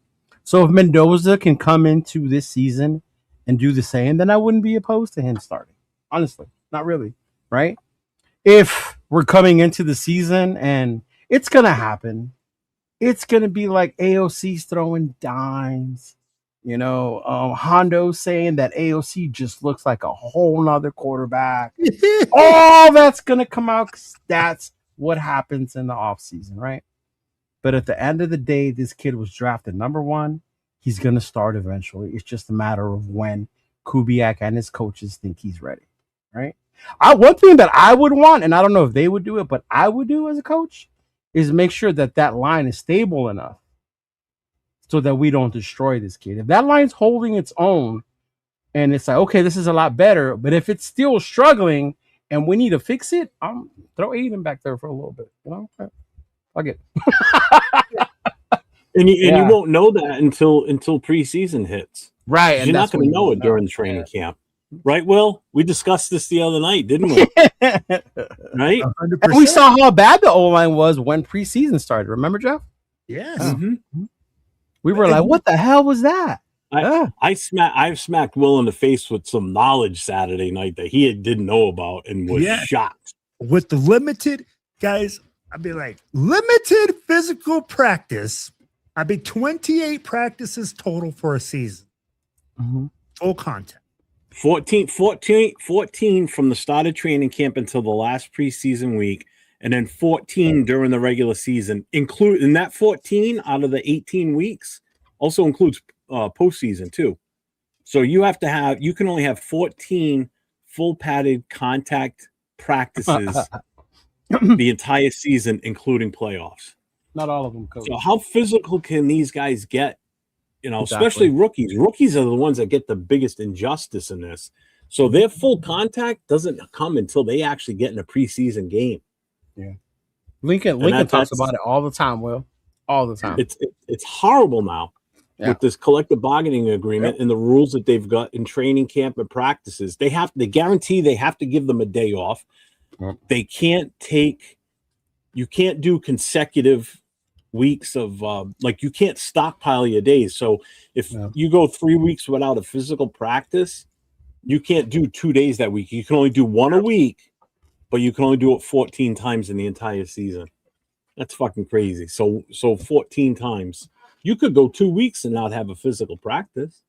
So if Mendoza can come into this season and do the same, then I wouldn't be opposed to him starting. Honestly, not really, right? If we're coming into the season and it's going to happen, it's going to be like AOC's throwing dimes, Hondo saying that AOC just looks like a whole nother quarterback. All that's going to come out because that's what happens in the offseason, right? But at the end of the day, this kid was drafted number 1. He's going to start eventually. It's just a matter of when Kubiak and his coaches think he's ready, right? One thing that I would want, and I don't know if they would do it, but I would do as a coach, is make sure that line is stable enough so that we don't destroy this kid. If that line's holding its own and it's like, okay, this is a lot better, but if it's still struggling and we need to fix it, throw Aiden back there for a little bit, Fuck it. And you won't know that until preseason hits. Right. And you're not going to know it during the training camp. Right, Will? We discussed this the other night, didn't we? Right? 100%. And we saw how bad the O-line was when preseason started. Remember, Jeff? Yes. Mm-hmm. We were like, what the hell was that? I've smacked Will in the face with some knowledge Saturday night that he didn't know about and was shocked. With the limited, guys, I'd be like, limited physical practice. I'd be 28 practices total for a season. Mm-hmm. Full contact. 14 from the start of training camp until the last preseason week, and then 14 during the regular season. In that 14 out of the 18 weeks also includes postseason too. So you can only have 14 full padded contact practices the entire season, including playoffs. Not all of them, coach. So how physical can these guys get? Especially rookies. Rookies are the ones that get the biggest injustice in this. So their full contact doesn't come until they actually get in a preseason game. Yeah. Lincoln talks about it all the time, Will. All the time. It's horrible now with this collective bargaining agreement and the rules that they've got in training camp and practices. They guarantee they have to give them a day off. They can't you can't do consecutive weeks of you can't stockpile your days. So if you go 3 weeks without a physical practice, you can't do 2 days that week. You can only do one a week, but you can only do it 14 times in the entire season. That's fucking crazy. So 14 times. You could go 2 weeks and not have a physical practice.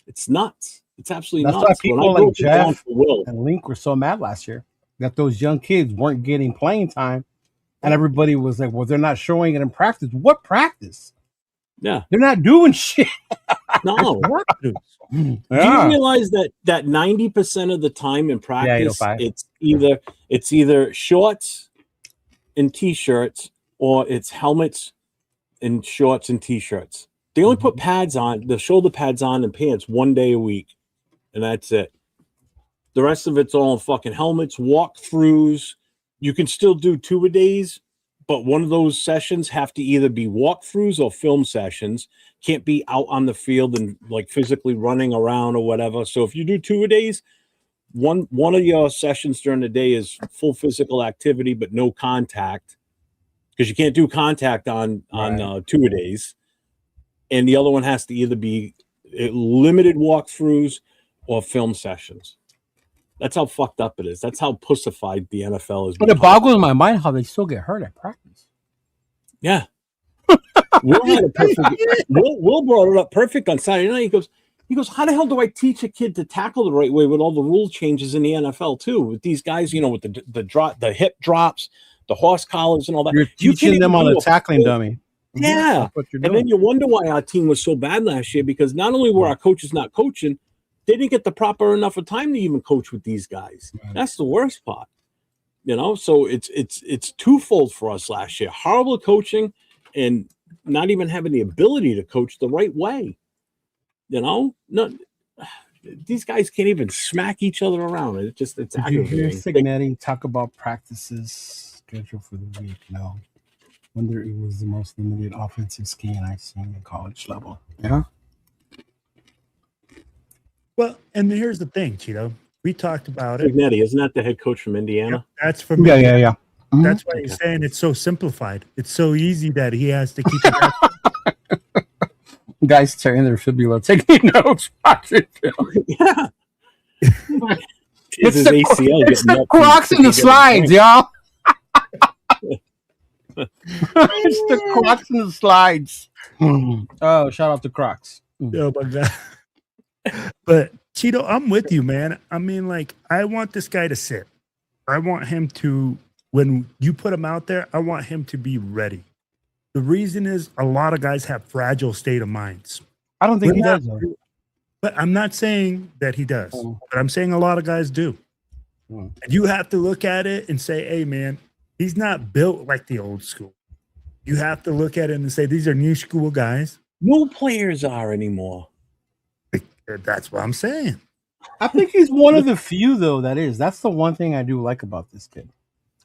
It's nuts. It's absolutely nuts. That's why people like Jeff and Link were so mad last year that those young kids weren't getting playing time. And everybody was like, well, they're not showing it in practice. What practice? Yeah. They're not doing shit. No. Do you realize that 90% of the time in practice, it's either shorts and T-shirts or it's helmets and shorts and T-shirts. They only put pads on, the shoulder pads on and pants 1 day a week. And that's it. The rest of it's all fucking helmets, walkthroughs. You can still do 2 a days, but one of those sessions have to either be walkthroughs or film sessions. Can't be out on the field and like physically running around or whatever. So if you do 2 a days, one of your sessions during the day is full physical activity, but no contact, because you can't do contact on 2 a days. And the other one has to either be limited walkthroughs or film sessions. That's how fucked up it is. That's how pussified the NFL is. But it boggles my mind how they still get hurt at practice. Yeah. Will brought it up perfect on Saturday night. He goes, how the hell do I teach a kid to tackle the right way with all the rule changes in the NFL too? With these guys, with the hip drops, the horse collars and all that. You're teaching them on a tackling dummy. Yeah. That's what you're doing. And then you wonder why our team was so bad last year, because not only were our coaches not coaching, they didn't get the proper enough of time to even coach with these guys. That's the worst part. So it's twofold for us last year. Horrible coaching and not even having the ability to coach the right way. These guys can't even smack each other around. It's Did you hear Signetti talk about practices schedule for the week? No. Wonder it was the most limited offensive scheme I've seen at college level. Yeah. Well, and here's the thing, Cheeto. We talked about it. Signetti, isn't that the head coach from Indiana? Yeah, that's from Yeah. Mm-hmm. That's why he's saying it's so simplified. It's so easy that he has to keep it. Guys tearing their fibula, taking notes, watching film. Yeah. It's the Crocs and the slides, y'all. It's the Crocs and the slides. Oh, shout out to Crocs. Oh my God. But Cheeto, I'm with you, man. I mean, I want this guy to sit. I want him to, when you put him out there, I want him to be ready. The reason is a lot of guys have fragile state of minds. I don't think he does. But I'm not saying that he does. But I'm saying a lot of guys do. And you have to look at it and say, hey, man, he's not built like the old school. You have to look at it and say, these are new school guys. No players are anymore. That's what I'm saying. I think he's one of the few, though, that is. That's the one thing I do like about this kid.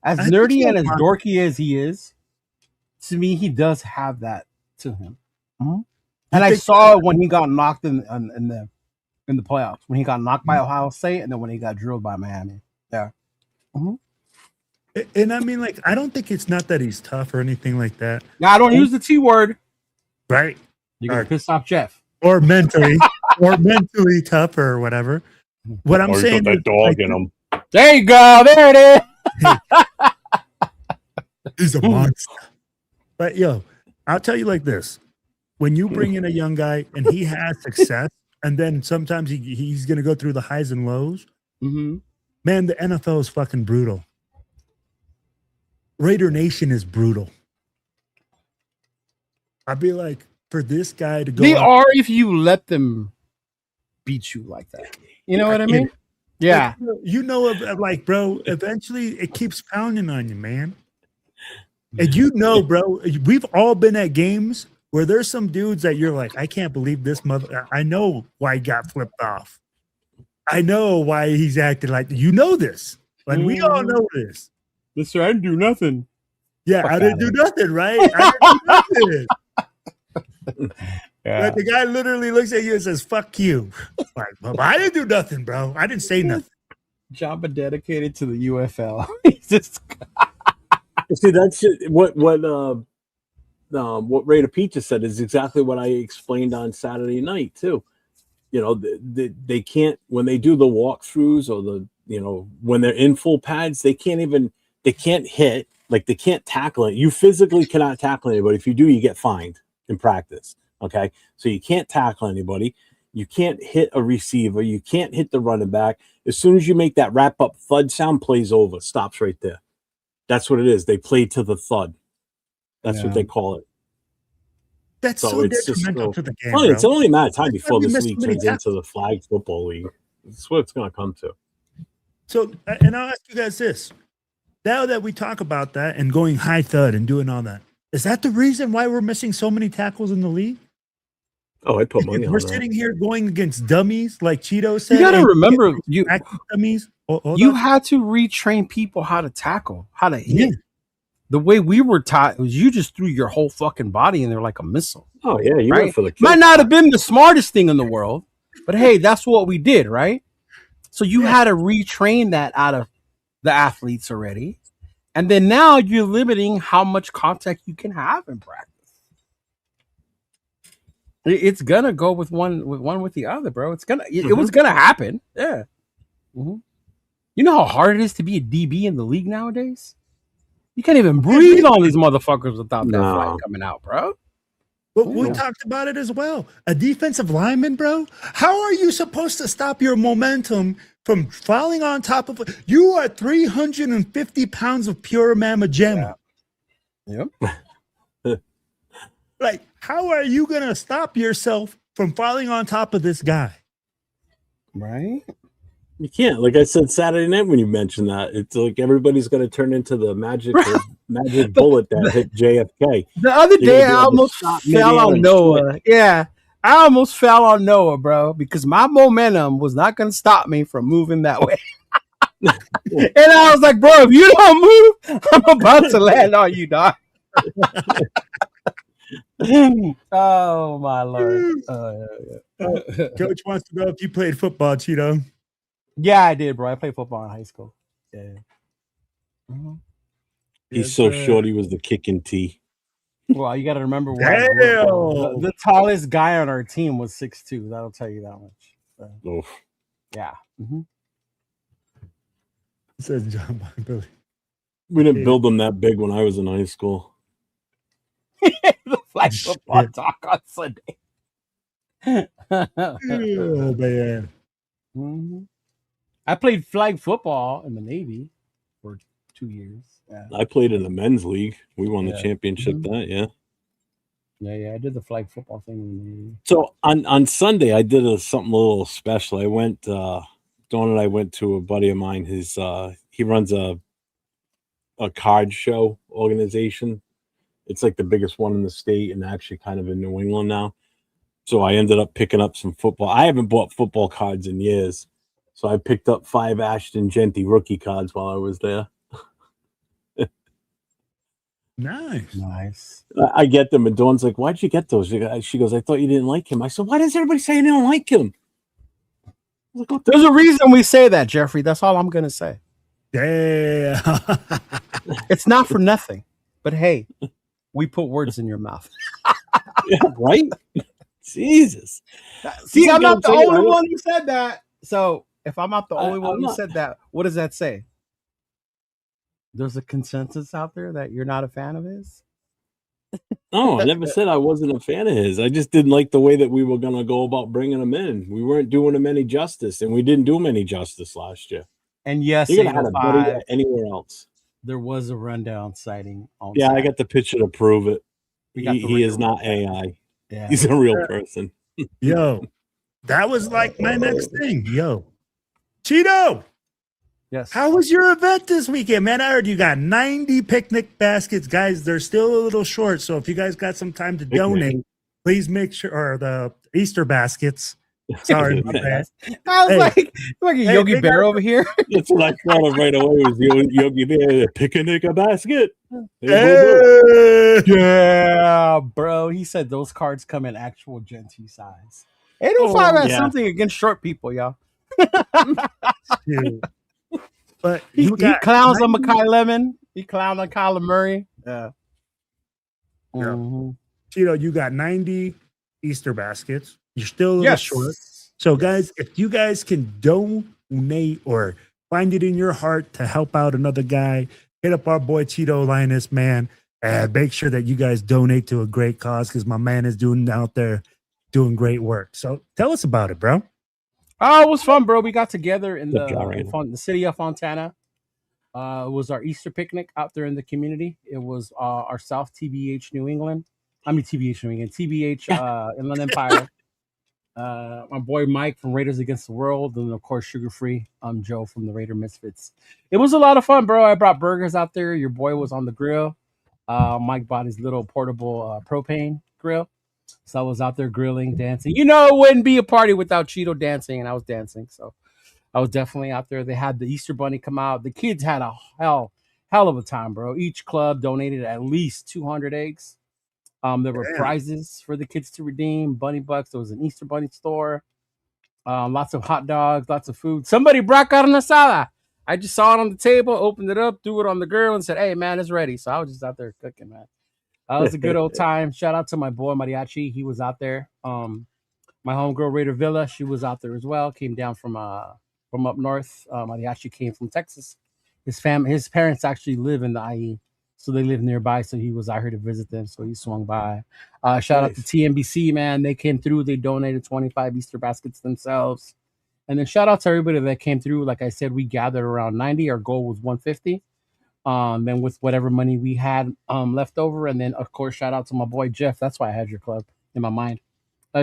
As nerdy and as dorky as he is, to me, he does have that to him. Mm-hmm. And I saw it when he got knocked in the playoffs, when he got knocked by Ohio State, and then when he got drilled by Miami. Yeah. Mm-hmm. And I mean, I don't think it's not that he's tough or anything like that. Now, I don't use the T word. Right. You're going to piss off Jeff. Or mentally, tough or whatever. What I'm saying, that dog in him. There you go. There it is. He's a monster. But I'll tell you like this: when you bring in a young guy and he has success, and then sometimes he's going to go through the highs and lows. Mm-hmm. Man, the NFL is fucking brutal. Raider Nation is brutal. I'd be like, for this guy to go, they are if you let them beat you like that. You know what I mean? Yeah. You know, like, bro, eventually it keeps pounding on you, man. And you know, bro, we've all been at games where there's some dudes that you're like, I can't believe this mother. I know why he got flipped off. I know why he's acting like, you know this. Like, we all know this. Listen, I didn't do nothing. Yeah, I didn't do nothing, right? I didn't do nothing. But the guy literally looks at you and says, fuck you. Like, but I didn't do nothing, bro. I didn't say nothing. Jamba dedicated to the UFL. He's just see, that's what Raider Pizza said is exactly what I explained on Saturday night too. You know, they can't, when they do the walkthroughs or when they're in full pads, they can't hit, like they can't tackle it. You physically cannot tackle anybody. If you do, you get fined in practice. Okay. So you can't tackle anybody. You can't hit a receiver. You can't hit the running back. As soon as you make that wrap up thud sound, plays over, stops right there. That's what it is. They play to the thud. That's what they call it. That's so detrimental to the game. Well, it's only a matter of time before this league turns into the flag football league. That's what it's going to come to. So, and I'll ask you guys this. Now that we talk about that and going high thud and doing all that, is that the reason why we're missing so many tackles in the league? Oh, I put money on that. We're sitting here going against dummies, like Cheeto said. You got to remember, dummies. You had to retrain people how to tackle, how to hit. The way we were taught was you just threw your whole fucking body in there like a missile. Oh, yeah. You went for the kill. Might not have been the smartest thing in the world, but hey, that's what we did, right? So you had to retrain that out of the athletes already. And then now you're limiting how much contact you can have in practice. It's gonna go with one with the other, bro. It was gonna happen. Yeah. Mm-hmm. You know how hard it is to be a DB in the league nowadays? You can't even breathe on these motherfuckers without that flag coming out, bro. But we talked about it as well. A defensive lineman, bro. How are you supposed to stop your momentum from falling on top of it? You are 350 pounds of pure mamma jamma. Yep. Like, how are you going to stop yourself from falling on top of this guy? Right? You can't. Like I said Saturday night when you mentioned that, it's like everybody's going to turn into the magic bullet that hit JFK. The other day, I almost fell on Noah. Yeah. I almost fell on Noah, bro, because my momentum was not going to stop me from moving that way. And I was like, bro, if you don't move, I'm about to land on you, dog. Oh, my Lord. Coach wants to know if you played football, Cheeto. Yeah, I did, bro. I played football in high school. Yeah. Mm-hmm. He's so short, he was the kicking tee. Well, you got to remember the tallest guy on our team was 6'2". That'll tell you that much. So, yeah. Mm-hmm. Says John Billy. We didn't build them that big when I was in high school. The flag football talk on Sunday. Oh, man. Mm-hmm. I played flag football in the Navy for 2 years. Yeah. I played in the men's league. We won the championship that, Yeah, I did the flag football thing in the Navy. So on Sunday, I did something a little special. I went, Dawn and I went to a buddy of mine. He runs a card show organization. It's like the biggest one in the state and actually kind of in New England now. So I ended up picking up some football. I haven't bought football cards in years. So I picked up 5 Ashton Genty rookie cards while I was there. Nice. I get them, and Dawn's like, "Why'd you get those?" She goes, "I thought you didn't like him." I said, "Why does everybody say they don't like him?" Like, there's a reason we say that, Jeffrey. That's all I'm gonna say. Yeah. It's not for nothing. But hey, we put words in your mouth. Yeah, right? Jesus. See, I'm not the only one who said that. So if I'm not the only one who said that, what does that say? There's a consensus out there that you're not a fan of his? No, I never said I wasn't a fan of his. I just didn't like the way that we were going to go about bringing him in. We weren't doing him any justice, and we didn't do him any justice last year. And yes, you could have had a better anywhere else. There was a rundown sighting. I got the picture to prove it. He is not AI. Yeah. He's a real person. Yo, that was like my next thing. Yo, Cheeto. Yes. How was your event this weekend, man? I heard you got 90 picnic baskets. Guys, they're still a little short. So if you guys got some time to donate, please make sure, or the Easter baskets. Sorry, my bad. I was like a Yogi Bear over here. That's what I thought of right away. Was Yogi Bear picnic a basket? Hey. Yeah, bro. He said those cards come in actual Gen-T size. 805 has something against short people, y'all. But he clowns on Makai Lemon. He clowns on Kyler Murray. Yeah. Mm-hmm. Cheeto, you got 90 Easter baskets. You're still a little short. So, guys, if you guys can donate or find it in your heart to help out another guy, hit up our boy Cheeto Linus, man, and make sure that you guys donate to a great cause because my man is out there doing great work. So, tell us about it, bro. Oh, it was fun, bro. We got together in the city of Fontana. It was our Easter picnic out there in the community. It was our South TBH New England. I mean TBH New England, TBH Inland Empire. My boy Mike from Raiders Against the World, and of course Sugar Free. I'm Joe from the Raider Misfits. It was a lot of fun, bro. I brought burgers out there. Your boy was on the grill. Mike bought his little portable propane grill. So I was out there grilling, dancing. You know, it wouldn't be a party without Cheeto dancing, and I was dancing. So I was definitely out there. They had the Easter Bunny come out. The kids had a hell of a time, bro. Each club donated at least 200 eggs. There were prizes for the kids to redeem, bunny bucks. There was an Easter Bunny store. Lots of hot dogs, lots of food. Somebody brought carne asada. I just saw it on the table, opened it up, threw it on the grill, and said, "Hey, man, it's ready." So I was just out there cooking, man. It was a good old time. Shout out to my boy Mariachi. He was out there. My homegirl Raider Villa, she was out there as well. Came down from up north. Mariachi came from Texas. His parents actually live in the IE, so they live nearby. So he was out here to visit them. So he swung by. Shout out to TNBC, man. They came through. They donated 25 Easter baskets themselves. And then shout out to everybody that came through. Like I said, we gathered around 90. Our goal was 150. Then with whatever money we had left over, and then of course shout out to my boy Jeff. That's why I had your club in my mind.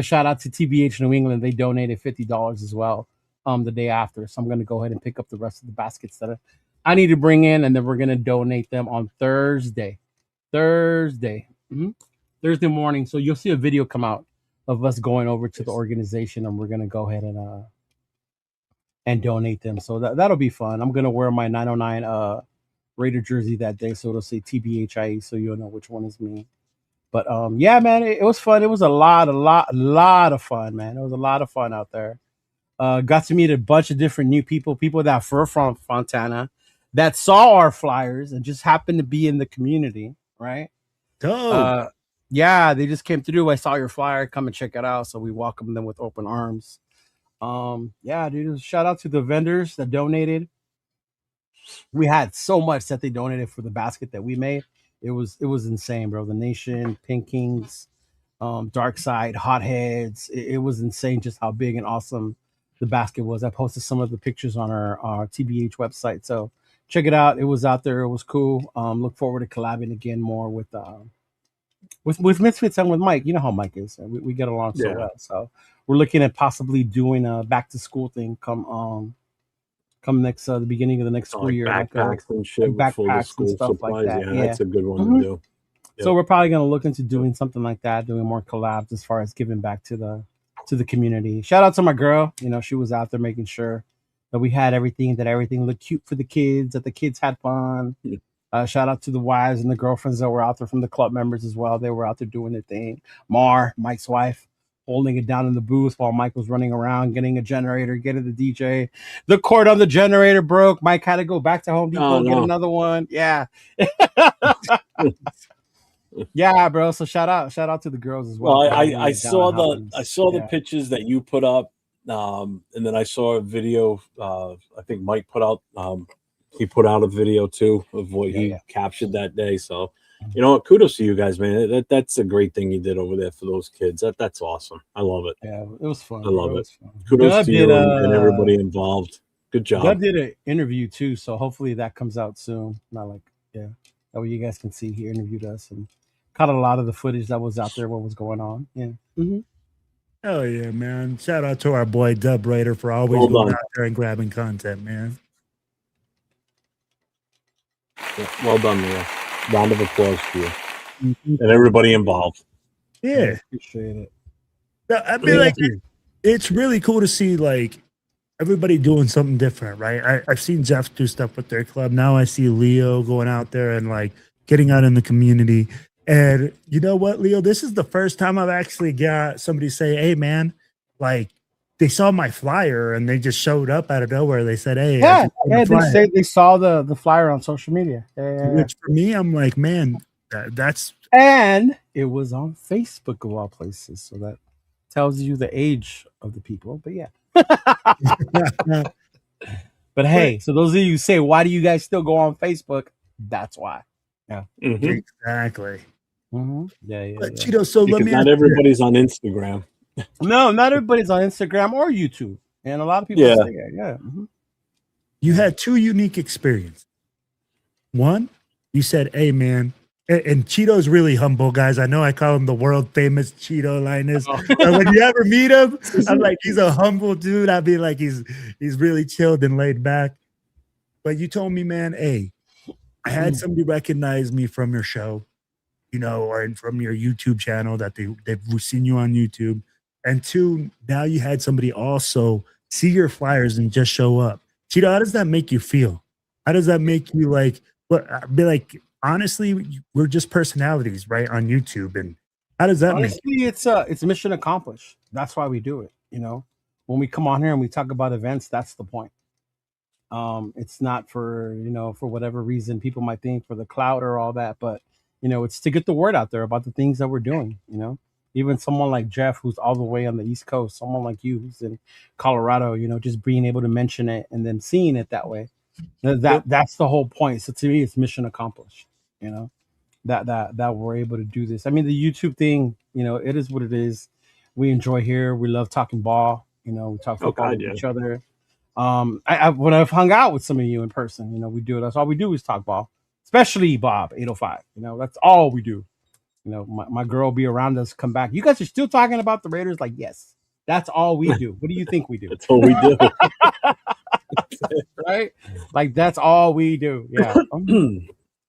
Shout out to TBH New England. They donated $50 as well the day after. So I'm going to go ahead and pick up the rest of the baskets that I need to bring in, and then we're going to donate them on Thursday. Thursday morning. So you'll see a video come out of us going over to the organization, and we're going to go ahead and donate them. So that'll be fun. I'm going to wear my 909 Raider jersey that day, so it'll say TBHIE, so you'll know which one is me. But yeah, man, it was fun. It was a lot of fun, man. It was a lot of fun out there. Got to meet a bunch of different new people that were from Fontana, that saw our flyers and just happened to be in the community, right? Yeah, they just came through. I saw your flyer, come and check it out. So we welcomed them with open arms. Yeah, dude, shout out to the vendors that donated. We had so much that they donated for the basket that we made. It was insane, bro. The Nation, Pink Kings, Dark Side, Hotheads. It was insane just how big and awesome the basket was. I posted some of the pictures on our TBH website, so check it out. It was out there. It was cool. Look forward to collabing again more with Misfits and with Mike. You know how Mike is. We get along so well. So we're looking at possibly doing a back to school thing come next the beginning of the next school year, backpacks and shit, backpacks and stuff supplies. like that. Yeah, that's a good one to do. Yep. So we're probably going to look into doing something like that, doing more collabs as far as giving back to the community. Shout out to my girl. You know, she was out there making sure that we had everything looked cute for the kids, that the kids had fun. Shout out to the wives and the girlfriends that were out there from the club members as well. They were out there doing their thing. Mike's wife, holding it down in the booth while Mike was running around, getting a generator, getting the DJ. The cord on the generator broke. Mike had to go back to Home Depot and get another one. Yeah. Yeah, bro. So shout out to the girls as well. I saw the pictures that you put up, and then I saw a video. I think Mike put out. He put out a video too of what he captured that day. So, you know, kudos to you guys, man. That's a great thing you did over there for those kids. That's awesome. I love it. Yeah, it was fun. I love it. Kudos to you and everybody involved. Good job. Doug did an interview too, so hopefully that comes out soon. Not like that way you guys can see he interviewed us and caught a lot of the footage that was out there. What was going on? Yeah. Oh yeah, man. Shout out to our boy Dub Raider for always Well going done. out there and grabbing content, man. Yeah, well done, Leo. Round of applause to you and everybody involved. Yeah. Appreciate it. I mean, like, it's really cool to see like everybody doing something different, right? I've seen Jeff do stuff with their club. Now I see Leo going out there and like getting out in the community. And you know what, Leo? This is the first time I've actually got somebody say, "Hey, man, like they saw my flyer and they just showed up out of nowhere." They said, "Hey, yeah, they saw the flyer on social media." Yeah. Which for me, I'm like, man, that's and it was on Facebook of all places, so that tells you the age of the people. But yeah. But hey, so those of you who say, why do you guys still go on Facebook? That's why. Yeah. Mm-hmm. Exactly. Mm-hmm. Yeah. But Cheeto, so because let me not everybody's on Instagram. No, not everybody's on Instagram or YouTube. And a lot of people say that. Yeah. Mm-hmm. You had two unique experiences. One, you said, "Hey, man," and Cheeto's really humble, guys. I know I call him the world famous Cheeto Linus. But when you ever meet him, I'm like, he's a humble dude. I'd be like, he's really chilled and laid back. But you told me, man, hey, I had somebody recognize me from your show, you know, or from your YouTube channel that they've seen you on YouTube. And two, now you had somebody also see your flyers and just show up. Cheeto, how does that make you feel? How does that make you like, be like, honestly, we're just personalities, right, on YouTube. And how does that honestly, it's mission accomplished. That's why we do it. You know, when we come on here and we talk about events, that's the point. It's not for, you know, for whatever reason people might think for the clout or all that, but you know, it's to get the word out there about the things that we're doing. You know, even someone like Jeff, who's all the way on the East Coast, someone like you who's in Colorado, you know, just being able to mention it and then seeing it that way. That's the whole point. So to me, it's mission accomplished. You know, that we're able to do this. I mean, the YouTube thing, you know, it is what it is. We enjoy here. We love talking ball. You know, we talk football with each other. When I've hung out with some of you in person, you know, we do it. That's all we do is talk ball, especially Bob 805. You know, that's all we do. You know, my girl will be around us, come back. You guys are still talking about the Raiders? Like, yes, that's all we do. What do you think we do? That's all we do. Right? Like, that's all we do. Yeah.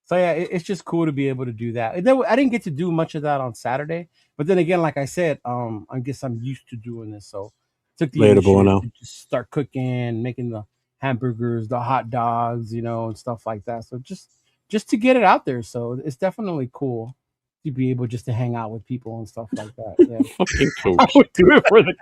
So yeah, it's just cool to be able to do that. And then I didn't get to do much of that on Saturday, but then again, like I said, I guess I'm used to doing this, so took the initiative to just start cooking, making the hamburgers, the hot dogs, you know, and stuff like that. So just to get it out there. So it's definitely cool to be able just to hang out with people and stuff like that. Yeah. Fucking coach. I would do it for the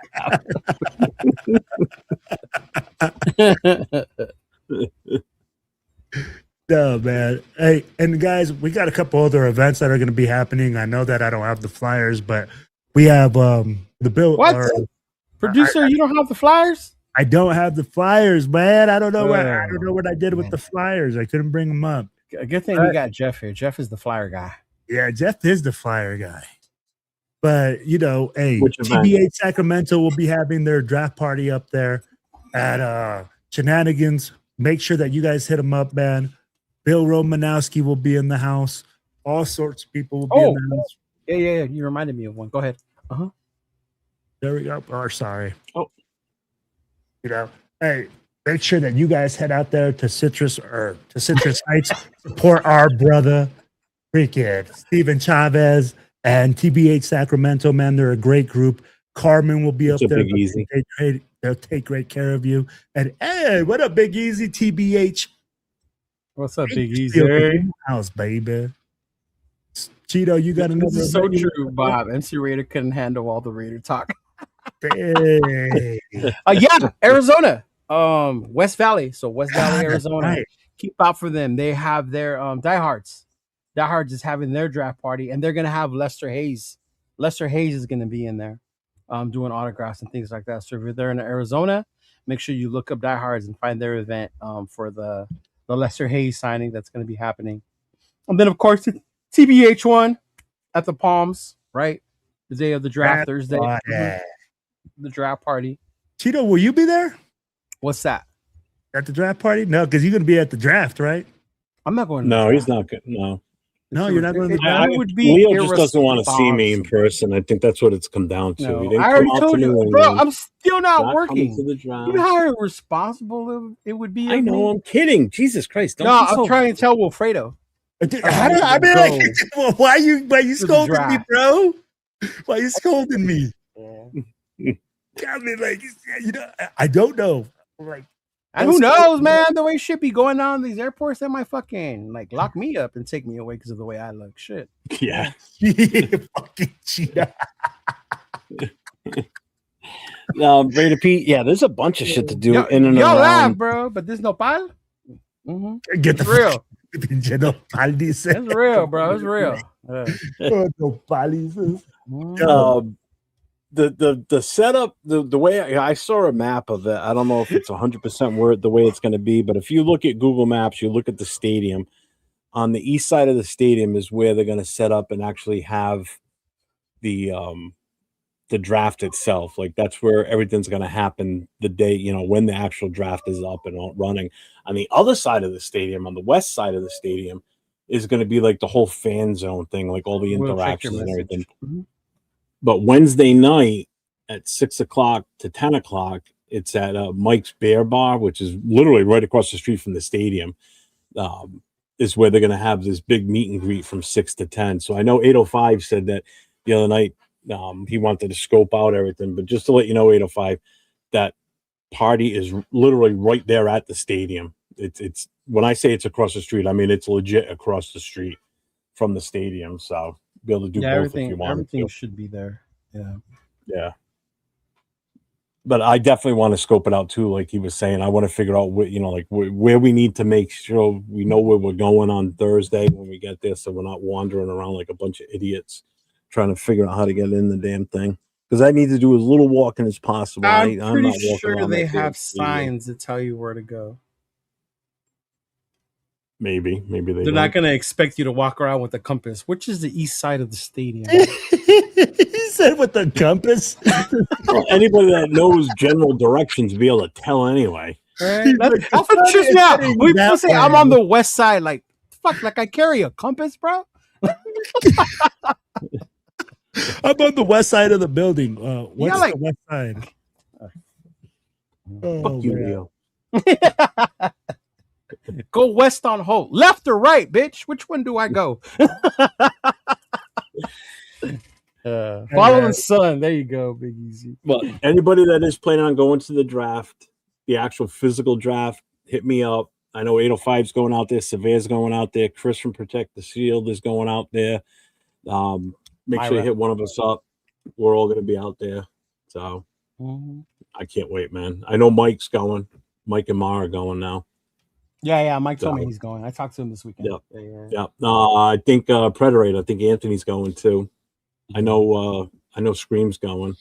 cow. No, man. Hey, and guys, we got a couple other events that are going to be happening. I know that I don't have the flyers, but we have the bill. What? Producer, you don't have the flyers? I don't have the flyers, man. I don't know what I did with the flyers. I couldn't bring them up. A good thing we got Jeff here. Jeff is the flyer guy. Yeah, Jeff is the flyer guy. But you know, hey, TBA Sacramento will be having their draft party up there at Shenanigans. Make sure that you guys hit them up, man. Bill Romanowski will be in the house. All sorts of people will be in the house. Yeah. You reminded me of one. Go ahead. There we go. Oh, sorry. Oh, you know, hey, make sure that you guys head out there to Citrus Heights. Support our brother, freaking Steven Chavez and TBH Sacramento. Man, they're a great group. Carmen will be up there. They'll take great care of you. And hey, what up, Big Easy? TBH. What's up, Big Easy? House, baby. Cheeto, you got another. This is so true, Bob. MC Raider couldn't handle all the Raider talk. Hey. Yeah, Arizona, West Valley. So West Valley, Arizona. Right. Keep out for them. They have their diehards. Diehards is having their draft party, and they're gonna have Lester Hayes. Lester Hayes is gonna be in there, doing autographs and things like that. So if you're there in Arizona, make sure you look up Diehards and find their event for the Lester Hayes signing that's going to be happening. And then, of course, TBH one at the Palms, right? The day of the draft, Thursday. The draft party. Cheeto, will you be there? What's that? At the draft party? No, because you're going to be at the draft, right? I'm not going to No, he's not good. No. No, you're not going to the draft. It would be Leo just doesn't want to see me in person. I think that's what it's come down to. No, He didn't I come already out told to you, New bro. England. I'm still not Not working. coming to the draft. You know how irresponsible it would be. I know. I'm kidding. Jesus Christ! Don't No, be so... I'm trying to tell Wilfredo. I mean, like, why you scolding me, draft. bro? Why you scolding me? I mean, like, you know, I don't know. Like, and who knows, man? The way shit be going on in these airports, they might fucking like lock me up and take me away because of the way I look. Shit. Yeah. Fucking cheetah. Raider Pete. Yeah, there's a bunch of shit to do in and y'all around. laugh, bro, but this nopal. Get the real. It's It's real, bro. It's real. The setup, the way I saw a map of it, I don't know if it's 100% where the way it's going to be, but if you look at Google Maps, you look at the stadium. On the east side of the stadium is where they're going to set up and actually have the draft itself. Like that's where everything's going to happen the day, you know, when the actual draft is up and running. On the other side of the stadium, on the west side of the stadium, is going to be like the whole fan zone thing, like all the interactions and everything. But Wednesday night at 6 o'clock to 10 o'clock, it's at Mike's Bear Bar, which is literally right across the street from the stadium. Is where they're going to have this big meet and greet from 6 to 10. So I know 805 said that the other night he wanted to scope out everything, but just to let you know, 805, that party is literally right there at the stadium. It's when I say it's across the street, I mean it's legit across the street from the stadium. So be able to do both if you want. Everything should be there. Yeah. But I definitely want to scope it out too, like he was saying. I want to figure out what, you know, like where we need to make sure we know where we're going on Thursday when we get there, so we're not wandering around like a bunch of idiots trying to figure out how to get in the damn thing. Because I need to do as little walking as possible. I'm not pretty walking sure around they like have this signs that tell you where to go. Maybe They're don't. not going to expect you to walk around with a compass, which is the east side of the stadium. He said with the compass. Well, anybody that knows general directions be able to tell anyway. Right? That's what just now. We people say I'm on the west side. Like, fuck, like I carry a compass, bro. I'm on the west side of the building. What's like, the west side? Fuck you, Leo. Go west on Holt. Left or right, bitch? Which one do I go? Follow the sun. There you go, Big Easy. Well, anybody that is planning on going to the draft, the actual physical draft, hit me up. I know 805's going out there. Severe's going out there. Chris from Protect the Shield is going out there. Make sure you hit one of us up. We're all going to be out there. So I can't wait, man. I know Mike's going. Mike and Ma are going now. Yeah. Mike told me he's going. I talked to him this weekend. Yep. I think Predator. I think Anthony's going too. I know Scream's going.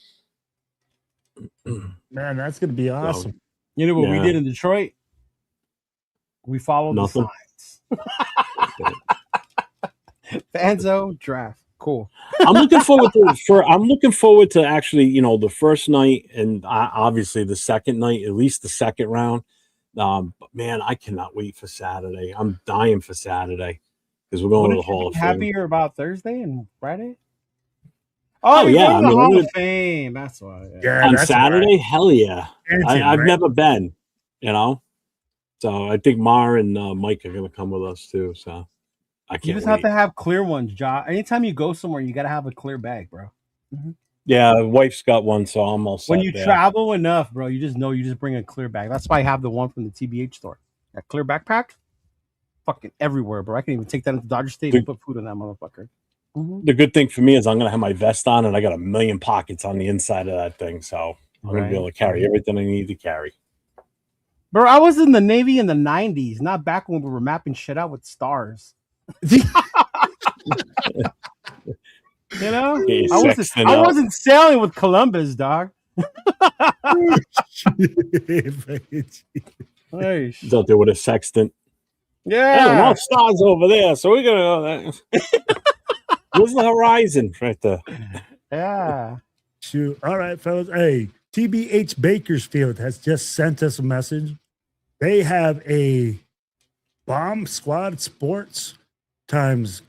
Man, that's gonna be awesome. So, you know what we did in Detroit? We followed the signs. Fanzo draft. Cool. I'm looking forward to actually, you know, the first night and obviously the second night, at least the second round. But man, I cannot wait for Saturday. I'm dying for Saturday because we're going to the Hall of Fame. Happier about Thursday and Friday? Oh yeah, I mean, Hall of Fame. That's why. Yeah, on Saturday, hell yeah. I've right? never been, you know. So I think Mar and Mike are going to come with us too. So I can't. You just have to have clear ones, Josh. Anytime you go somewhere, you got to have a clear bag, bro. Yeah, wife's got one, so I'm all set. When you travel enough, bro, you just bring a clear bag. That's why I have the one from the TBH store. That clear backpack, fucking everywhere, bro. I can even take that into Dodger Stadium and put food in that motherfucker. The good thing for me is I'm going to have my vest on, and I got a million pockets on the inside of that thing, so I'm going to be able to carry everything I need to carry. Bro, I was in the Navy in the 90s, not back when we were mapping shit out with stars. You know, I wasn't sailing with Columbus, dog. He's out there with a sextant. Yeah, no stars over there, so we're gonna go there. Where's the horizon right there? Yeah. Shoot. All right, fellas. Hey, TBH Bakersfield has just sent us a message. They have a Bomb Squad Sports times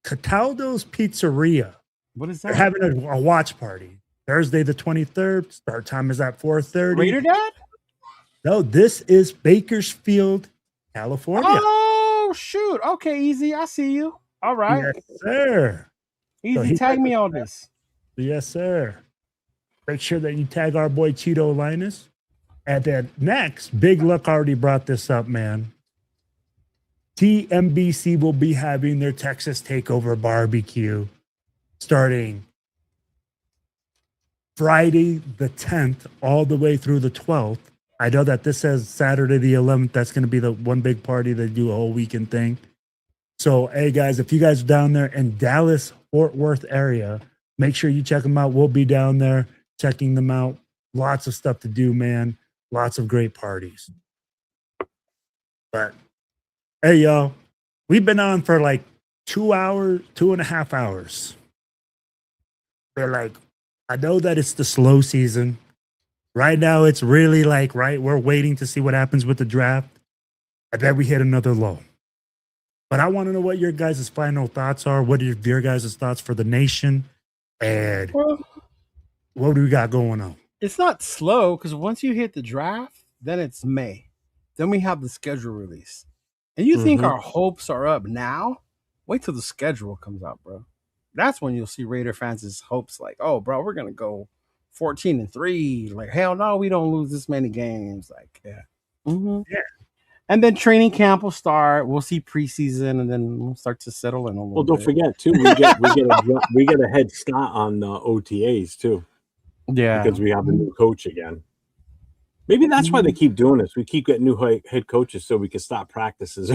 Cataldo's Pizzeria. What is They're that? having a watch party. Thursday the 23rd. Start time is at 4:30. Raider Dad? No, this is Bakersfield, California. Oh, shoot. Okay, easy. I see you. All right. Yes, sir. Easy, tag me on this. Yes, sir. Make sure that you tag our boy Cheeto Linus. And then next, Big Luck already brought this up, man. TMBC will be having their Texas Takeover barbecue starting Friday the 10th all the way through the 12th. I know that this says Saturday the 11th. That's going to be the one big party. They do a whole weekend thing. So, hey, guys, if you guys are down there in Dallas, Fort Worth area, make sure you check them out. We'll be down there checking them out. Lots of stuff to do, man. Lots of great parties. But, hey, y'all, we've been on for like 2 hours, 2.5 hours. They're like, I know that it's the slow season. Right now, it's really like, we're waiting to see what happens with the draft. I bet we hit another low. But I want to know what your guys' final thoughts are. What are your guys' thoughts for the nation? And what do we got going on? It's not slow because once you hit the draft, then it's May. Then we have the schedule release. And you think our hopes are up now? Wait till the schedule comes out, bro. That's when you'll see Raider fans' hopes like, oh, bro, we're going to go 14-3. Like, hell no, we don't lose this many games. Like, yeah. Yeah. And then training camp will start. We'll see preseason, and then we'll start to settle in a little Well, don't bit. forget too. We get a head start on OTAs too. Yeah, because we have a new coach again. Maybe that's why they keep doing this. We keep getting new head coaches so we can stop practices.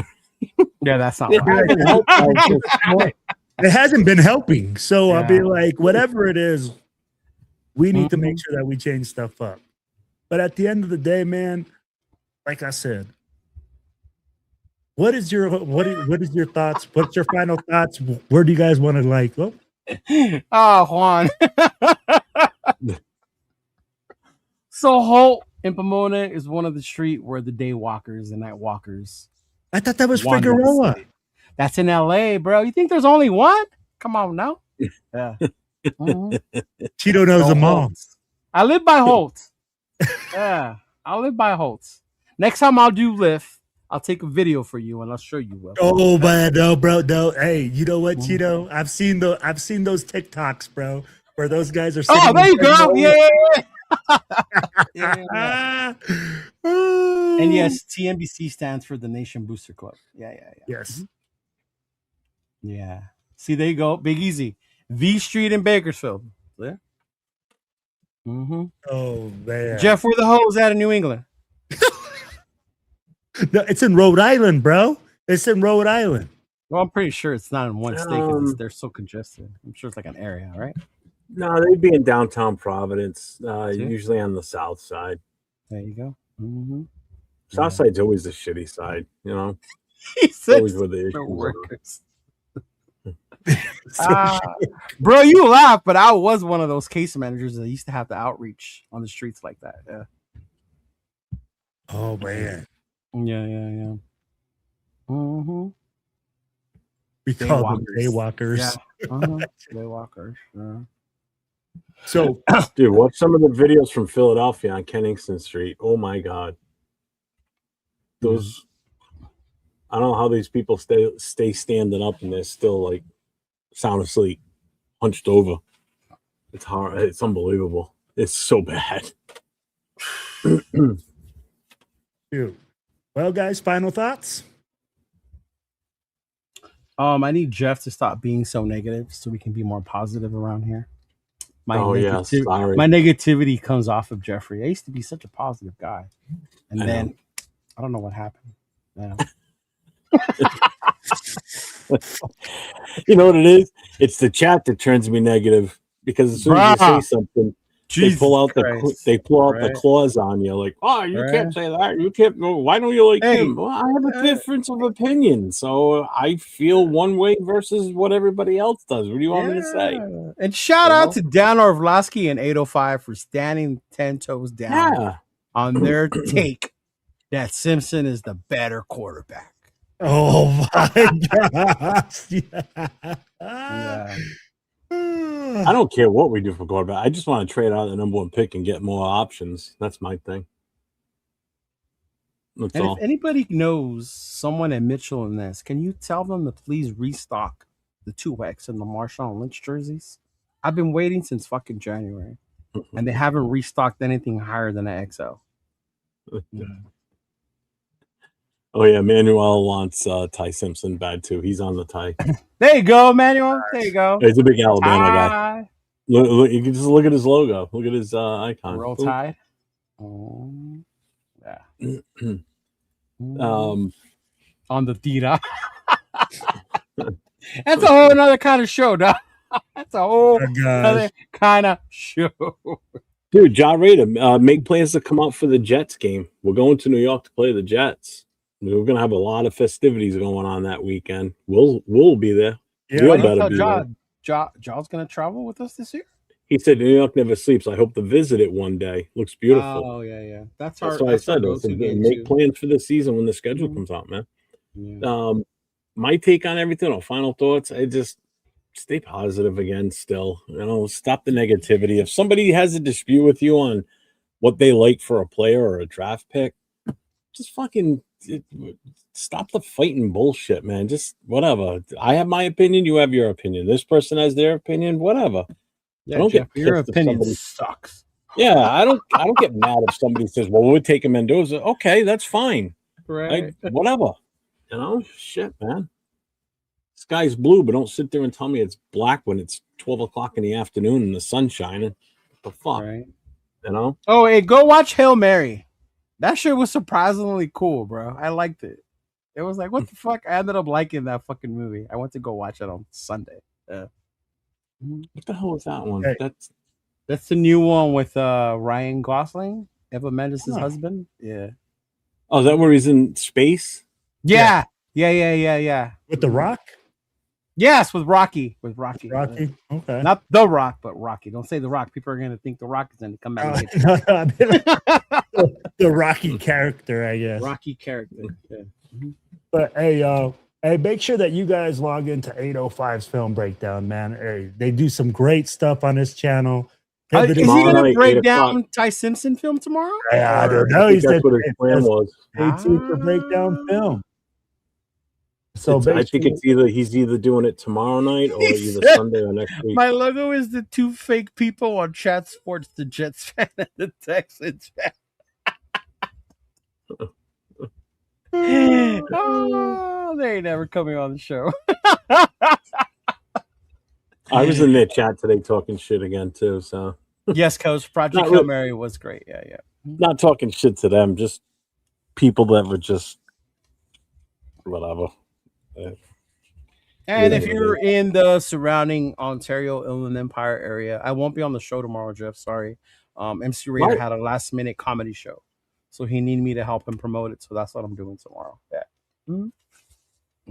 Yeah, that's not right. It hasn't been helping. So I'll be like, whatever it is, we need to make sure that we change stuff up. But at the end of the day, man, like I said, what is your thoughts? What's your final thoughts? Where do you guys want to like? Oh, Juan. So Holt in Pomona is one of the street where the day walkers and night walkers. I thought that was Figueroa. That's in LA, bro. You think there's only one? Come on now. Yeah. Cheeto knows them all. I live by Holt. Yeah. I live by Holt. Next time I'll do Lyft, I'll take a video for you and I'll show you. Will. Oh man, no, bro, no. Hey, you know what, Cheeto? I've seen those TikToks, bro, where those guys are. Oh, there you go. Yeah. And yes, TNBC stands for the Nation Booster Club. Yeah. Yes. Yeah. See, there you go. Big Easy. V Street in Bakersfield. There. Oh man. Jeff, where the hoes at in New England? No, it's in Rhode Island, bro. It's in Rhode Island. Well, I'm pretty sure it's not in one state because they're so congested. I'm sure it's like an area, right? No, they'd be in downtown Providence, usually on the south side. There you go. South side's always the shitty side, you know. Always where the the workers. Bro, you laugh, but I was one of those case managers that used to have to outreach on the streets like that. Yeah. Oh man. Yeah. We call them daywalkers. Yeah. Daywalkers. Yeah. So, dude, watch some of the videos from Philadelphia on Kennington Street. Oh my God. Those, I don't know how these people stay standing up and they're still like sound asleep, hunched over. It's hard. It's unbelievable. It's so bad. dude. Well, guys, final thoughts? I need Jeff to stop being so negative so we can be more positive around here. My negativity comes off of Jeffrey. I used to be such a positive guy. And then I don't know what happened. Yeah. You know what it is? It's the chat that turns me negative because as soon as you say something, they pull out the claws on you, like, oh, you can't say that. You can't. Why don't you like him? Well, I have a difference of opinion, so I feel one way versus what everybody else does. What do you want me to say? And shout out to Dan Orlovsky and 805 for standing 10 toes down on their take that Simpson is the better quarterback. Oh my gosh. Yeah. I don't care what we do for quarterback. I just want to trade out the number 1 pick and get more options. That's my thing. That's And all. if anybody knows someone at Mitchell and Ness, can you tell them to please restock the 2X and the Marshawn Lynch jerseys? I've been waiting since fucking January, and they haven't restocked anything higher than an XL. Oh yeah, Manuel wants Ty Simpson bad too. He's on the tie. There you go, Manuel. There you go. He's a big Alabama guy. Tie. Look, you can just look at his logo. Look at his icon. Roll Tide. Yeah. On the Dita. That's a whole other kind of show, dog. That's a whole other kind of show. Dude, Ja Raider, make plans to come out for the Jets game. We're going to New York to play the Jets. We're going to have a lot of festivities going on that weekend. We'll be there. Yeah, We'll better be there. Ja's going to travel with us this year? He said New York never sleeps. I hope to visit it one day. Looks beautiful. Oh, yeah. That's why I said make plans for the season when the schedule comes out, man. Yeah. My take on everything, or final thoughts, I just stay positive again still. Stop the negativity. If somebody has a dispute with you on what they like for a player or a draft pick, just fucking stop the fighting bullshit, man. Just whatever. I have my opinion, you have your opinion. This person has their opinion, whatever. Yeah, I don't Jeff, get your opinion sucks. Yeah, I don't get mad if somebody says, well, we're taking Mendoza. Okay, that's fine. Right. Whatever. Shit, man. Sky's blue, but don't sit there and tell me it's black when it's 12 o'clock in the afternoon and the sun's shining. What the fuck? Right. Oh, hey, go watch Hail Mary. That shit was surprisingly cool, bro. I liked it. It was like, what the fuck? I ended up liking that fucking movie. I went to go watch it on Sunday. What the hell was that one? Hey. That's the new one with Ryan Gosling, Eva Mendes' husband. Yeah. Oh, is that where he's in space? Yeah. With The Rock? Yes, with Rocky. Rocky? Okay. Not The Rock, but Rocky. Don't say The Rock. People are going to think The Rock is going to come back. The Rocky character, I guess. Rocky character. Yeah. But hey, make sure that you guys log into 805's Film Breakdown, man. Hey, they do some great stuff on this channel. Is he going to break down Ty Simpson film tomorrow? I don't know. He said what his plan was. 18th for breakdown film. So I think he's either doing it tomorrow night or either Sunday or next week. My logo is the two fake people on Chat Sports, the Jets fan and the Texans fan. Oh, they ain't never coming on the show. I was in their chat today talking shit again too. So yes, Coach. Project Hail Mary was great. Yeah. Not talking shit to them, just people that were just whatever. And if you're in the surrounding Ontario Inland Empire area, I won't be on the show tomorrow, Jeff. Sorry. MC Raider had a last minute comedy show, so he needed me to help him promote it. So that's what I'm doing tomorrow. Yeah.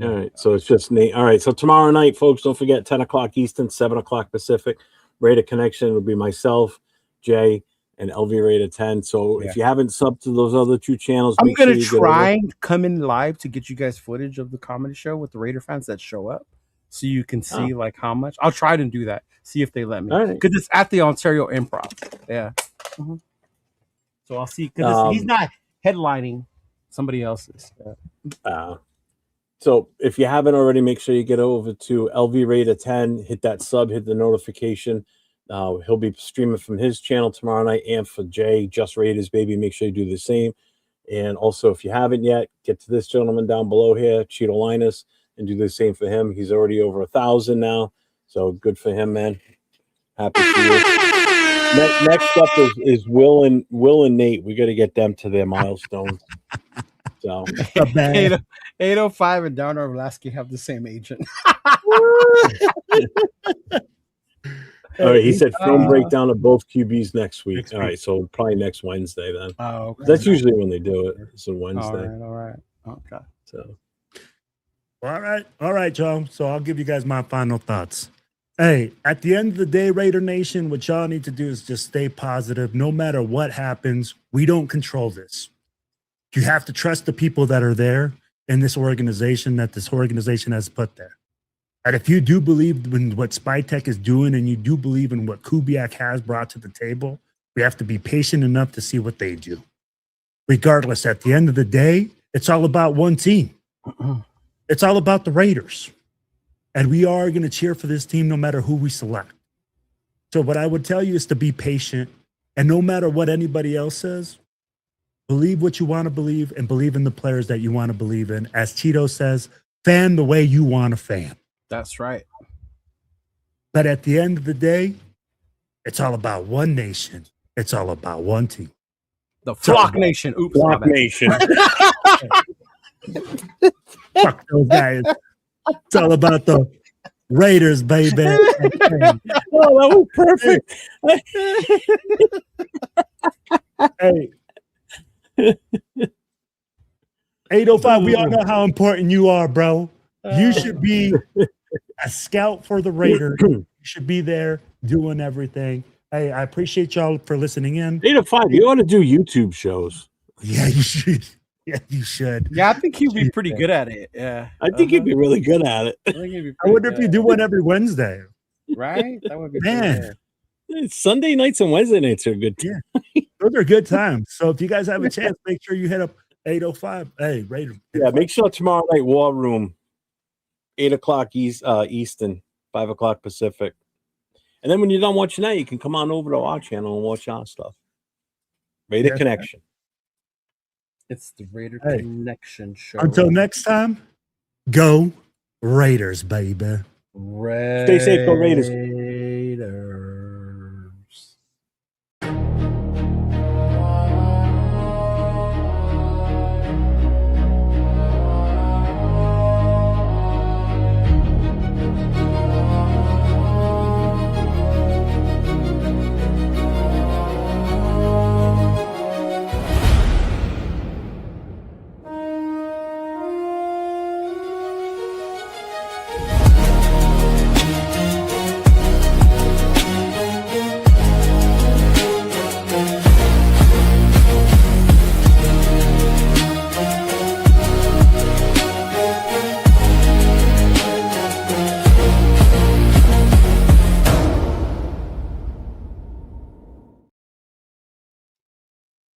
All right. So it's just Nate. All right. So tomorrow night, folks, don't forget 10 o'clock Eastern, 7 o'clock Pacific. Raider Connection will be myself, Jay, and LV Raider 10. So if you haven't subbed to those other two channels, I'm going to try and come in live to get you guys footage of the comedy show with the Raider fans that show up, so you can see like how much. I'll try to do that. See if they let me, because it's at the Ontario Improv. Yeah. So I'll see, because he's not headlining, somebody else's. So if you haven't already, make sure you get over to LV Raider 10, hit that sub, hit the notification. He'll be streaming from his channel tomorrow night, and for Jay, Just Raiders, baby, make sure you do the same. And also, if you haven't yet, get to this gentleman down below here, Cheeto Linus, and do the same for him. He's already over 1,000 now, so good for him, man. Happy for you. Next up is Will and Nate. We got to get them to their milestones. So 805 and Downer Orlasky have the same agent. All right, he said film breakdown of both QBs next week. All right, so probably next Wednesday then. Oh, okay. That's usually when they do it. It's a Wednesday. All right. Okay. So, all right, Joe. So I'll give you guys my final thoughts. Hey, at the end of the day, Raider Nation, what y'all need to do is just stay positive. No matter what happens, we don't control this. You have to trust the people that are there. in this organization that this organization has put there. And if you do believe in what Spytek is doing and you do believe in what Kubiak has brought to the table, we have to be patient enough to see what they do. Regardless, at the end of the day, it's all about one team. It's all about the Raiders. And we are going to cheer for this team no matter who we select. So what I would tell you is to be patient. And no matter what anybody else says, believe what you want to believe and believe in the players that you want to believe in. As Cheeto says, fan the way you want to fan. That's right. But at the end of the day, it's all about one nation. It's all about one team. The Flock Nation. Oops. Flock Nation. Fuck those guys. It's all about the Raiders, baby. Oh, that was perfect. Hey. 805, we all know how important you are, bro. You should be a scout for the Raiders. You should be there doing everything. Hey, I appreciate y'all for listening in. 805, you ought to do YouTube shows. Yeah, you should. Yeah, you should. Yeah, I think he'd be pretty good at it. Yeah. I think he'd be really good at it. I wonder if you do one every Wednesday. Right? That would be Man. Sunday nights and Wednesday nights are good. Yeah. Those are good times. So if you guys have a chance, make sure you hit up 805. Hey, Raider. Yeah, make sure tomorrow night, War Room, 8 o'clock Eastern, 5 o'clock Pacific. And then when you're done watching that, you can come on over to our channel and watch our stuff. Raider Connection. It's the Raider Connection show. Until next time, go Raiders, baby. Stay safe, go Raiders.